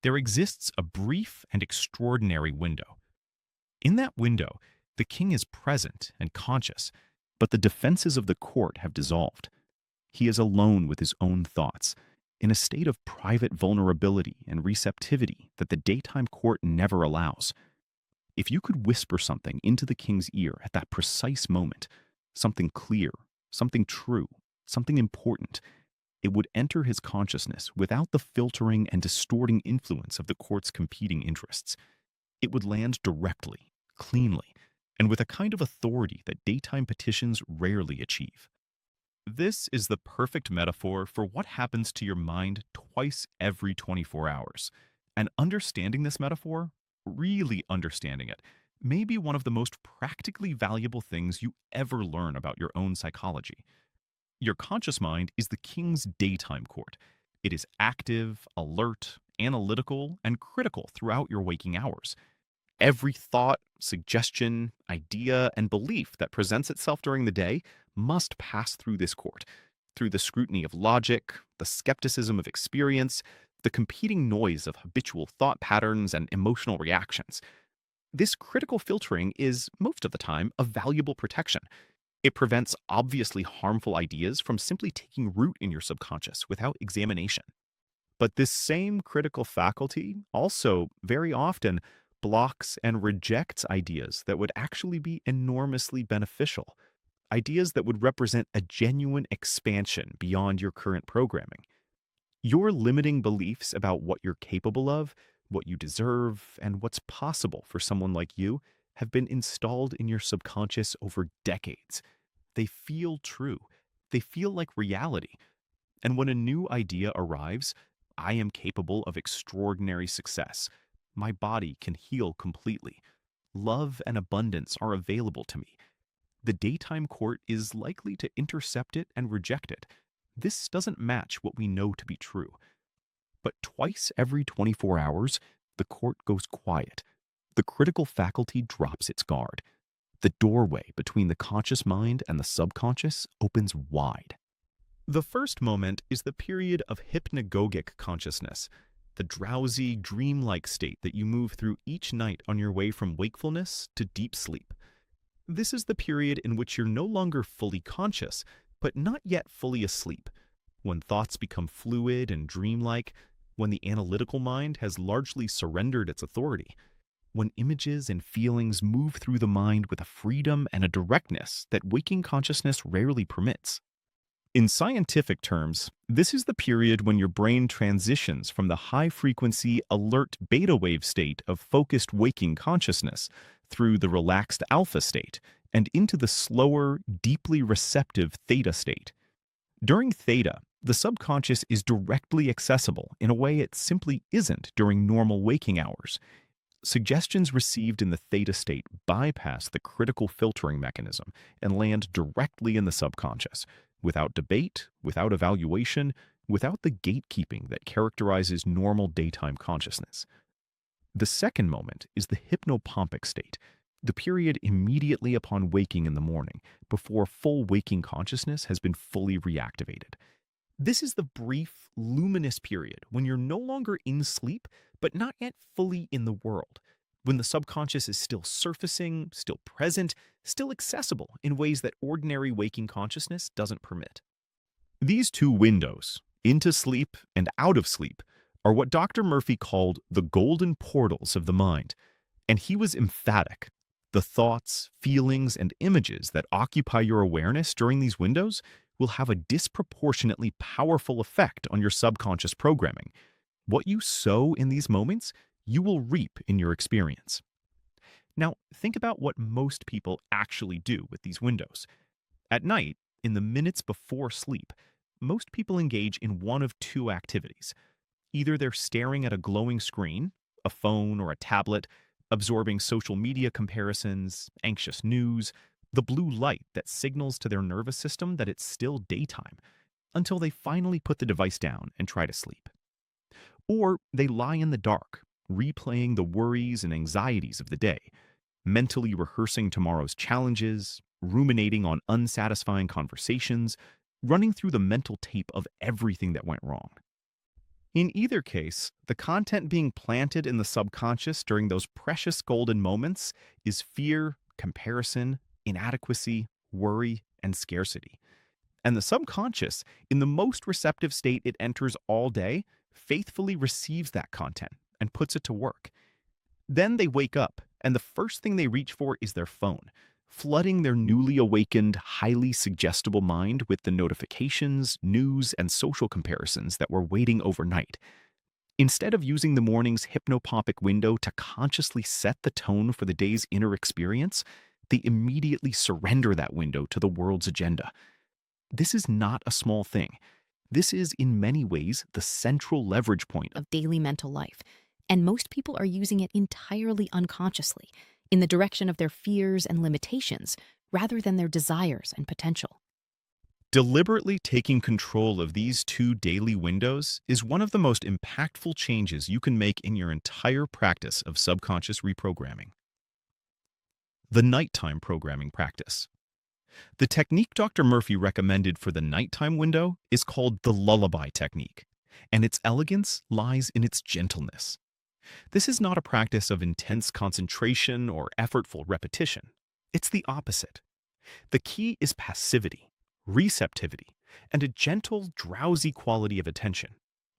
there exists a brief and extraordinary window. In that window, the king is present and conscious, but the defenses of the court have dissolved. He is alone with his own thoughts, in a state of private vulnerability and receptivity that the daytime court never allows. If you could whisper something into the king's ear at that precise moment, something clear, something true, something important, it would enter his consciousness without the filtering and distorting influence of the court's competing interests. It would land directly, cleanly, and with a kind of authority that daytime petitions rarely achieve. This is the perfect metaphor for what happens to your mind twice every 24 hours. And understanding this metaphor, really understanding it, may be one of the most practically valuable things you ever learn about your own psychology. Your conscious mind is the king's daytime court. It is active, alert, analytical, and critical throughout your waking hours. Every thought, suggestion, idea, and belief that presents itself during the day must pass through this court, through the scrutiny of logic, the skepticism of experience, the competing noise of habitual thought patterns and emotional reactions. This critical filtering is, most of the time, a valuable protection. It prevents obviously harmful ideas from simply taking root in your subconscious without examination. But this same critical faculty also, very often, blocks and rejects ideas that would actually be enormously beneficial. ideas that would represent a genuine expansion beyond your current programming. Your limiting beliefs about what you're capable of, what you deserve, and what's possible for someone like you have been installed in your subconscious over decades. They feel true. They feel like reality. And when a new idea arrives, I am capable of extraordinary success. My body can heal completely. Love and abundance are available to me. The daytime court is likely to intercept it and reject it. This doesn't match what we know to be true. But twice every 24 hours, the court goes quiet. The critical faculty drops its guard. The doorway between the conscious mind and the subconscious opens wide. The first moment is the period of hypnagogic consciousness, the drowsy, dreamlike state that you move through each night on your way from wakefulness to deep sleep. This is the period in which you're no longer fully conscious, but not yet fully asleep, when thoughts become fluid and dreamlike, when the analytical mind has largely surrendered its authority, when images and feelings move through the mind with a freedom and a directness that waking consciousness rarely permits. In scientific terms, this is the period when your brain transitions from the high-frequency, alert beta wave state of focused waking consciousness through the relaxed alpha state and into the slower, deeply receptive theta state. During theta, the subconscious is directly accessible in a way it simply isn't during normal waking hours. Suggestions received in the theta state bypass the critical filtering mechanism and land directly in the subconscious, without debate, without evaluation, without the gatekeeping that characterizes normal daytime consciousness. The second moment is the hypnopompic state, the period immediately upon waking in the morning, before full waking consciousness has been fully reactivated. This is the brief, luminous period when you're no longer in sleep, but not yet fully in the world, when the subconscious is still surfacing, still present, still accessible in ways that ordinary waking consciousness doesn't permit. These two windows, into sleep and out of sleep, are what Dr. Murphy called the golden portals of the mind, and he was emphatic. The thoughts, feelings, and images that occupy your awareness during these windows will have a disproportionately powerful effect on your subconscious programming. What you sow in these moments, you will reap in your experience. Now, think about what most people actually do with these windows. At night, in the minutes before sleep, most people engage in one of two activities. Either they're staring at a glowing screen, a phone or a tablet, absorbing social media comparisons, anxious news, the blue light that signals to their nervous system that it's still daytime, until they finally put the device down and try to sleep. Or they lie in the dark, replaying the worries and anxieties of the day, mentally rehearsing tomorrow's challenges, ruminating on unsatisfying conversations, running through the mental tape of everything that went wrong. In either case, the content being planted in the subconscious during those precious golden moments is fear, comparison, inadequacy, worry, and scarcity. And the subconscious, in the most receptive state it enters all day, faithfully receives that content and puts it to work. Then they wake up, and the first thing they reach for is their phone, flooding their newly awakened, highly suggestible mind with the notifications, news, and social comparisons that were waiting overnight. Instead of using the morning's hypnopompic window to consciously set the tone for the day's inner experience, they immediately surrender that window to the world's agenda. This is not a small thing. This is, in many ways, the central leverage point of daily mental life, and most people are using it entirely unconsciously, in the direction of their fears and limitations, rather than their desires and potential. Deliberately taking control of these two daily windows is one of the most impactful changes you can make in your entire practice of subconscious reprogramming. The nighttime programming practice. The technique Dr. Murphy recommended for the nighttime window is called the lullaby technique, and its elegance lies in its gentleness. This is not a practice of intense concentration or effortful repetition. It's the opposite. The key is passivity, receptivity, and a gentle, drowsy quality of attention,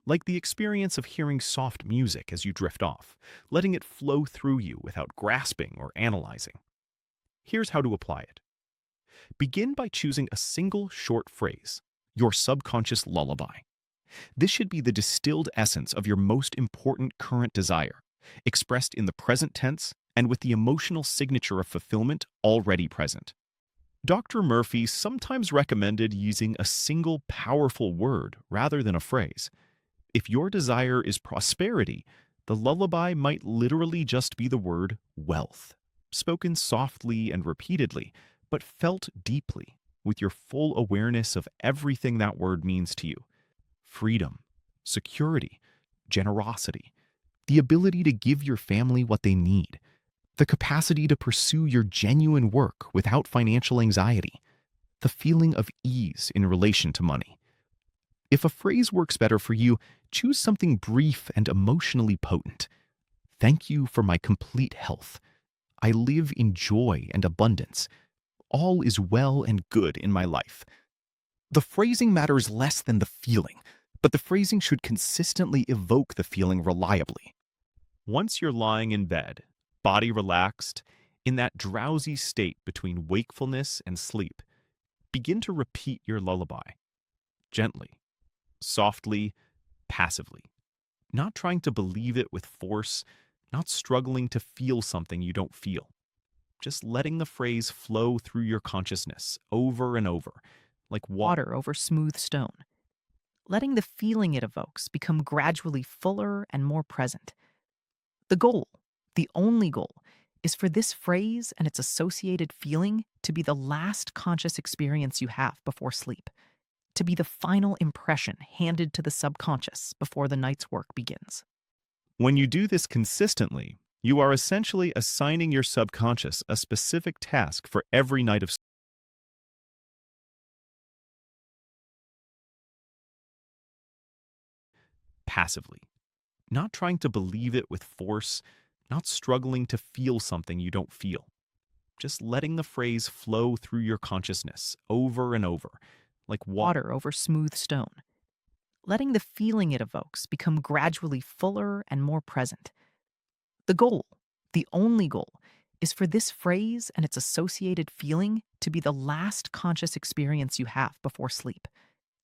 like the experience of hearing soft music as you drift off, letting it flow through you without grasping or analyzing. Here's how to apply it. Begin by choosing a single short phrase, your subconscious lullaby. This should be the distilled essence of your most important current desire, expressed in the present tense and with the emotional signature of fulfillment already present. Dr. Murphy sometimes recommended using a single powerful word rather than a phrase. If your desire is prosperity, the lullaby might literally just be the word wealth, spoken softly and repeatedly, but felt deeply, with your full awareness of everything that word means to you: freedom, security, generosity, the ability to give your family what they need, the capacity to pursue your genuine work without financial anxiety, the feeling of ease in relation to money. If a phrase works better for you, choose something brief and emotionally potent. Thank you for my complete health. I live in joy and abundance. All is well and good in my life. The phrasing matters less than the feeling, but the phrasing should consistently evoke the feeling reliably. Once you're lying in bed, body relaxed, in that drowsy state between wakefulness and sleep, begin to repeat your lullaby, gently, softly, passively, not trying to believe it with force, not struggling to feel something you don't feel. Just letting the phrase flow through your consciousness over and over, like Water over smooth stone, letting the feeling it evokes become gradually fuller and more present. The goal, the only goal, is for this phrase and its associated feeling to be the last conscious experience you have before sleep, to be the final impression handed to the subconscious before the night's work begins. When you do this consistently, you are essentially assigning your subconscious a specific task for every night of sleep. Passively, not trying to believe it with force, not struggling to feel something you don't feel. Just letting the phrase flow through your consciousness over and over, like water. Water over smooth stone, letting the feeling it evokes become gradually fuller and more present. The goal, the only goal, is for this phrase and its associated feeling to be the last conscious experience you have before sleep,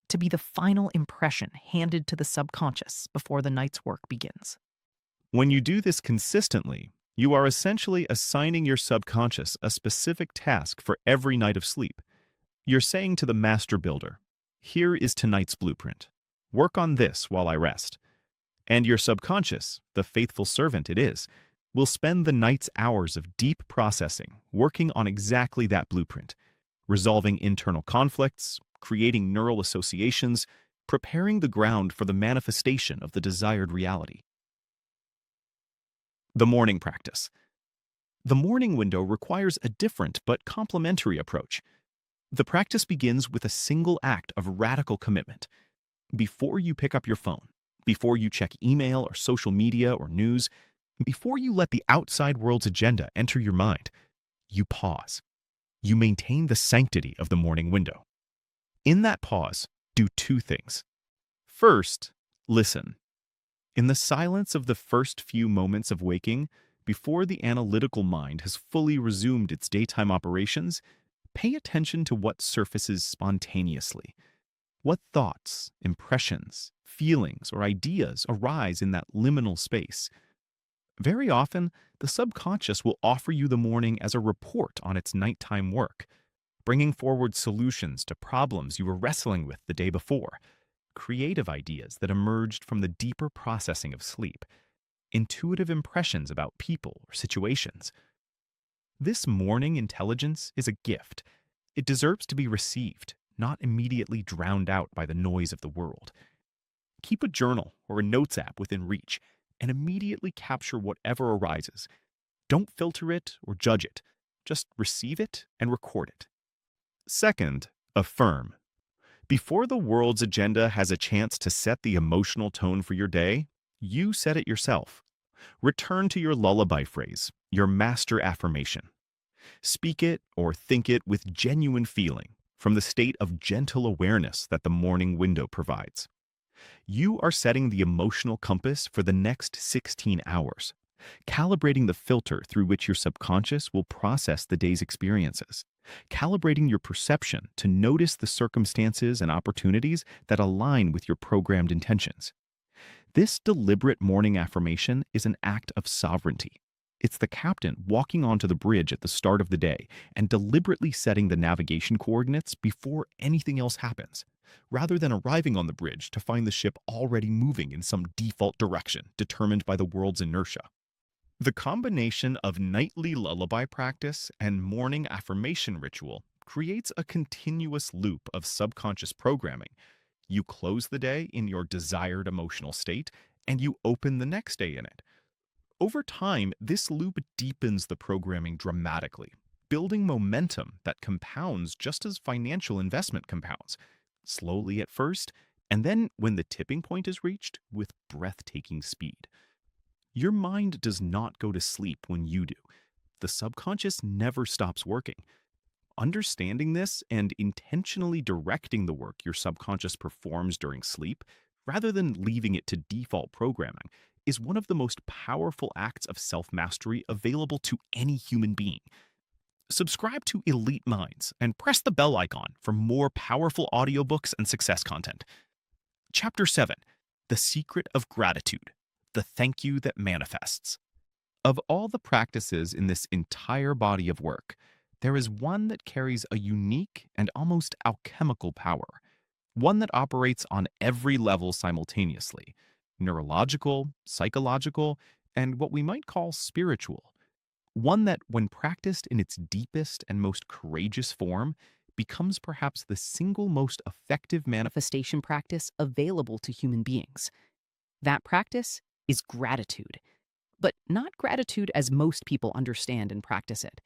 to be the final impression handed to the subconscious before the night's work begins. When you do this consistently, you are essentially assigning your subconscious a specific task for every night of sleep. You're saying to the master builder, here is tonight's blueprint. Work on this while I rest. And your subconscious, the faithful servant it is, will spend the night's hours of deep processing working on exactly that blueprint, resolving internal conflicts, creating neural associations, preparing the ground for the manifestation of the desired reality. The morning practice. The morning window requires a different but complementary approach. The practice begins with a single act of radical commitment. Before you pick up your phone, before you check email or social media or news, before you let the outside world's agenda enter your mind, you pause. You maintain the sanctity of the morning window. In that pause, do two things. First, listen. In the silence of the first few moments of waking, before the analytical mind has fully resumed its daytime operations, pay attention to what surfaces spontaneously. What thoughts, impressions, feelings, or ideas arise in that liminal space? Very often, the subconscious will offer you the morning as a report on its nighttime work, bringing forward solutions to problems you were wrestling with the day before, creative ideas that emerged from the deeper processing of sleep, intuitive impressions about people or situations. This morning intelligence is a gift. It deserves to be received, not immediately drowned out by the noise of the world. Keep a journal or a notes app within reach and immediately capture whatever arises. Don't filter it or judge it. Just receive it and record it. Second, affirm. Before the world's agenda has a chance to set the emotional tone for your day, you set it yourself. Return to your lullaby phrase, your master affirmation. Speak it or think it with genuine feeling, from the state of gentle awareness that the morning window provides. You are setting the emotional compass for the next 16 hours, calibrating the filter through which your subconscious will process the day's experiences. calibrating your perception to notice the circumstances and opportunities that align with your programmed intentions. This deliberate morning affirmation is an act of sovereignty. It's the captain walking onto the bridge at the start of the day and deliberately setting the navigation coordinates before anything else happens, rather than arriving on the bridge to find the ship already moving in some default direction determined by the world's inertia. The combination of nightly lullaby practice and morning affirmation ritual creates a continuous loop of subconscious programming. You close the day in your desired emotional state, and you open the next day in it. Over time, this loop deepens the programming dramatically, building momentum that compounds just as financial investment compounds, slowly at first, and then, when the tipping point is reached, with breathtaking speed. Your mind does not go to sleep when you do. The subconscious never stops working. Understanding this and intentionally directing the work your subconscious performs during sleep, rather than leaving it to default programming, is one of the most powerful acts of self-mastery available to any human being. Subscribe to Elite Minds and press the bell icon for more powerful audiobooks and success content. Chapter 7: The Secret of Gratitude, the Thank You That Manifests. Of all the practices in this entire body of work, there is one that carries a unique and almost alchemical power, one that operates on every level simultaneously: neurological, psychological, and what we might call spiritual. One that, when practiced in its deepest and most courageous form, becomes perhaps the single most effective manifestation practice available to human beings. That practice is gratitude, but not gratitude as most people understand and practice it.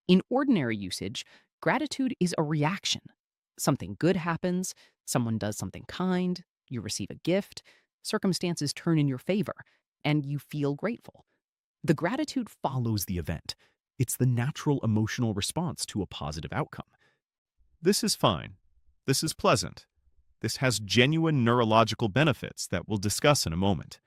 In ordinary usage, gratitude is a reaction. Something good happens, someone does something kind, you receive a gift, circumstances turn in your favor, and you feel grateful. The gratitude follows the event. It's the natural emotional response to a positive outcome. This is fine. This is pleasant. This has genuine neurological benefits that we'll discuss in a moment.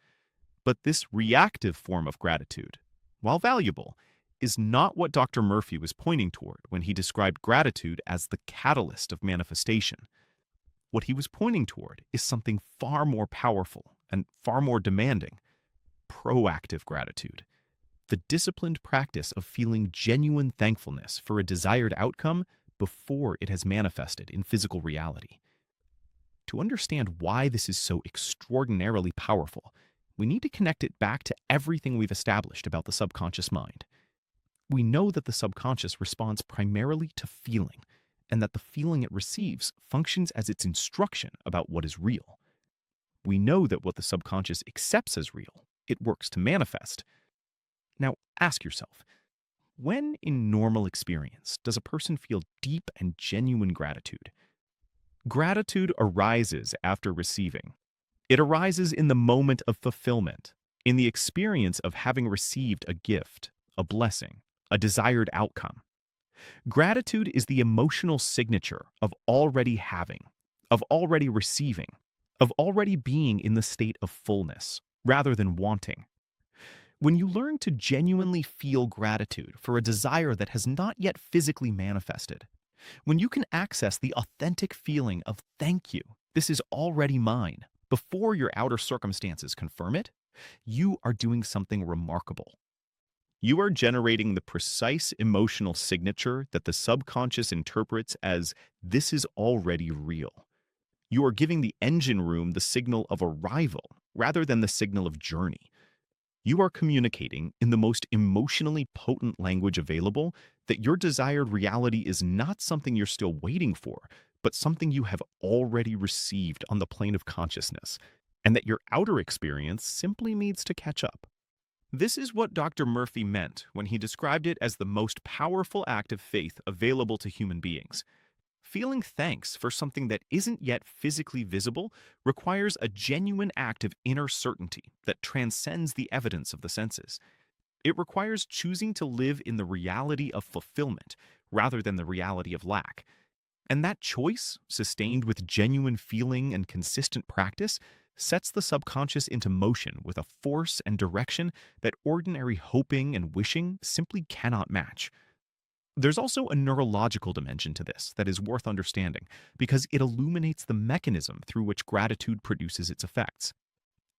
But this reactive form of gratitude, while valuable, is not what Dr. Murphy was pointing toward when he described gratitude as the catalyst of manifestation. What he was pointing toward is something far more powerful and far more demanding: proactive gratitude. The disciplined practice of feeling genuine thankfulness for a desired outcome before it has manifested in physical reality. To understand why this is so extraordinarily powerful, we need to connect it back to everything we've established about the subconscious mind. We know that the subconscious responds primarily to feeling, and that the feeling it receives functions as its instruction about what is real. We know that what the subconscious accepts as real, it works to manifest. Now, ask yourself, when in normal experience does a person feel deep and genuine gratitude? Gratitude arises after receiving. It arises in the moment of fulfillment, in the experience of having received a gift, a blessing, a desired outcome. Gratitude is the emotional signature of already having, of already receiving, of already being in the state of fullness, rather than wanting. When you learn to genuinely feel gratitude for a desire that has not yet physically manifested, when you can access the authentic feeling of thank you, this is already mine, before your outer circumstances confirm it, you are doing something remarkable. You are generating the precise emotional signature that the subconscious interprets as "this is already real." You are giving the engine room the signal of arrival rather than the signal of journey. You are communicating in the most emotionally potent language available that your desired reality is not something you're still waiting for, but something you have already received on the plane of consciousness, and that your outer experience simply needs to catch up. This is what Dr. Murphy meant when he described it as the most powerful act of faith available to human beings. Feeling thanks for something that isn't yet physically visible requires a genuine act of inner certainty that transcends the evidence of the senses. It requires choosing to live in the reality of fulfillment rather than the reality of lack. And that choice, sustained with genuine feeling and consistent practice, sets the subconscious into motion with a force and direction that ordinary hoping and wishing simply cannot match. There's also a neurological dimension to this that is worth understanding because it illuminates the mechanism through which gratitude produces its effects.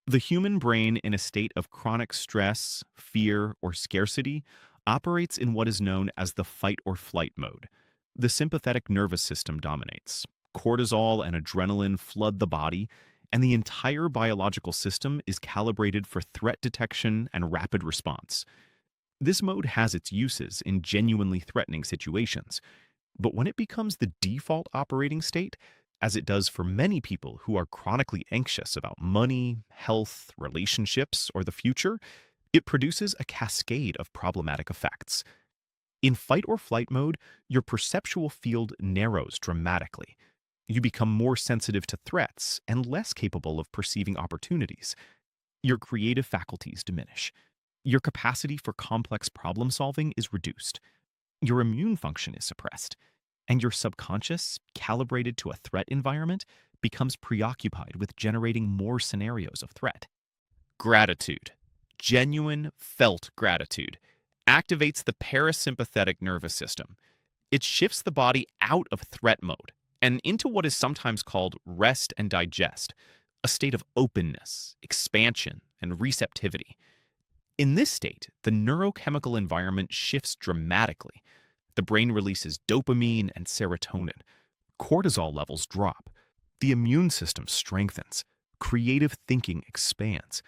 The human brain, in a state of chronic stress, fear, or scarcity, operates in what is known as the fight or flight mode. The sympathetic nervous system dominates. Cortisol and adrenaline flood the body, and the entire biological system is calibrated for threat detection and rapid response. This mode has its uses in genuinely threatening situations, but when it becomes the default operating state, as it does for many people who are chronically anxious about money, health, relationships, or the future, it produces a cascade of problematic effects. In fight or flight mode, your perceptual field narrows dramatically. You become more sensitive to threats and less capable of perceiving opportunities. Your creative faculties diminish. Your capacity for complex problem solving is reduced. Your immune function is suppressed, and your subconscious, calibrated to a threat environment, becomes preoccupied with generating more scenarios of threat. Gratitude, genuine, felt gratitude, activates the parasympathetic nervous system. It shifts the body out of threat mode and into what is sometimes called rest and digest, a state of openness, expansion, and receptivity. In this state, the neurochemical environment shifts dramatically. The brain releases dopamine and serotonin. Cortisol levels drop. The immune system strengthens. Creative thinking expands.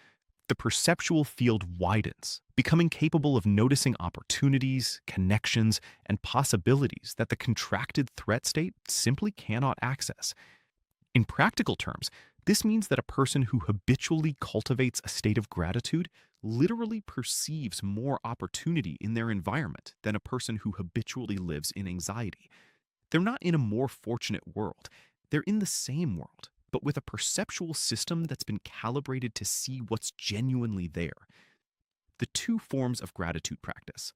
The perceptual field widens, becoming capable of noticing opportunities, connections, and possibilities that the contracted threat state simply cannot access. In practical terms, this means that a person who habitually cultivates a state of gratitude literally perceives more opportunity in their environment than a person who habitually lives in anxiety. They're not in a more fortunate world. They're in the same world, but with a perceptual system that's been calibrated to see what's genuinely there. The two forms of gratitude practice.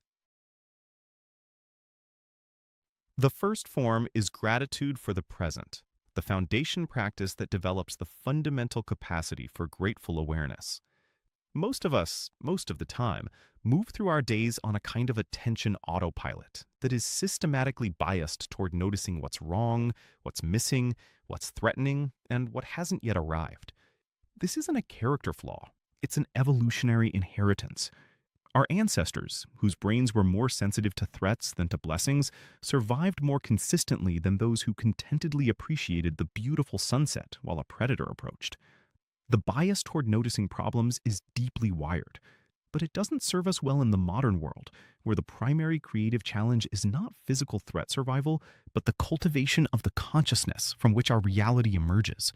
The first form is gratitude for the present, the foundation practice that develops the fundamental capacity for grateful awareness. Most of us, most of the time, move through our days on a kind of attention autopilot that is systematically biased toward noticing what's wrong, what's missing, what's threatening, and what hasn't yet arrived. This isn't a character flaw, it's an evolutionary inheritance. Our ancestors, whose brains were more sensitive to threats than to blessings, survived more consistently than those who contentedly appreciated the beautiful sunset while a predator approached. The bias toward noticing problems is deeply wired, but it doesn't serve us well in the modern world, where the primary creative challenge is not physical threat survival, but the cultivation of the consciousness from which our reality emerges.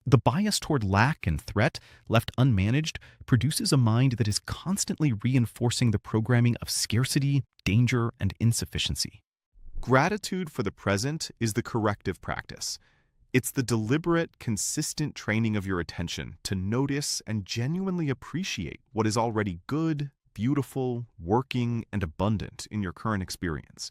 The bias toward lack and threat, left unmanaged, produces a mind that is constantly reinforcing the programming of scarcity, danger, and insufficiency. Gratitude for the present is the corrective practice. It's the deliberate, consistent training of your attention to notice and genuinely appreciate what is already good, beautiful, working, and abundant in your current experience.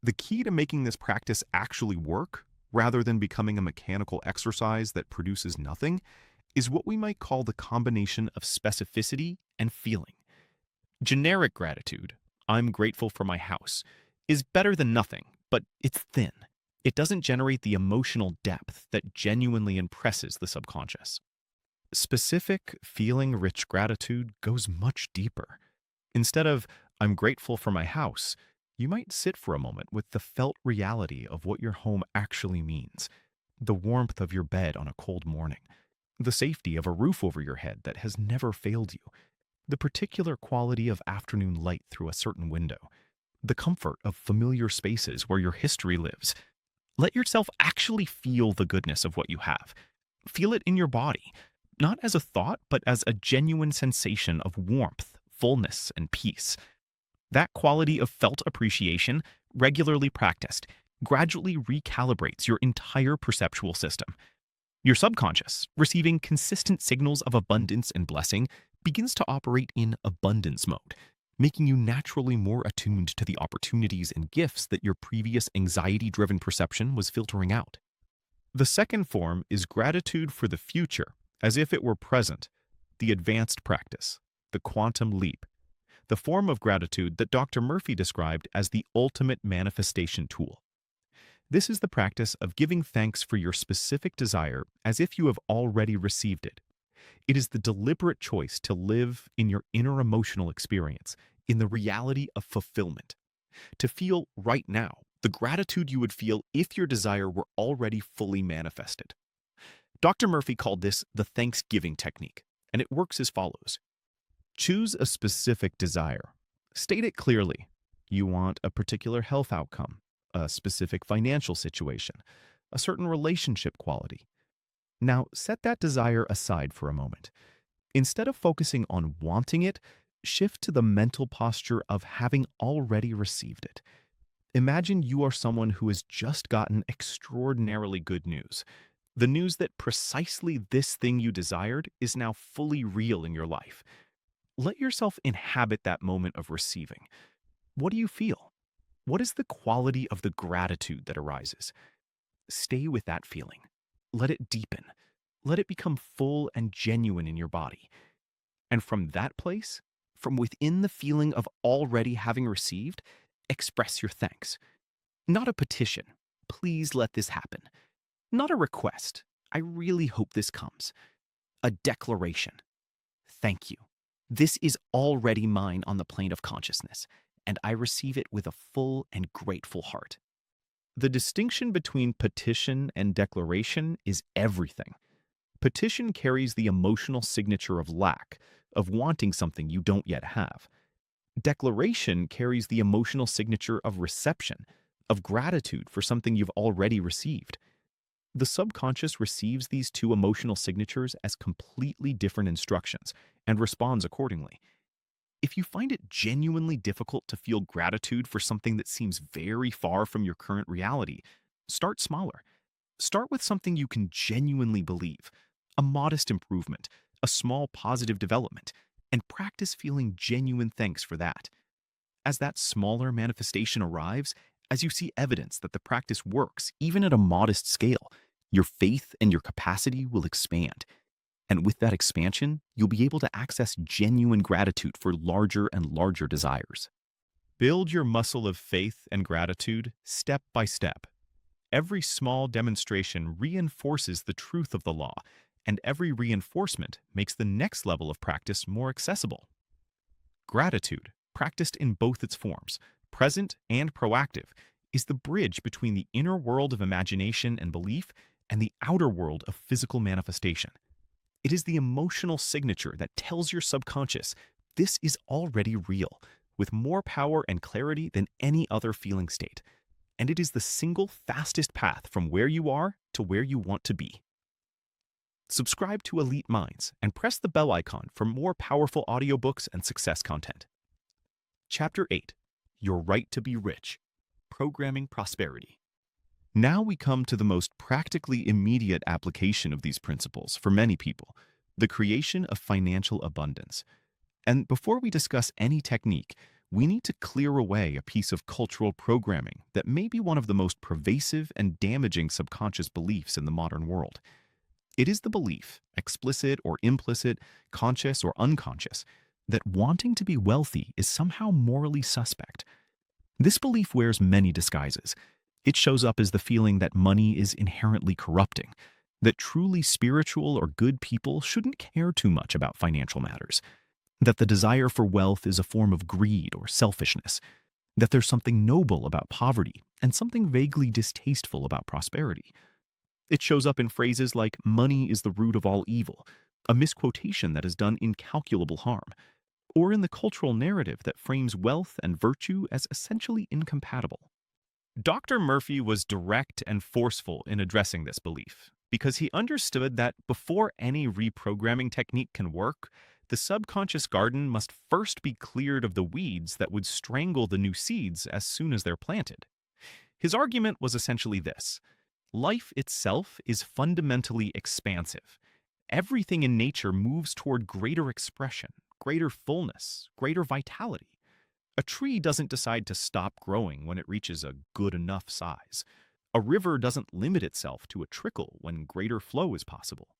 The key to making this practice actually work, rather than becoming a mechanical exercise that produces nothing, is what we might call the combination of specificity and feeling. Generic gratitude, I'm grateful for my house, is better than nothing, but it's thin. It doesn't generate the emotional depth that genuinely impresses the subconscious. Specific, feeling-rich gratitude goes much deeper. Instead of, I'm grateful for my house, you might sit for a moment with the felt reality of what your home actually means. The warmth of your bed on a cold morning. The safety of a roof over your head that has never failed you. The particular quality of afternoon light through a certain window. The comfort of familiar spaces where your history lives. Let yourself actually feel the goodness of what you have. Feel it in your body, not as a thought, but as a genuine sensation of warmth, fullness, and peace. That quality of felt appreciation, regularly practiced, gradually recalibrates your entire perceptual system. Your subconscious, receiving consistent signals of abundance and blessing, begins to operate in abundance mode, making you naturally more attuned to the opportunities and gifts that your previous anxiety-driven perception was filtering out. The second form is gratitude for the future, as if it were present, the advanced practice, the quantum leap. the form of gratitude that Dr. Murphy described as the ultimate manifestation tool. This is the practice of giving thanks for your specific desire as if you have already received it. It is the deliberate choice to live in your inner emotional experience, in the reality of fulfillment, to feel right now the gratitude you would feel if your desire were already fully manifested. Dr. Murphy called this the Thanksgiving technique, and it works as follows. Choose a specific desire. State it clearly. You want a particular health outcome, a specific financial situation, a certain relationship quality. Now, set that desire aside for a moment. Instead of focusing on wanting it, shift to the mental posture of having already received it. Imagine you are someone who has just gotten extraordinarily good news. The news that precisely this thing you desired is now fully real in your life. Let yourself inhabit that moment of receiving. What do you feel? What is the quality of the gratitude that arises? Stay with that feeling. Let it deepen. Let it become full and genuine in your body. And from that place, from within the feeling of already having received, express your thanks. Not a petition, please let this happen. Not a request, I really hope this comes. A declaration. Thank you. This is already mine on the plane of consciousness, and I receive it with a full and grateful heart. The distinction between petition and declaration is everything. Petition carries the emotional signature of lack, of wanting something you don't yet have. Declaration carries the emotional signature of reception, of gratitude for something you've already received. The subconscious receives these two emotional signatures as completely different instructions and responds accordingly. If you find it genuinely difficult to feel gratitude for something that seems very far from your current reality, start smaller. Start with something you can genuinely believe, a modest improvement, a small positive development, and practice feeling genuine thanks for that. As that smaller manifestation arrives, as you see evidence that the practice works, even at a modest scale, your faith and your capacity will expand. And with that expansion, you'll be able to access genuine gratitude for larger and larger desires. Build your muscle of faith and gratitude step by step. Every small demonstration reinforces the truth of the law, and every reinforcement makes the next level of practice more accessible. Gratitude, practiced in both its forms, present and proactive, is the bridge between the inner world of imagination and belief and the outer world of physical manifestation. It is the emotional signature that tells your subconscious this is already real, with more power and clarity than any other feeling state. And it is the single fastest path from where you are to where you want to be. Subscribe to Elite Minds and press the bell icon for more powerful audiobooks and success content. Chapter 8: Your Right to Be Rich. Programming Prosperity. Now we come to the most practically immediate application of these principles for many people, the creation of financial abundance. And before we discuss any technique, we need to clear away a piece of cultural programming that may be one of the most pervasive and damaging subconscious beliefs in the modern world. It is the belief, explicit or implicit, conscious or unconscious, that wanting to be wealthy is somehow morally suspect. This belief wears many disguises. It shows up as the feeling that money is inherently corrupting, that truly spiritual or good people shouldn't care too much about financial matters, that the desire for wealth is a form of greed or selfishness, that there's something noble about poverty and something vaguely distasteful about prosperity. It shows up in phrases like money is the root of all evil, a misquotation that has done incalculable harm, or in the cultural narrative that frames wealth and virtue as essentially incompatible. Dr. Murphy was direct and forceful in addressing this belief because he understood that before any reprogramming technique can work, the subconscious garden must first be cleared of the weeds that would strangle the new seeds as soon as they're planted. His argument was essentially this: life itself is fundamentally expansive. Everything in nature moves toward greater expression, greater fullness, greater vitality. A tree doesn't decide to stop growing when it reaches a good enough size. A river doesn't limit itself to a trickle when greater flow is possible.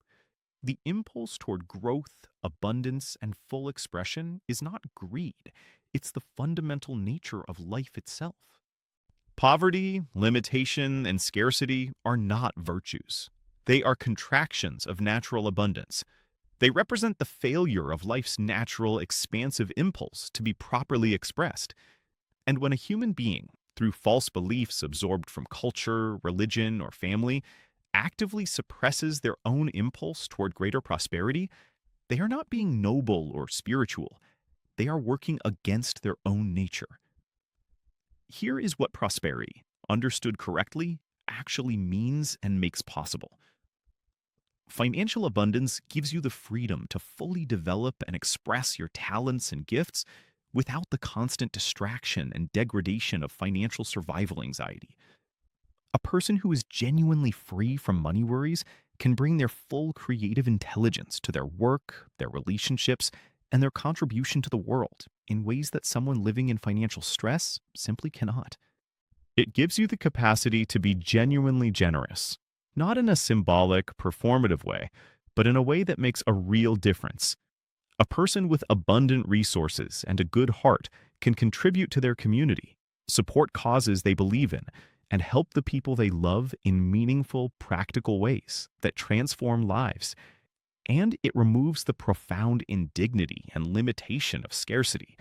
The impulse toward growth, abundance, and full expression is not greed. It's the fundamental nature of life itself. Poverty, limitation, and scarcity are not virtues. They are contractions of natural abundance. They represent the failure of life's natural, expansive impulse to be properly expressed. And when a human being, through false beliefs absorbed from culture, religion, or family, actively suppresses their own impulse toward greater prosperity, they are not being noble or spiritual. They are working against their own nature. Here is what prosperity, understood correctly, actually means and makes possible. Financial abundance gives you the freedom to fully develop and express your talents and gifts without the constant distraction and degradation of financial survival anxiety. A person who is genuinely free from money worries can bring their full creative intelligence to their work, their relationships, and their contribution to the world in ways that someone living in financial stress simply cannot. It gives you the capacity to be genuinely generous, not in a symbolic, performative way, but in a way that makes a real difference. A person with abundant resources and a good heart can contribute to their community, support causes they believe in, and help the people they love in meaningful, practical ways that transform lives. And it removes the profound indignity and limitation of scarcity,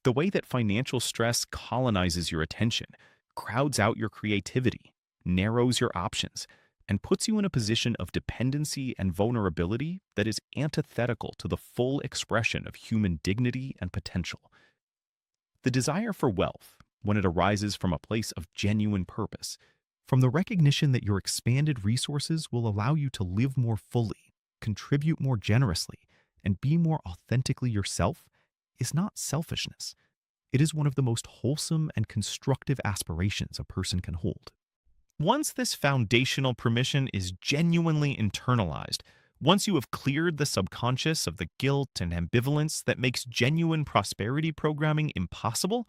the way that financial stress colonizes your attention, crowds out your creativity, narrows your options, and puts you in a position of dependency and vulnerability that is antithetical to the full expression of human dignity and potential. The desire for wealth, when it arises from a place of genuine purpose, from the recognition that your expanded resources will allow you to live more fully, contribute more generously, and be more authentically yourself, is not selfishness. It is one of the most wholesome and constructive aspirations a person can hold. Once this foundational permission is genuinely internalized, once you have cleared the subconscious of the guilt and ambivalence that makes genuine prosperity programming impossible,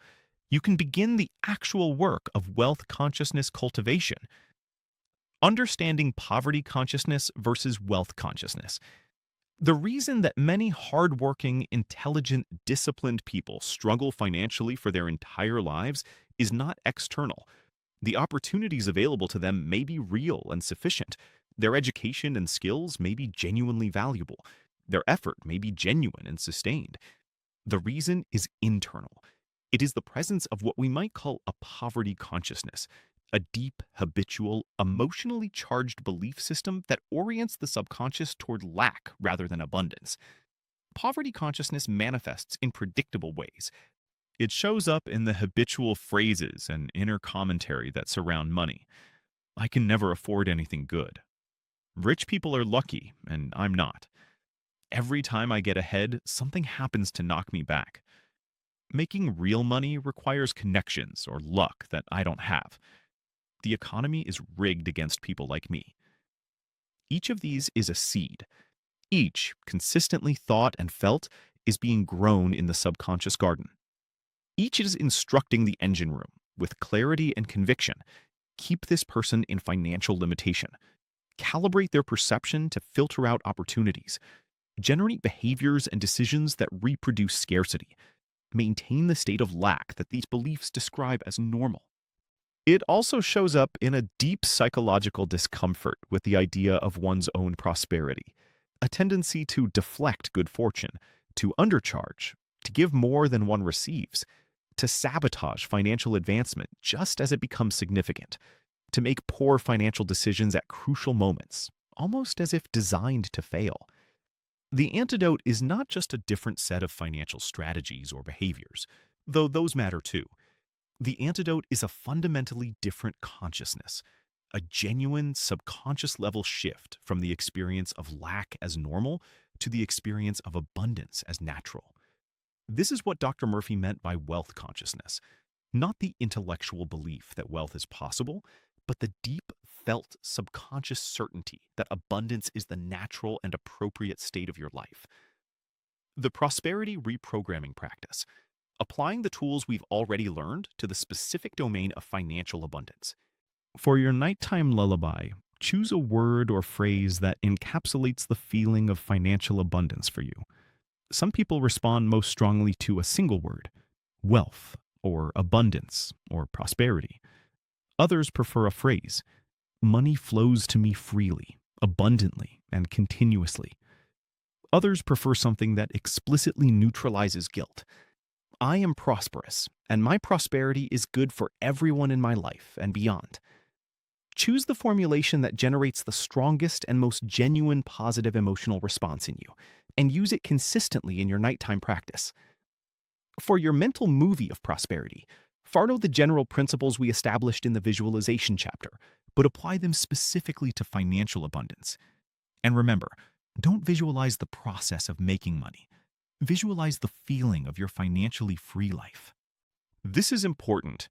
you can begin the actual work of wealth consciousness cultivation. Understanding poverty consciousness versus wealth consciousness. The reason that many hardworking, intelligent, disciplined people struggle financially for their entire lives is not external. The opportunities available to them may be real and sufficient. Their education and skills may be genuinely valuable. Their effort may be genuine and sustained. The reason is internal. It is the presence of what we might call a poverty consciousness, a deep, habitual, emotionally charged belief system that orients the subconscious toward lack rather than abundance. Poverty consciousness manifests in predictable ways. It shows up in the habitual phrases and inner commentary that surround money. I can never afford anything good. Rich people are lucky, and I'm not. Every time I get ahead, something happens to knock me back. Making real money requires connections or luck that I don't have. The economy is rigged against people like me. Each of these is a seed. Each, consistently thought and felt, is being grown in the subconscious garden. Each is instructing the engine room with clarity and conviction. Keep this person in financial limitation. Calibrate their perception to filter out opportunities. Generate behaviors and decisions that reproduce scarcity. Maintain the state of lack that these beliefs describe as normal. It also shows up in a deep psychological discomfort with the idea of one's own prosperity, a tendency to deflect good fortune, to undercharge, to give more than one receives, to sabotage financial advancement just as it becomes significant, to make poor financial decisions at crucial moments, almost as if designed to fail. The antidote is not just a different set of financial strategies or behaviors, though those matter too. The antidote is a fundamentally different consciousness, a genuine subconscious level shift from the experience of lack as normal to the experience of abundance as natural. This is what Dr. Murphy meant by wealth consciousness, not the intellectual belief that wealth is possible, but the deep felt subconscious certainty that abundance is the natural and appropriate state of your life. The prosperity reprogramming practice, applying the tools we've already learned to the specific domain of financial abundance. For your nighttime lullaby, Choose a word or phrase that encapsulates the feeling of financial abundance for you. Some people respond most strongly to a single word: wealth, or abundance, or prosperity. Others prefer a phrase: money flows to me freely, abundantly, and continuously. Others prefer something that explicitly neutralizes guilt. I am prosperous, and my prosperity is good for everyone in my life and beyond. Choose the formulation that generates the strongest and most genuine positive emotional response in you, and use it consistently in your nighttime practice. For your mental movie of prosperity, follow the general principles we established in the visualization chapter, but apply them specifically to financial abundance. And remember, don't visualize the process of making money. Visualize the feeling of your financially free life. This is important.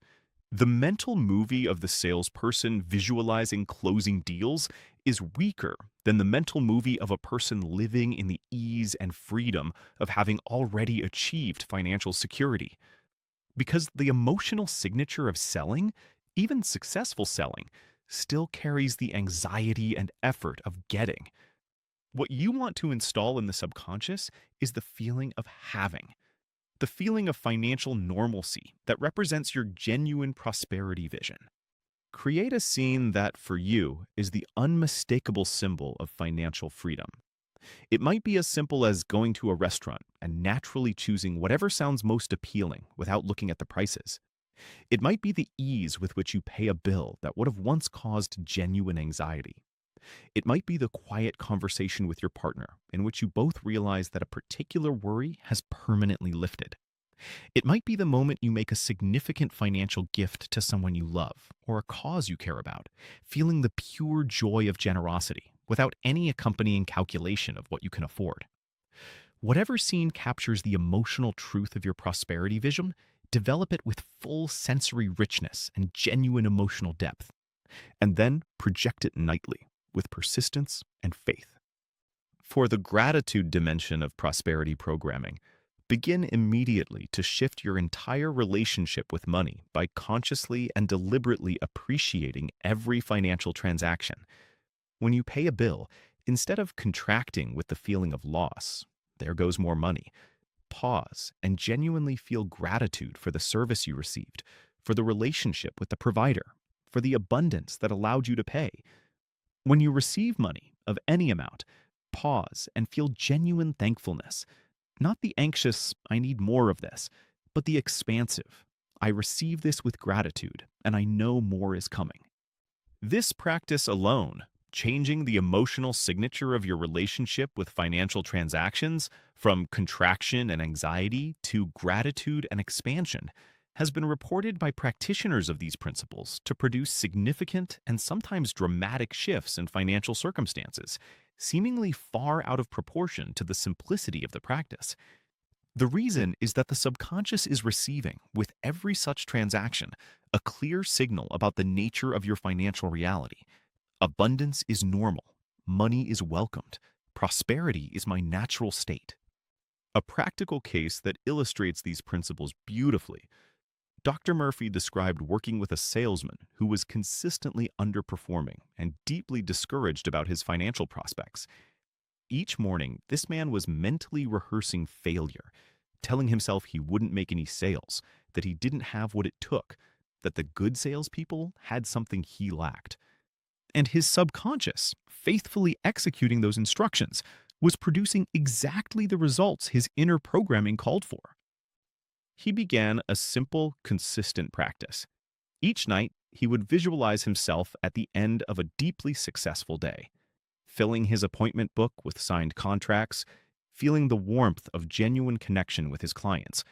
The mental movie of the salesperson visualizing closing deals is weaker than the mental movie of a person living in the ease and freedom of having already achieved financial security. Because the emotional signature of selling, even successful selling, still carries the anxiety and effort of getting. What you want to install in the subconscious is the feeling of having, the feeling of financial normalcy that represents your genuine prosperity vision. Create a scene that, for you, is the unmistakable symbol of financial freedom. It might be as simple as going to a restaurant and naturally choosing whatever sounds most appealing without looking at the prices. It might be the ease with which you pay a bill that would have once caused genuine anxiety. It might be the quiet conversation with your partner in which you both realize that a particular worry has permanently lifted. It might be the moment you make a significant financial gift to someone you love or a cause you care about, feeling the pure joy of generosity without any accompanying calculation of what you can afford. Whatever scene captures the emotional truth of your prosperity vision, develop it with full sensory richness and genuine emotional depth, and then project it nightly with persistence and faith. For the gratitude dimension of prosperity programming, begin immediately to shift your entire relationship with money by consciously and deliberately appreciating every financial transaction. When you pay a bill, instead of contracting with the feeling of loss, there goes more money, pause and genuinely feel gratitude for the service you received, for the relationship with the provider, for the abundance that allowed you to pay. When you receive money of any amount, pause and feel genuine thankfulness. Not the anxious, I need more of this, but the expansive, I receive this with gratitude and I know more is coming. This practice alone, changing the emotional signature of your relationship with financial transactions from contraction and anxiety to gratitude and expansion, has been reported by practitioners of these principles to produce significant and sometimes dramatic shifts in financial circumstances, seemingly far out of proportion to the simplicity of the practice. The reason is that the subconscious is receiving, with every such transaction, a clear signal about the nature of your financial reality. Abundance is normal. Money is welcomed. Prosperity is my natural state. A practical case that illustrates these principles beautifully. Dr. Murphy described working with a salesman who was consistently underperforming and deeply discouraged about his financial prospects. Each morning, this man was mentally rehearsing failure, telling himself he wouldn't make any sales, that he didn't have what it took, that the good salespeople had something he lacked. And his subconscious, faithfully executing those instructions, was producing exactly the results his inner programming called for. He began a simple, consistent practice. Each night, he would visualize himself at the end of a deeply successful day, filling his appointment book with signed contracts, feeling the warmth of genuine connection with his clients,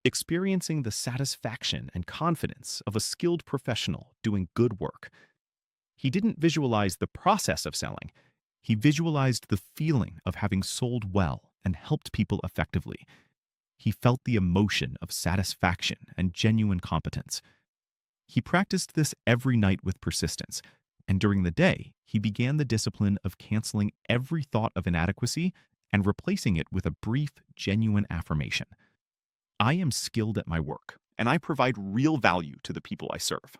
experiencing the satisfaction and confidence of a skilled professional doing good work. He didn't visualize the process of selling. He visualized the feeling of having sold well and helped people effectively. He felt the emotion of satisfaction and genuine competence. He practiced this every night with persistence, and during the day, he began the discipline of canceling every thought of inadequacy and replacing it with a brief, genuine affirmation. I am skilled at my work, and I provide real value to the people I serve.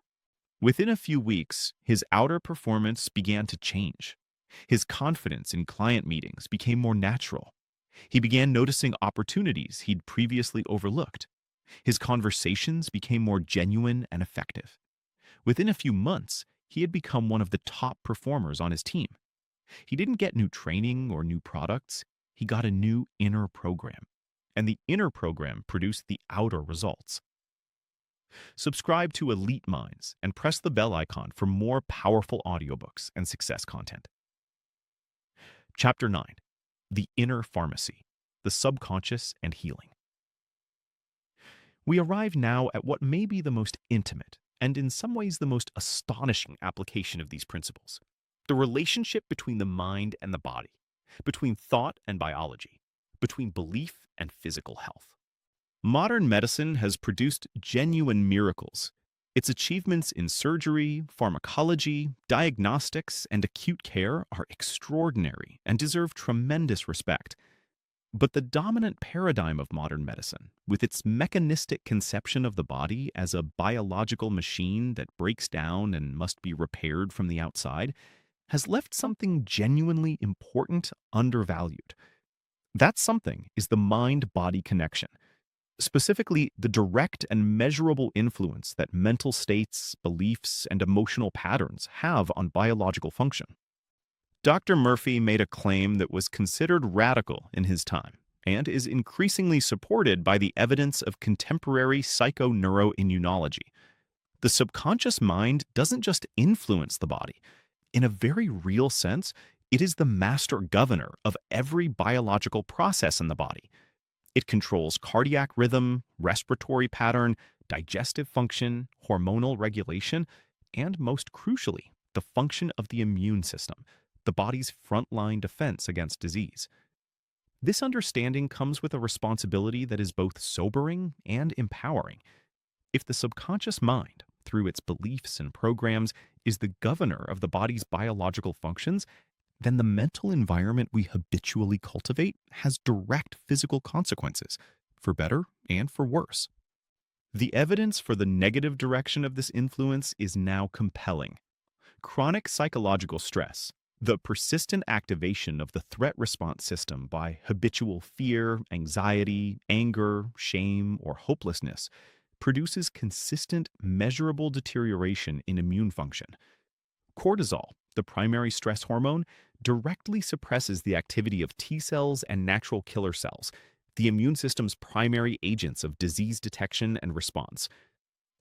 Within a few weeks, his outer performance began to change. His confidence in client meetings became more natural. He began noticing opportunities he'd previously overlooked. His conversations became more genuine and effective. Within a few months, he had become one of the top performers on his team. He didn't get new training or new products. He got a new inner program. And the inner program produced the outer results. Subscribe to Elite Minds and press the bell icon for more powerful audiobooks and success content. Chapter 9: The Inner Pharmacy, the Subconscious and Healing. We arrive now at what may be the most intimate and in some ways the most astonishing application of these principles: the relationship between the mind and the body, between thought and biology, between belief and physical health. Modern medicine has produced genuine miracles. Its achievements in surgery, pharmacology, diagnostics, and acute care are extraordinary and deserve tremendous respect. But the dominant paradigm of modern medicine, with its mechanistic conception of the body as a biological machine that breaks down and must be repaired from the outside, has left something genuinely important undervalued. That something is the mind-body connection. Specifically, the direct and measurable influence that mental states, beliefs, and emotional patterns have on biological function. Dr. Murphy made a claim that was considered radical in his time and is increasingly supported by the evidence of contemporary psychoneuroimmunology. The subconscious mind doesn't just influence the body. In a very real sense, it is the master governor of every biological process in the body. It controls cardiac rhythm, respiratory pattern, digestive function, hormonal regulation, and most crucially, the function of the immune system, the body's frontline defense against disease. This understanding comes with a responsibility that is both sobering and empowering. If the subconscious mind, through its beliefs and programs, is the governor of the body's biological functions, then the mental environment we habitually cultivate has direct physical consequences, for better and for worse. The evidence for the negative direction of this influence is now compelling. Chronic psychological stress, the persistent activation of the threat response system by habitual fear, anxiety, anger, shame, or hopelessness, produces consistent, measurable deterioration in immune function. Cortisol, the primary stress hormone, directly suppresses the activity of T cells and natural killer cells, the immune system's primary agents of disease detection and response.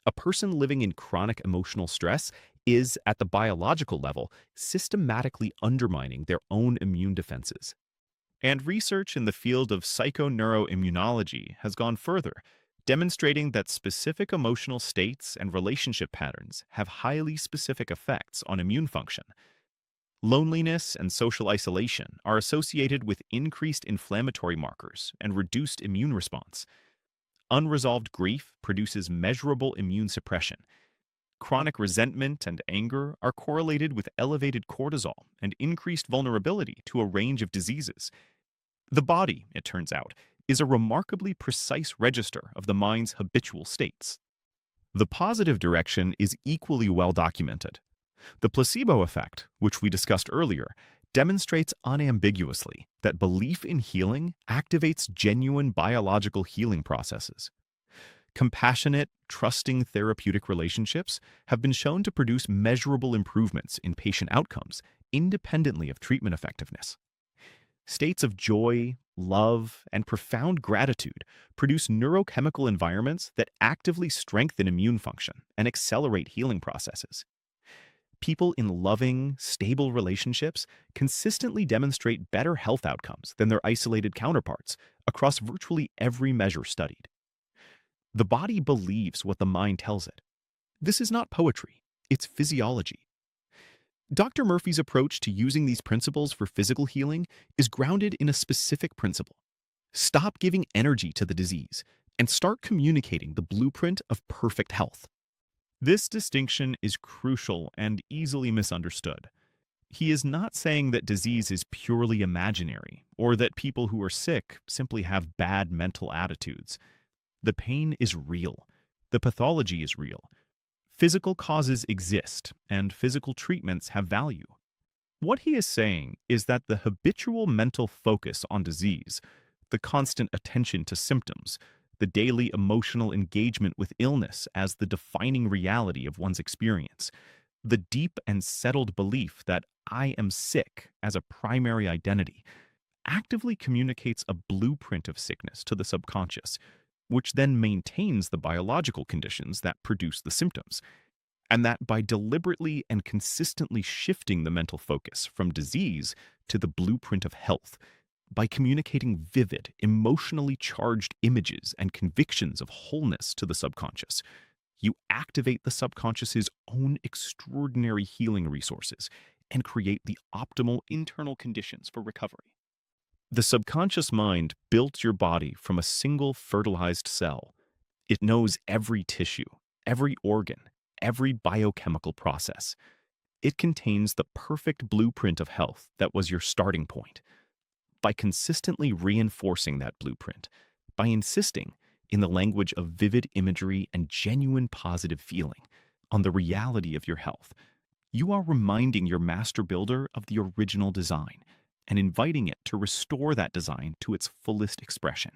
A person living in chronic emotional stress is, at the biological level, systematically undermining their own immune defenses. And research in the field of psychoneuroimmunology has gone further, demonstrating that specific emotional states and relationship patterns have highly specific effects on immune function. Loneliness and social isolation are associated with increased inflammatory markers and reduced immune response. Unresolved grief produces measurable immune suppression. Chronic resentment and anger are correlated with elevated cortisol and increased vulnerability to a range of diseases. The body, it turns out, is a remarkably precise register of the mind's habitual states. The positive direction is equally well documented. The placebo effect, which we discussed earlier, demonstrates unambiguously that belief in healing activates genuine biological healing processes. Compassionate, trusting therapeutic relationships have been shown to produce measurable improvements in patient outcomes, independently of treatment effectiveness. States of joy, love, and profound gratitude produce neurochemical environments that actively strengthen immune function and accelerate healing processes. People in loving, stable relationships consistently demonstrate better health outcomes than their isolated counterparts across virtually every measure studied. The body believes what the mind tells it. This is not poetry, it's physiology. Dr. Murphy's approach to using these principles for physical healing is grounded in a specific principle. Stop giving energy to the disease and start communicating the blueprint of perfect health. This distinction is crucial and easily misunderstood. He is not saying that disease is purely imaginary or that people who are sick simply have bad mental attitudes. The pain is real. The pathology is real. Physical causes exist, and physical treatments have value. What he is saying is that the habitual mental focus on disease, the constant attention to symptoms, the daily emotional engagement with illness as the defining reality of one's experience, the deep and settled belief that I am sick as a primary identity, actively communicates a blueprint of sickness to the subconscious, which then maintains the biological conditions that produce the symptoms. And that by deliberately and consistently shifting the mental focus from disease to the blueprint of health, by communicating vivid, emotionally charged images and convictions of wholeness to the subconscious, you activate the subconscious's own extraordinary healing resources and create the optimal internal conditions for recovery. The subconscious mind built your body from a single fertilized cell. It knows every tissue, every organ, every biochemical process. It contains the perfect blueprint of health that was your starting point. By consistently reinforcing that blueprint, by insisting, in the language of vivid imagery and genuine positive feeling, on the reality of your health, you are reminding your master builder of the original design and inviting it to restore that design to its fullest expression.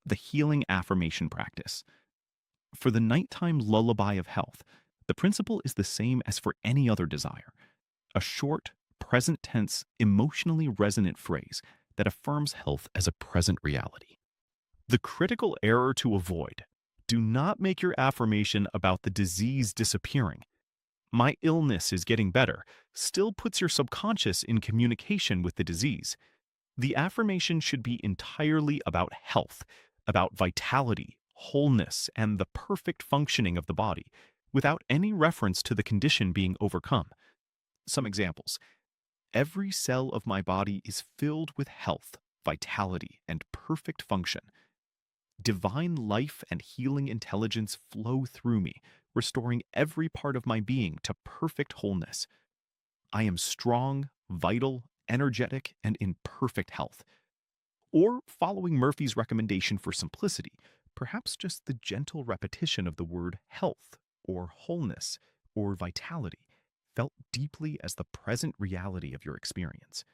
The healing affirmation practice. For the nighttime lullaby of health, the principle is the same as for any other desire: a short, present tense, emotionally resonant phrase that affirms health as a present reality. The critical error to avoid: do not make your affirmation about the disease disappearing. My illness is getting better still puts your subconscious in communication with the disease. The affirmation should be entirely about health, about vitality, wholeness, and the perfect functioning of the body, without any reference to the condition being overcome. Some examples. Every cell of my body is filled with health, vitality, and perfect function. Divine life and healing intelligence flow through me, restoring every part of my being to perfect wholeness. I am strong, vital, energetic, and in perfect health. Or, following Murphy's recommendation for simplicity, perhaps just the gentle repetition of the word health, or wholeness, or vitality, felt deeply as the present reality of your experience.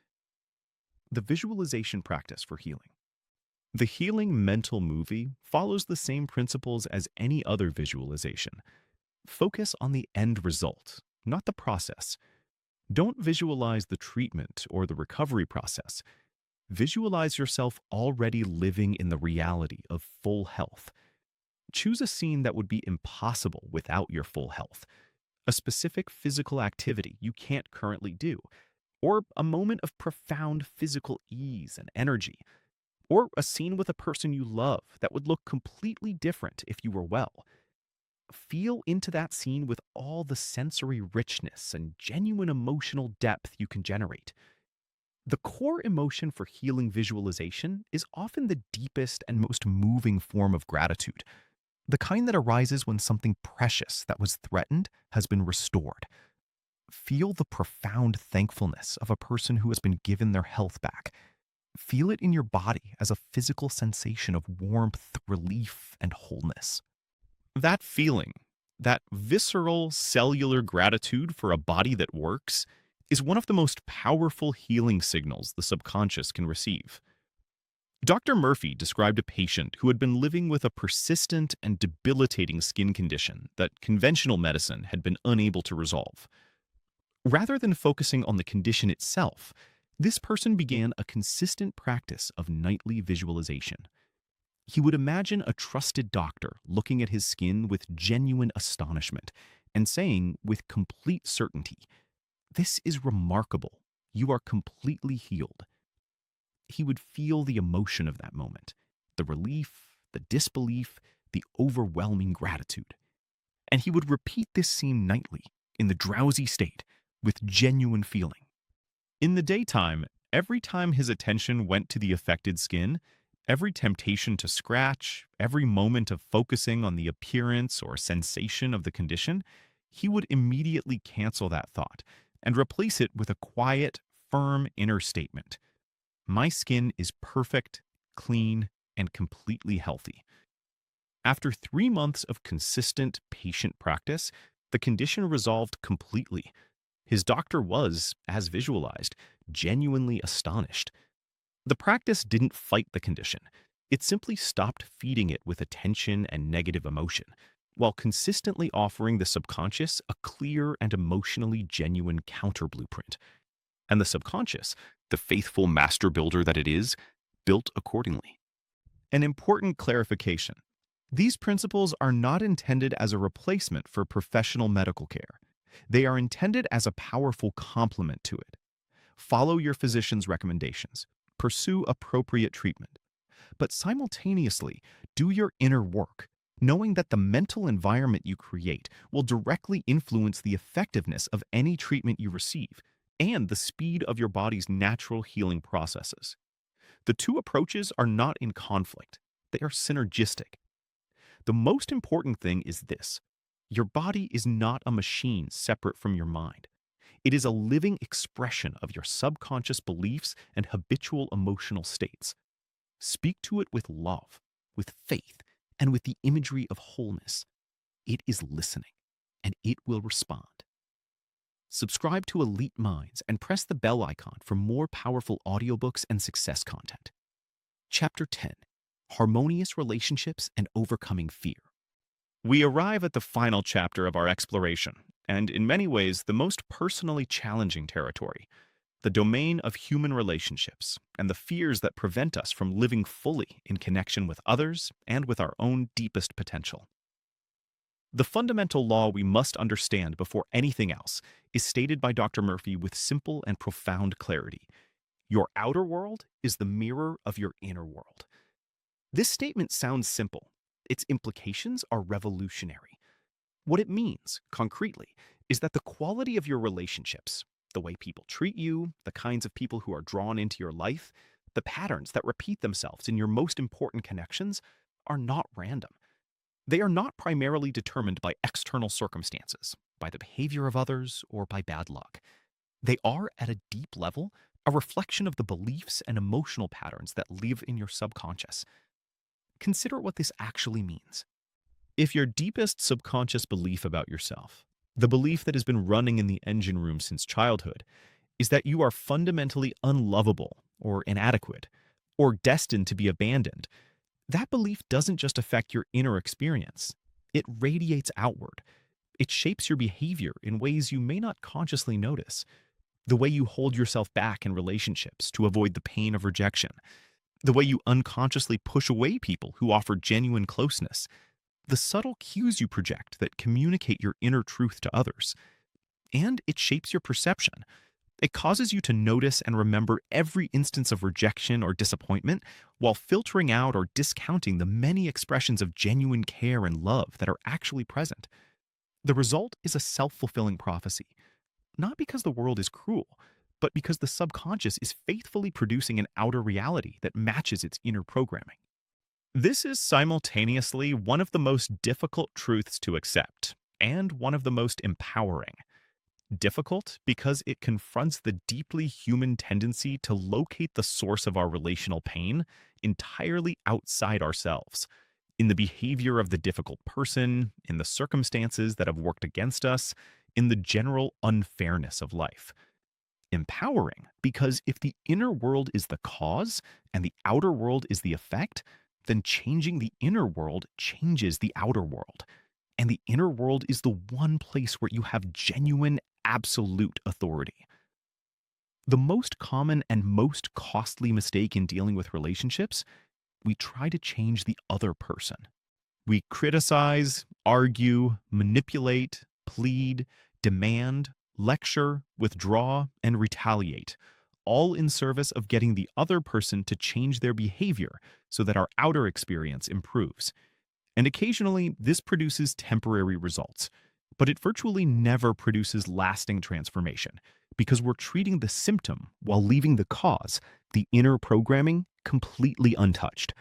The visualization practice for healing. The healing mental movie follows the same principles as any other visualization. Focus on the end result, not the process. Don't visualize the treatment or the recovery process. Visualize yourself already living in the reality of full health. Choose a scene that would be impossible without your full health, a specific physical activity you can't currently do, or a moment of profound physical ease and energy, or a scene with a person you love that would look completely different if you were well. Feel into that scene with all the sensory richness and genuine emotional depth you can generate. The core emotion for healing visualization is often the deepest and most moving form of gratitude, the kind that arises when something precious that was threatened has been restored. Feel the profound thankfulness of a person who has been given their health back. Feel it in your body as a physical sensation of warmth, relief, and wholeness. That feeling, that visceral cellular gratitude for a body that works, is one of the most powerful healing signals the subconscious can receive. Dr. Murphy described a patient who had been living with a persistent and debilitating skin condition that conventional medicine had been unable to resolve. Rather than focusing on the condition itself, this person began a consistent practice of nightly visualization. He would imagine a trusted doctor looking at his skin with genuine astonishment and saying with complete certainty, "This is remarkable. You are completely healed." He would feel the emotion of that moment, the relief, the disbelief, the overwhelming gratitude. And he would repeat this scene nightly, in the drowsy state, with genuine feeling. In the daytime, every time his attention went to the affected skin, every temptation to scratch, every moment of focusing on the appearance or sensation of the condition, he would immediately cancel that thought and replace it with a quiet, firm inner statement. My skin is perfect, clean, and completely healthy. After 3 months of consistent, patient practice, the condition resolved completely. His doctor was, as visualized, genuinely astonished. The practice didn't fight the condition. It simply stopped feeding it with attention and negative emotion, while consistently offering the subconscious a clear and emotionally genuine counter blueprint. And the subconscious, the faithful master builder that it is, built accordingly. An important clarification. These principles are not intended as a replacement for professional medical care. They are intended as a powerful complement to it. Follow your physician's recommendations. Pursue appropriate treatment. But simultaneously, do your inner work, knowing that the mental environment you create will directly influence the effectiveness of any treatment you receive and the speed of your body's natural healing processes. The two approaches are not in conflict, they are synergistic. The most important thing is this: your body is not a machine separate from your mind. It is a living expression of your subconscious beliefs and habitual emotional states. Speak to it with love, with faith, and with the imagery of wholeness. It is listening, and it will respond. Subscribe to Elite Minds and press the bell icon for more powerful audiobooks and success content. Chapter 10: Harmonious Relationships and Overcoming Fear. We arrive at the final chapter of our exploration, and in many ways the most personally challenging territory: the domain of human relationships and the fears that prevent us from living fully in connection with others and with our own deepest potential. The fundamental law we must understand before anything else is stated by Dr. Murphy with simple and profound clarity. Your outer world is the mirror of your inner world. This statement sounds simple. Its implications are revolutionary. What it means, concretely, is that the quality of your relationships, the way people treat you, the kinds of people who are drawn into your life, the patterns that repeat themselves in your most important connections, are not random. They are not primarily determined by external circumstances, by the behavior of others, or by bad luck. They are, at a deep level, a reflection of the beliefs and emotional patterns that live in your subconscious. Consider what this actually means. If your deepest subconscious belief about yourself, the belief that has been running in the engine room since childhood, is that you are fundamentally unlovable or inadequate, or destined to be abandoned, that belief doesn't just affect your inner experience. It radiates outward. It shapes your behavior in ways you may not consciously notice. The way you hold yourself back in relationships to avoid the pain of rejection. The way you unconsciously push away people who offer genuine closeness. The subtle cues you project that communicate your inner truth to others. And it shapes your perception. It causes you to notice and remember every instance of rejection or disappointment while filtering out or discounting the many expressions of genuine care and love that are actually present. The result is a self-fulfilling prophecy, not because the world is cruel, but because the subconscious is faithfully producing an outer reality that matches its inner programming. This is simultaneously one of the most difficult truths to accept and one of the most empowering. Difficult because it confronts the deeply human tendency to locate the source of our relational pain entirely outside ourselves, in the behavior of the difficult person, in the circumstances that have worked against us, in the general unfairness of life. Empowering because if the inner world is the cause and the outer world is the effect, then changing the inner world changes the outer world. And the inner world is the one place where you have genuine, absolute authority. The most common and most costly mistake in dealing with relationships: we try to change the other person. We criticize, argue, manipulate, plead, demand, lecture, withdraw, and retaliate, all in service of getting the other person to change their behavior so that our outer experience improves. And occasionally, this produces temporary results, but it virtually never produces lasting transformation because we're treating the symptom while leaving the cause, the inner programming, completely untouched.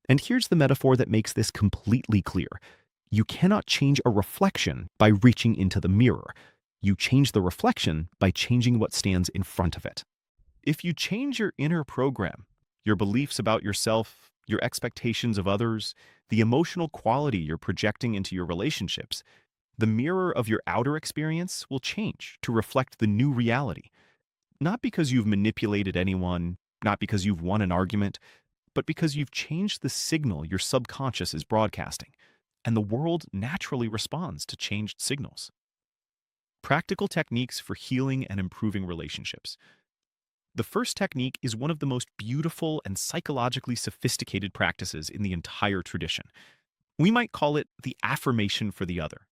And here's the metaphor that makes this completely clear. You cannot change a reflection by reaching into the mirror. You change the reflection by changing what stands in front of it. If you change your inner program, your beliefs about yourself, your expectations of others, the emotional quality you're projecting into your relationships, the mirror of your outer experience will change to reflect the new reality. Not because you've manipulated anyone, not because you've won an argument, but because you've changed the signal your subconscious is broadcasting, and the world naturally responds to changed signals. Practical techniques for healing and improving relationships. The first technique is one of the most beautiful and psychologically sophisticated practices in the entire tradition. We might call it the affirmation for the other.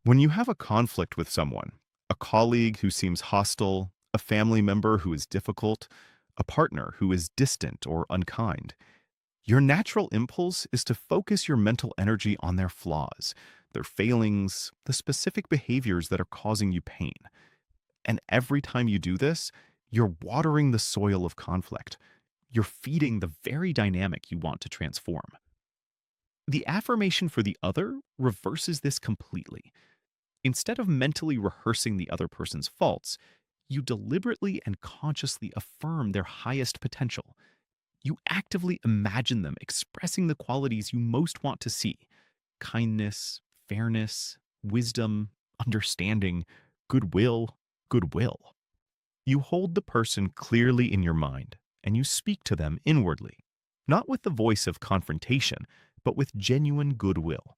When you have a conflict with someone, a colleague who seems hostile, a family member who is difficult, a partner who is distant or unkind, your natural impulse is to focus your mental energy on their flaws, their failings, the specific behaviors that are causing you pain. And every time you do this, you're watering the soil of conflict. You're feeding the very dynamic you want to transform. The affirmation for the other reverses this completely. Instead of mentally rehearsing the other person's faults, you deliberately and consciously affirm their highest potential. You actively imagine them expressing the qualities you most want to see: kindness, fairness, wisdom, understanding, goodwill, goodwill. You hold the person clearly in your mind, and you speak to them inwardly, not with the voice of confrontation, but with genuine goodwill.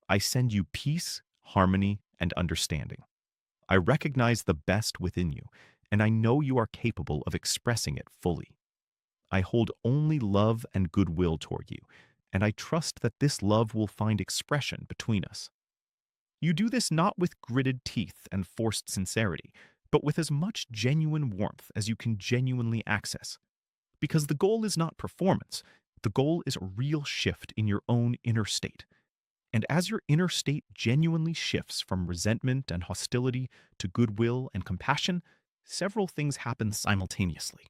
I send you peace, harmony, and understanding. I recognize the best within you, and I know you are capable of expressing it fully. I hold only love and goodwill toward you, and I trust that this love will find expression between us. You do this not with gritted teeth and forced sincerity, but with as much genuine warmth as you can genuinely access. Because the goal is not performance, the goal is a real shift in your own inner state. And as your inner state genuinely shifts from resentment and hostility to goodwill and compassion, several things happen simultaneously.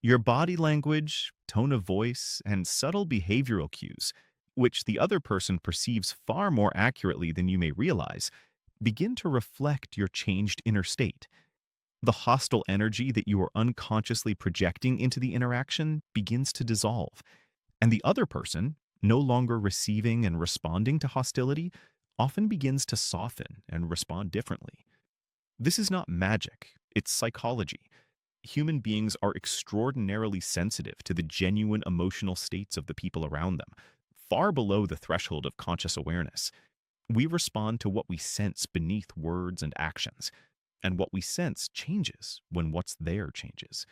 Your body language, tone of voice, and subtle behavioral cues, which the other person perceives far more accurately than you may realize, begin to reflect your changed inner state. The hostile energy that you are unconsciously projecting into the interaction begins to dissolve, and the other person, no longer receiving and responding to hostility, often begins to soften and respond differently. This is not magic, it's psychology. Human beings are extraordinarily sensitive to the genuine emotional states of the people around them, far below the threshold of conscious awareness. We respond to what we sense beneath words and actions, and what we sense changes when what's there changes.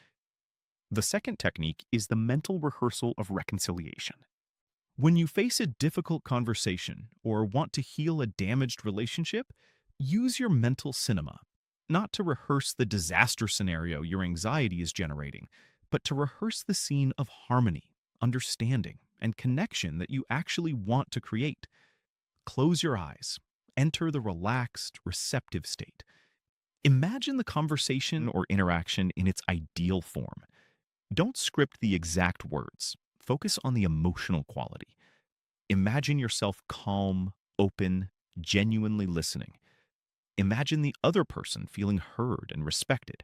The second technique is the mental rehearsal of reconciliation. When you face a difficult conversation or want to heal a damaged relationship, use your mental cinema, not to rehearse the disaster scenario your anxiety is generating, but to rehearse the scene of harmony, understanding, and connection that you actually want to create. Close your eyes. Enter the relaxed, receptive state. Imagine the conversation or interaction in its ideal form. Don't script the exact words. Focus on the emotional quality. Imagine yourself calm, open, genuinely listening. Imagine the other person feeling heard and respected.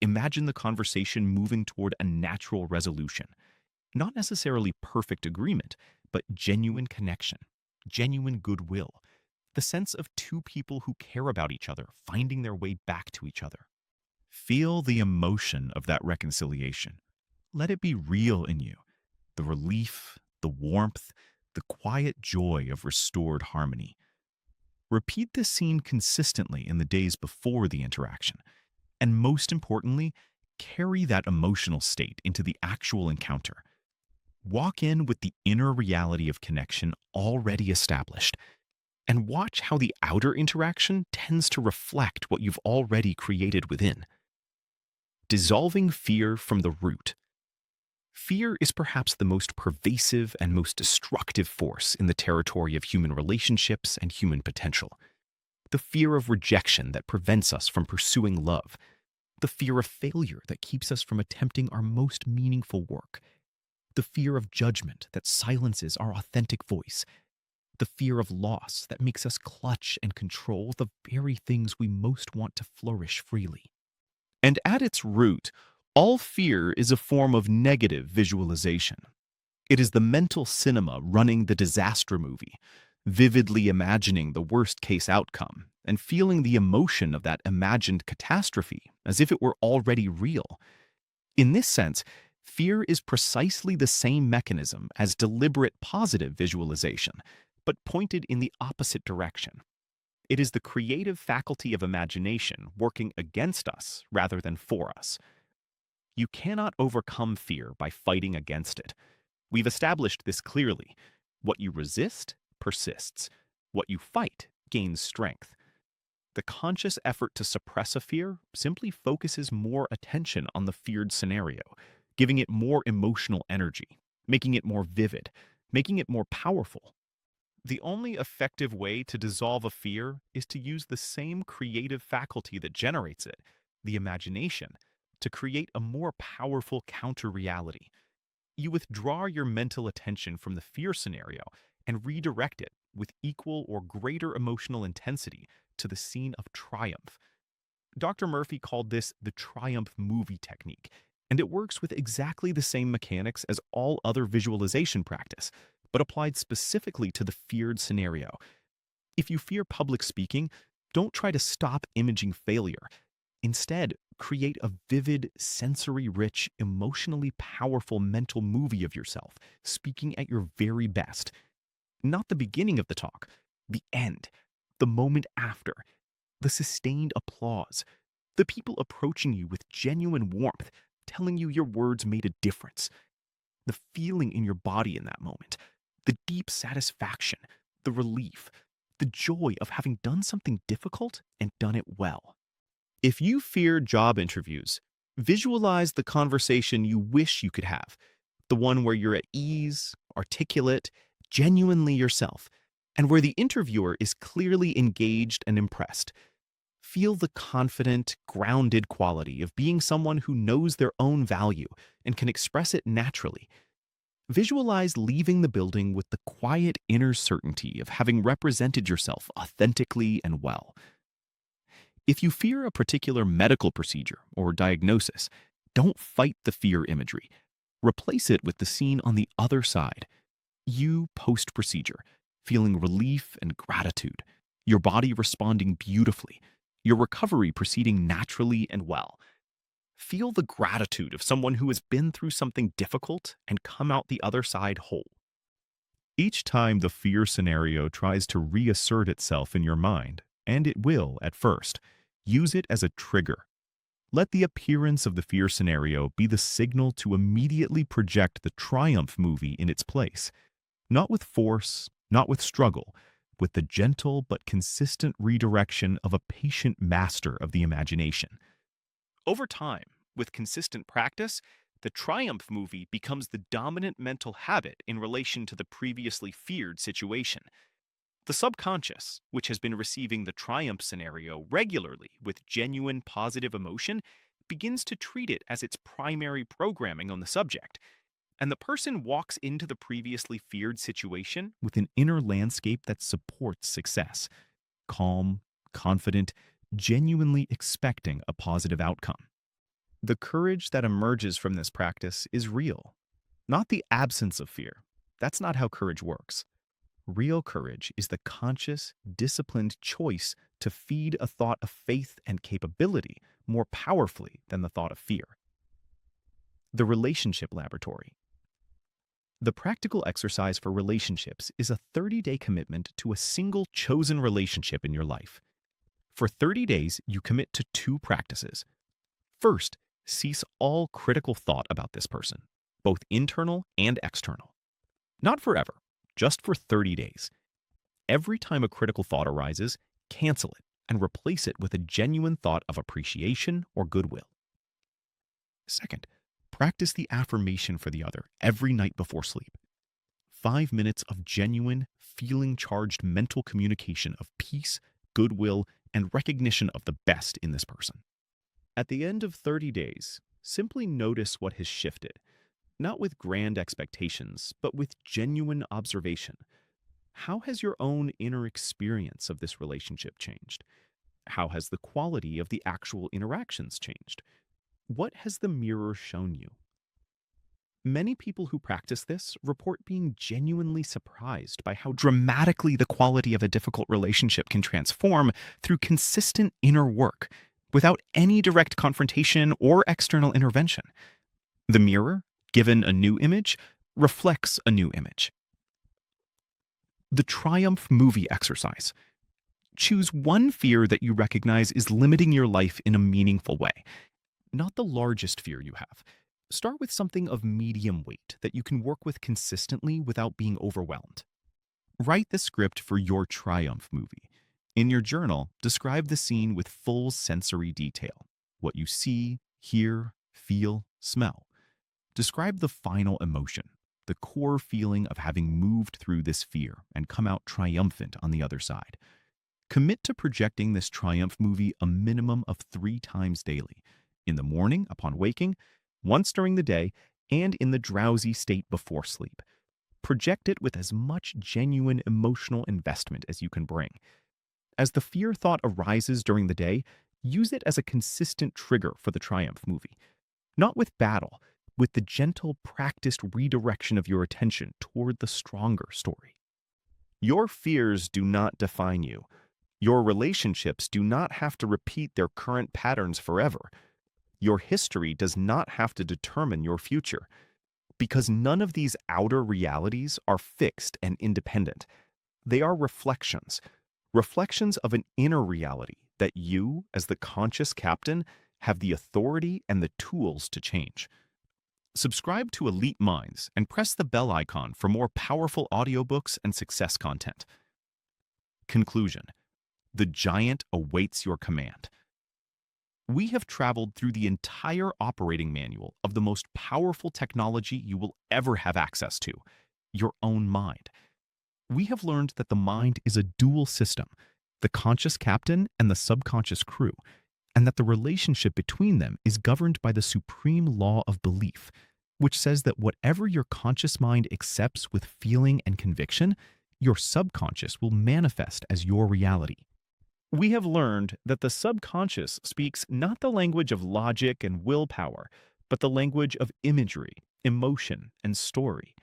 Imagine the conversation moving toward a natural resolution. Not necessarily perfect agreement, but genuine connection, genuine goodwill, the sense of two people who care about each other finding their way back to each other. Feel the emotion of that reconciliation. Let it be real in you: the relief, the warmth, the quiet joy of restored harmony. Repeat this scene consistently in the days before the interaction, and most importantly, carry that emotional state into the actual encounter. Walk in with the inner reality of connection already established, and watch how the outer interaction tends to reflect what you've already created within. Dissolving fear from the root. Fear is perhaps the most pervasive and most destructive force in the territory of human relationships and human potential. The fear of rejection that prevents us from pursuing love. The fear of failure that keeps us from attempting our most meaningful work. The fear of judgment that silences our authentic voice. The fear of loss that makes us clutch and control the very things we most want to flourish freely. And at its root, all fear is a form of negative visualization. It is the mental cinema running the disaster movie, vividly imagining the worst-case outcome and feeling the emotion of that imagined catastrophe as if it were already real. In this sense, fear is precisely the same mechanism as deliberate positive visualization, but pointed in the opposite direction. It is the creative faculty of imagination working against us rather than for us. You cannot overcome fear by fighting against it. We've established this clearly. What you resist persists. What you fight gains strength. The conscious effort to suppress a fear simply focuses more attention on the feared scenario, giving it more emotional energy, making it more vivid, making it more powerful. The only effective way to dissolve a fear is to use the same creative faculty that generates it, the imagination, to create a more powerful counter-reality. You withdraw your mental attention from the fear scenario and redirect it with equal or greater emotional intensity to the scene of triumph. Dr. Murphy called this the triumph movie technique, and it works with exactly the same mechanics as all other visualization practice, but applied specifically to the feared scenario. If you fear public speaking, don't try to stop imaging failure. Instead, create a vivid, sensory-rich, emotionally powerful mental movie of yourself, speaking at your very best. Not the beginning of the talk, the end, the moment after, the sustained applause, the people approaching you with genuine warmth, telling you your words made a difference, the feeling in your body in that moment, the deep satisfaction, the relief, the joy of having done something difficult and done it well. If you fear job interviews, visualize the conversation you wish you could have, the one where you're at ease, articulate, genuinely yourself, and where the interviewer is clearly engaged and impressed. Feel the confident, grounded quality of being someone who knows their own value and can express it naturally. Visualize leaving the building with the quiet inner certainty of having represented yourself authentically and well. If you fear a particular medical procedure or diagnosis, don't fight the fear imagery. Replace it with the scene on the other side. You post-procedure, feeling relief and gratitude, your body responding beautifully, your recovery proceeding naturally and well. Feel the gratitude of someone who has been through something difficult and come out the other side whole. Each time the fear scenario tries to reassert itself in your mind, and it will at first, use it as a trigger. Let the appearance of the fear scenario be the signal to immediately project the triumph movie in its place. Not with force, not with struggle, with the gentle but consistent redirection of a patient master of the imagination. Over time, with consistent practice, the triumph movie becomes the dominant mental habit in relation to the previously feared situation. The subconscious, which has been receiving the triumph scenario regularly with genuine positive emotion, begins to treat it as its primary programming on the subject, and the person walks into the previously feared situation with an inner landscape that supports success, calm, confident, genuinely expecting a positive outcome. The courage that emerges from this practice is real, not the absence of fear. That's not how courage works. Real courage is the conscious, disciplined choice to feed a thought of faith and capability more powerfully than the thought of fear. The relationship laboratory. The practical exercise for relationships is a 30-day commitment to a single chosen relationship in your life. For 30 days, you commit to two practices. First, cease all critical thought about this person, both internal and external. Not forever, just for 30 days. Every time a critical thought arises, cancel it and replace it with a genuine thought of appreciation or goodwill. Second, practice the affirmation for the other every night before sleep. 5 minutes of genuine, feeling-charged mental communication of peace, goodwill, and recognition of the best in this person. At the end of 30 days, simply notice what has shifted, not with grand expectations, but with genuine observation. How has your own inner experience of this relationship changed? How has the quality of the actual interactions changed? What has the mirror shown you? Many people who practice this report being genuinely surprised by how dramatically the quality of a difficult relationship can transform through consistent inner work without any direct confrontation or external intervention. The mirror, given a new image, reflects a new image. The triumph movie exercise. Choose one fear that you recognize is limiting your life in a meaningful way, not the largest fear you have. Start with something of medium weight that you can work with consistently without being overwhelmed. Write the script for your triumph movie. In your journal, describe the scene with full sensory detail: what you see, hear, feel, smell. Describe the final emotion, the core feeling of having moved through this fear and come out triumphant on the other side. Commit to projecting this triumph movie a minimum of 3 times daily: in the morning upon waking, once during the day, and in the drowsy state before sleep. Project it with as much genuine emotional investment as you can bring. As the fear thought arises during the day, use it as a consistent trigger for the triumph movie. Not with battle, with the gentle, practiced redirection of your attention toward the stronger story. Your fears do not define you. Your relationships do not have to repeat their current patterns forever. Your history does not have to determine your future, because none of these outer realities are fixed and independent. They are reflections, reflections of an inner reality that you, as the conscious captain, have the authority and the tools to change. Subscribe to Elite Minds and press the bell icon for more powerful audiobooks and success content. Conclusion. The giant awaits your command. We have traveled through the entire operating manual of the most powerful technology you will ever have access to: your own mind. We have learned that the mind is a dual system, the conscious captain and the subconscious crew, and that the relationship between them is governed by the supreme law of belief, which says that whatever your conscious mind accepts with feeling and conviction, your subconscious will manifest as your reality. We have learned that the subconscious speaks not the language of logic and willpower, but the language of imagery, emotion, and story,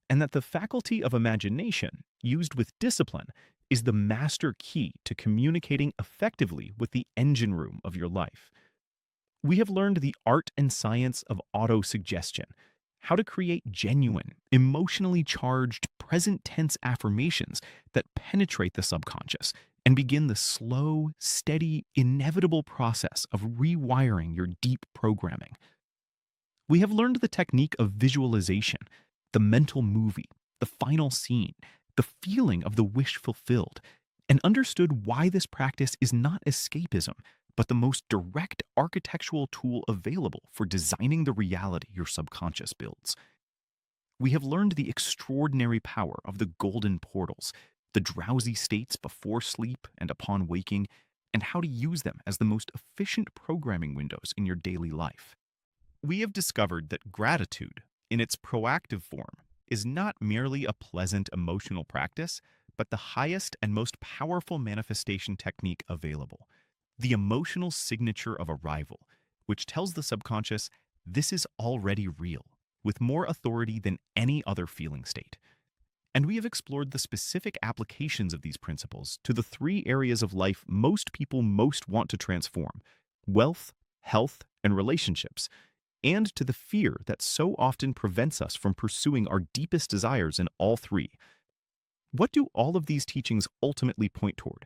and that the faculty of imagination, used with discipline, is the master key to communicating effectively with the engine room of your life. We have learned the art and science of autosuggestion, how to create genuine, emotionally charged, present tense affirmations that penetrate the subconscious and begin the slow, steady, inevitable process of rewiring your deep programming. We have learned the technique of visualization, the mental movie, the final scene, the feeling of the wish fulfilled, and understood why this practice is not escapism, but the most direct architectural tool available for designing the reality your subconscious builds. We have learned the extraordinary power of the golden portals, the drowsy states before sleep and upon waking, and how to use them as the most efficient programming windows in your daily life. We have discovered that gratitude, in its proactive form, is not merely a pleasant emotional practice, but the highest and most powerful manifestation technique available: the emotional signature of arrival, which tells the subconscious, this is already real, with more authority than any other feeling state. And we have explored the specific applications of these principles to the 3 areas of life most people most want to transform: wealth, health, and relationships, and to the fear that so often prevents us from pursuing our deepest desires in all 3. What do all of these teachings ultimately point toward?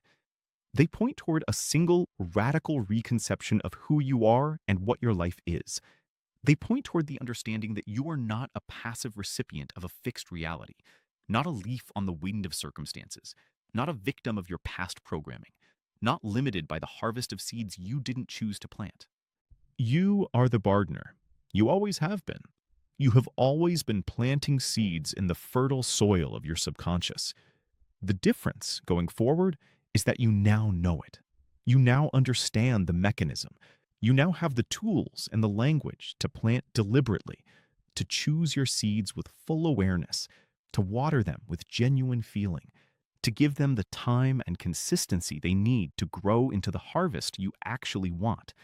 They point toward a single, radical reconception of who you are and what your life is. They point toward the understanding that you are not a passive recipient of a fixed reality, not a leaf on the wind of circumstances, not a victim of your past programming, not limited by the harvest of seeds you didn't choose to plant. You are the gardener. You always have been. You have always been planting seeds in the fertile soil of your subconscious. The difference going forward is that you now know it. You now understand the mechanism. You now have the tools and the language to plant deliberately, to choose your seeds with full awareness, to water them with genuine feeling, to give them the time and consistency they need to grow into the harvest you actually want.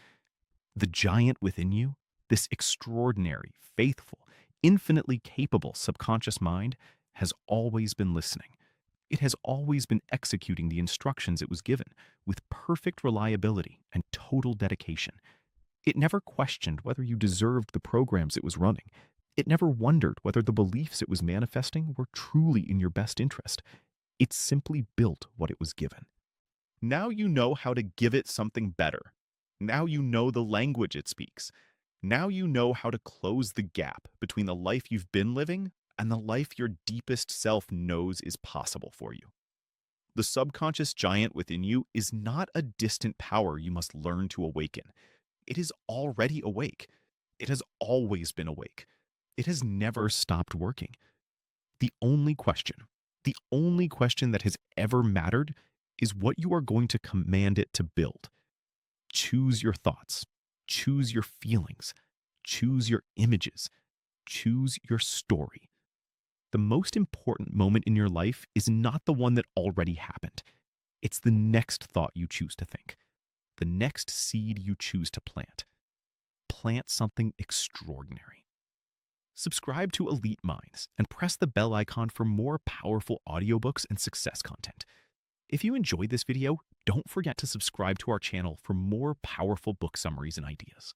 The giant within you, this extraordinary, faithful, infinitely capable subconscious mind has always been listening. It has always been executing the instructions it was given with perfect reliability and total dedication. It never questioned whether you deserved the programs it was running. It never wondered whether the beliefs it was manifesting were truly in your best interest. It simply built what it was given. Now you know how to give it something better. Now you know the language it speaks. Now you know how to close the gap between the life you've been living and the life your deepest self knows is possible for you. The subconscious giant within you is not a distant power you must learn to awaken. It is already awake. It has always been awake. It has never stopped working. The only question that has ever mattered is what you are going to command it to build. Choose your thoughts, choose your feelings, choose your images, choose your story. The most important moment in your life is not the one that already happened. It's the next thought you choose to think, the next seed you choose to plant. Plant something extraordinary. Subscribe to Elite Minds and press the bell icon for more powerful audiobooks and success content. If you enjoyed this video, don't forget to subscribe to our channel for more powerful book summaries and ideas.